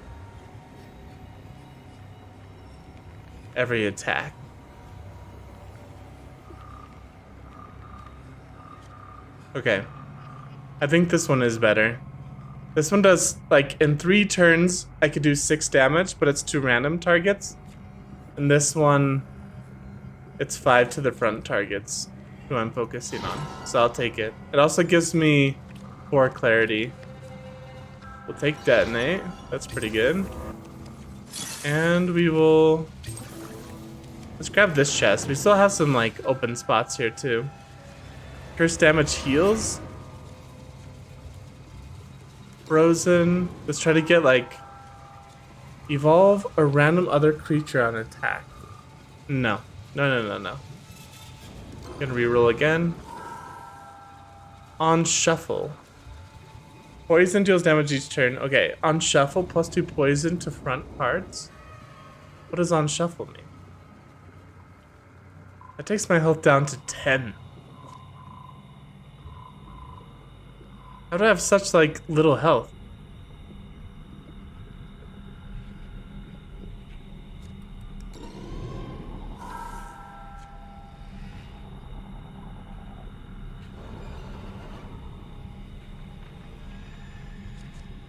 every attack. Okay. I think this one is better. This one does, like, in 3 turns, I could do 6 damage, but it's 2 random targets. And this one, it's 5 to the front targets who I'm focusing on. So I'll take it. It also gives me 4 clarity. We'll take detonate. That's pretty good. And we will... Let's grab this chest. We still have some, like, open spots here, too. Curse damage heals. Frozen. Let's try to get, like... Evolve a random other creature on attack. No. No. Gonna reroll again. On shuffle. Poison deals damage each turn. Okay, on shuffle, +2 poison to front cards. What does on shuffle mean? That takes my health down to 10. How do I have such, like, little health?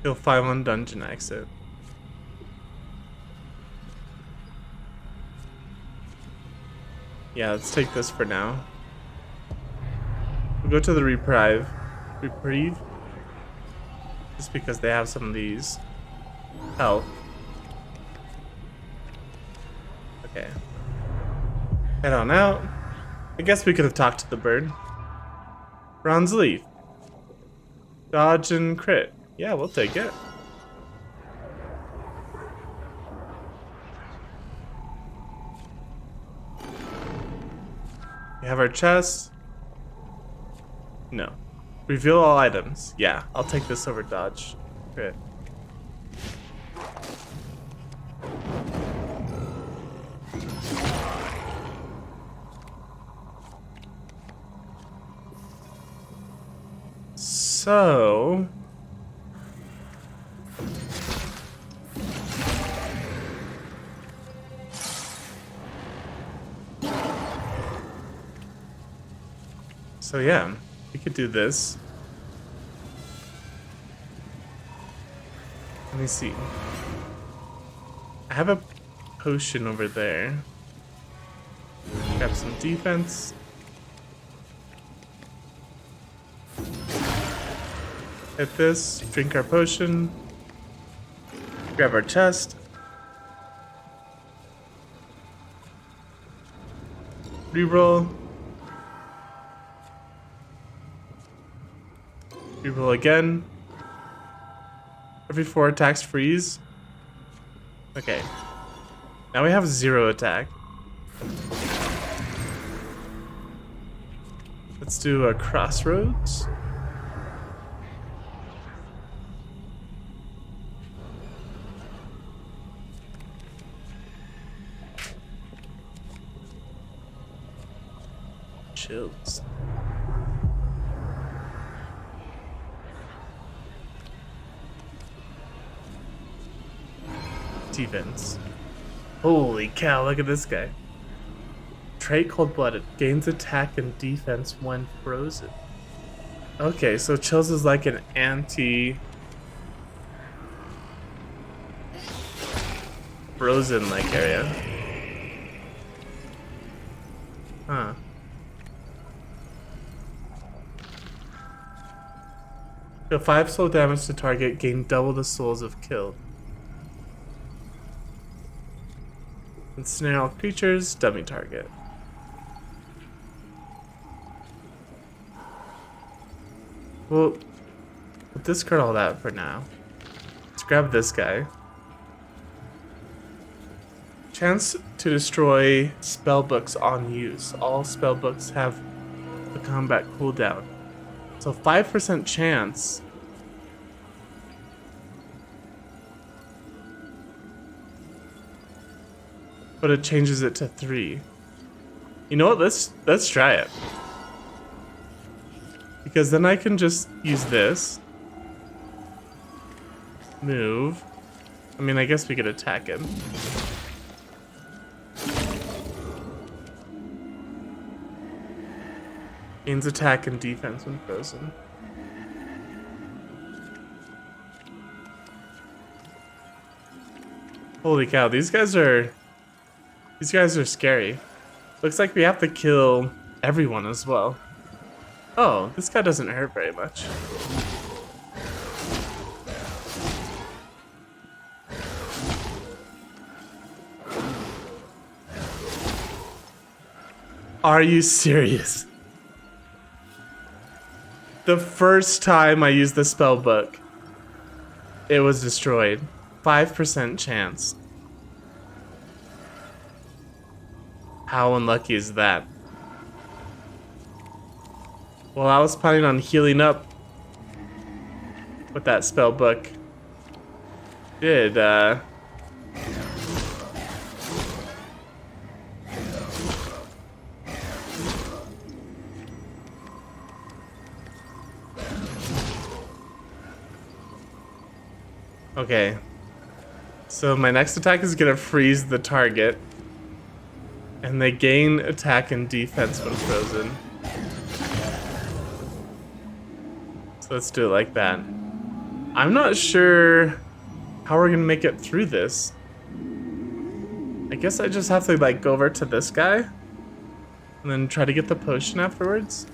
He'll 5 on dungeon exit. Yeah, let's take this for now. We'll go to the reprieve. Just because they have some of these. Health. Okay. Head on out. I guess we could have talked to the bird. Bronze leaf. Dodge and crit. Yeah, we'll take it. We have our chest. No. Reveal all items. Yeah, I'll take this over dodge. Crit. So... So yeah, we could do this. Let me see. I have a potion over there. Grab some defense. Hit this, drink our potion. Grab our chest. Reroll. Reroll again. Every 4 attacks freeze. Okay. Now we have 0 attack. Let's do a crossroads. Chills. Defense. Holy cow, look at this guy. Trait cold-blooded. Gains attack and defense when frozen. Okay, so chills is like an anti... frozen-like area. Huh. Deal 5 soul damage to target, gain double the souls if killed. Ensnare all creatures, dummy target. Well, we'll discard all that for now. Let's grab this guy. Chance to destroy spellbooks on use. All spellbooks have a combat cooldown. So 5% chance. But it changes it to 3. You know what? Let's try it. Because then I can just use this. Move. I mean, I guess we could attack him. Gains attack and defense when frozen. Holy cow, these guys are scary. Looks like we have to kill everyone as well. Oh, this guy doesn't hurt very much. Are you serious? The first time I used the spell book, it was destroyed. 5% chance. How unlucky is that? Well, I was planning on healing up with that spell book. Okay. So my next attack is gonna freeze the target. And they gain attack and defense when frozen. So let's do it like that. I'm not sure how we're gonna make it through this. I guess I just have to like go over to this guy and then try to get the potion afterwards.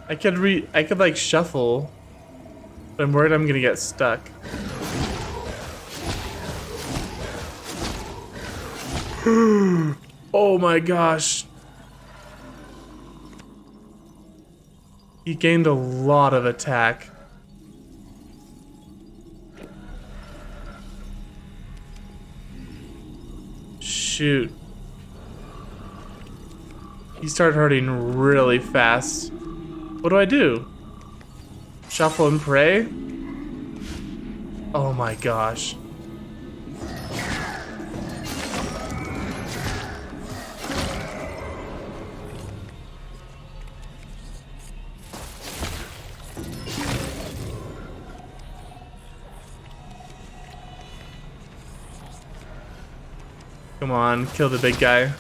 I could like shuffle, but I'm worried I'm gonna get stuck. Oh my gosh. He gained a lot of attack. Shoot. He started hurting really fast. What do I do? Shuffle and pray? Oh my gosh. Come on, kill the big guy.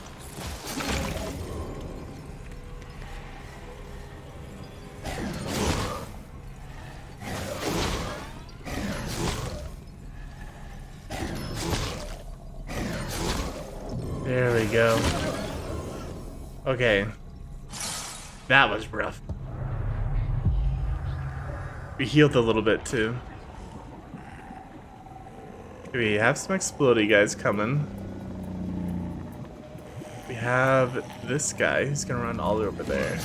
There we go. Okay. That was rough. We healed a little bit too. We have some explodey guys coming. We have this guy who's gonna run all over there.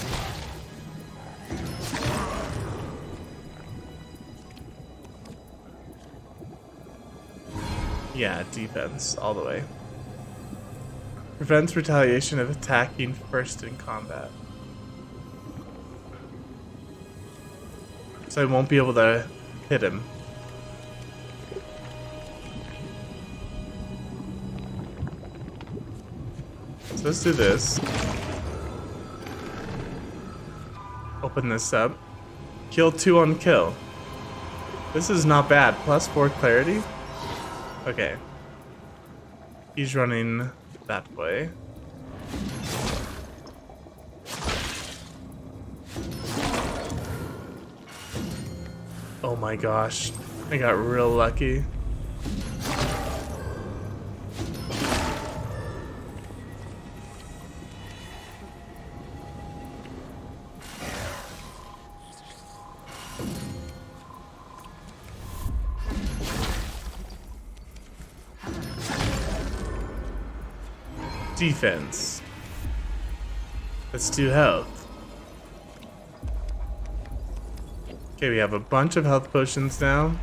Yeah, defense all the way. Prevents retaliation of attacking first in combat. So I won't be able to hit him. So let's do this. Open this up. Kill 2 on kill. This is not bad. +4 clarity. Okay. He's running that way. Oh my gosh. I got real lucky. defense. Let's do health. Okay, we have a bunch of health potions now.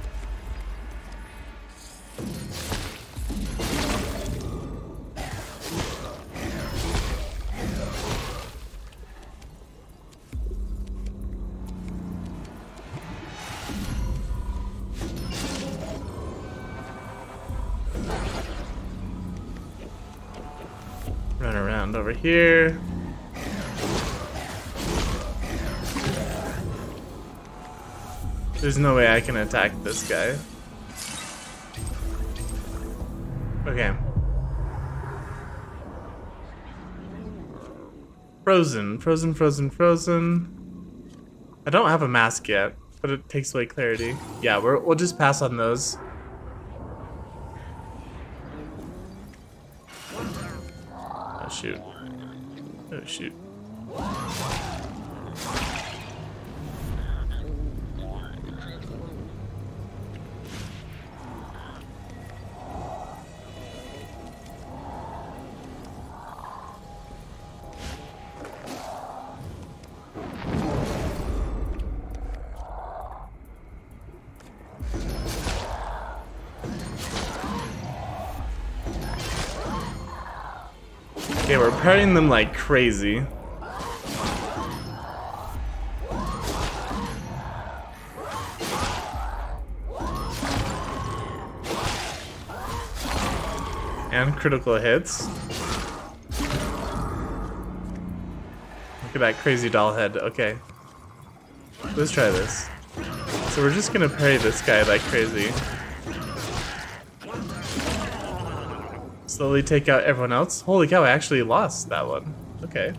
Run around over here. There's no way I can attack this guy. Okay. Frozen, frozen, frozen, frozen. I don't have a mask yet, but it takes away clarity. Yeah, we'll just pass on those. Oh shoot. Oh shoot. Okay, we're parrying them like crazy. And critical hits. Look at that crazy doll head. Okay. Let's try this. So we're just gonna parry this guy like crazy. Slowly take out everyone else. Holy cow, I actually lost that one. Okay.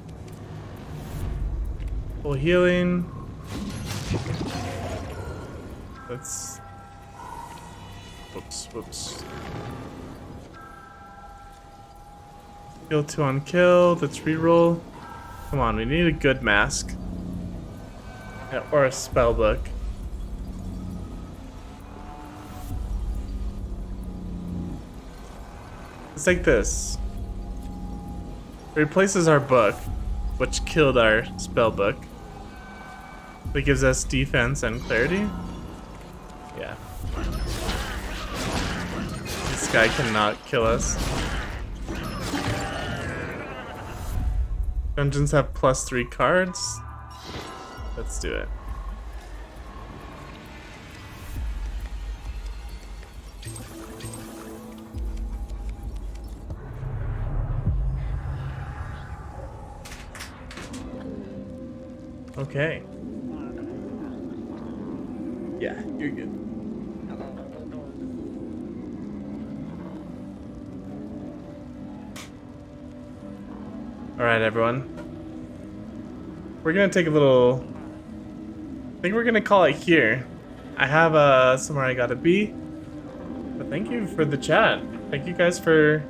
Full healing. Let's... Whoops, whoops. Heal 2 on kill. Let's reroll. Come on, we need a good mask. Or a spell book. It's like this. It replaces our book, which killed our spell book. It gives us defense and clarity. Yeah. This guy cannot kill us. Dungeons have +3 cards. Let's do it. Okay. Yeah, you're good. All right, everyone. We're gonna take a little... I think we're gonna call it here. I have somewhere I gotta be. But thank you for the chat. Thank you guys for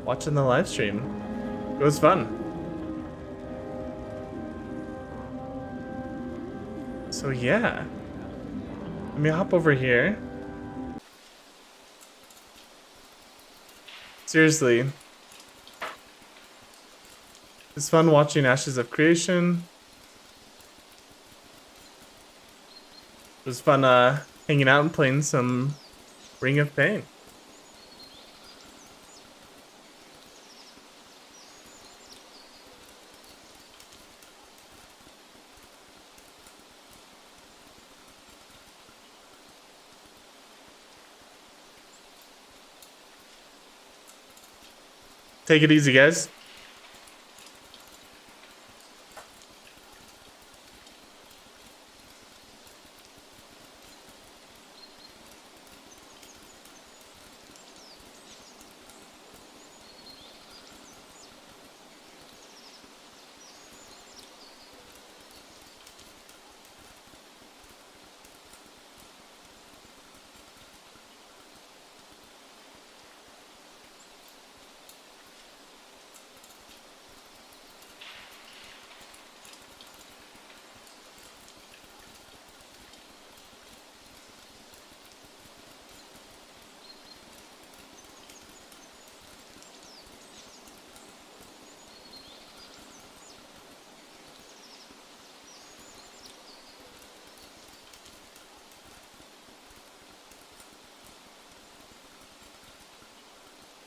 watching the live stream. It was fun. So yeah, let me hop over here. Seriously, it's fun watching Ashes of Creation. It was fun hanging out and playing some Ring of Pain. Take it easy, guys.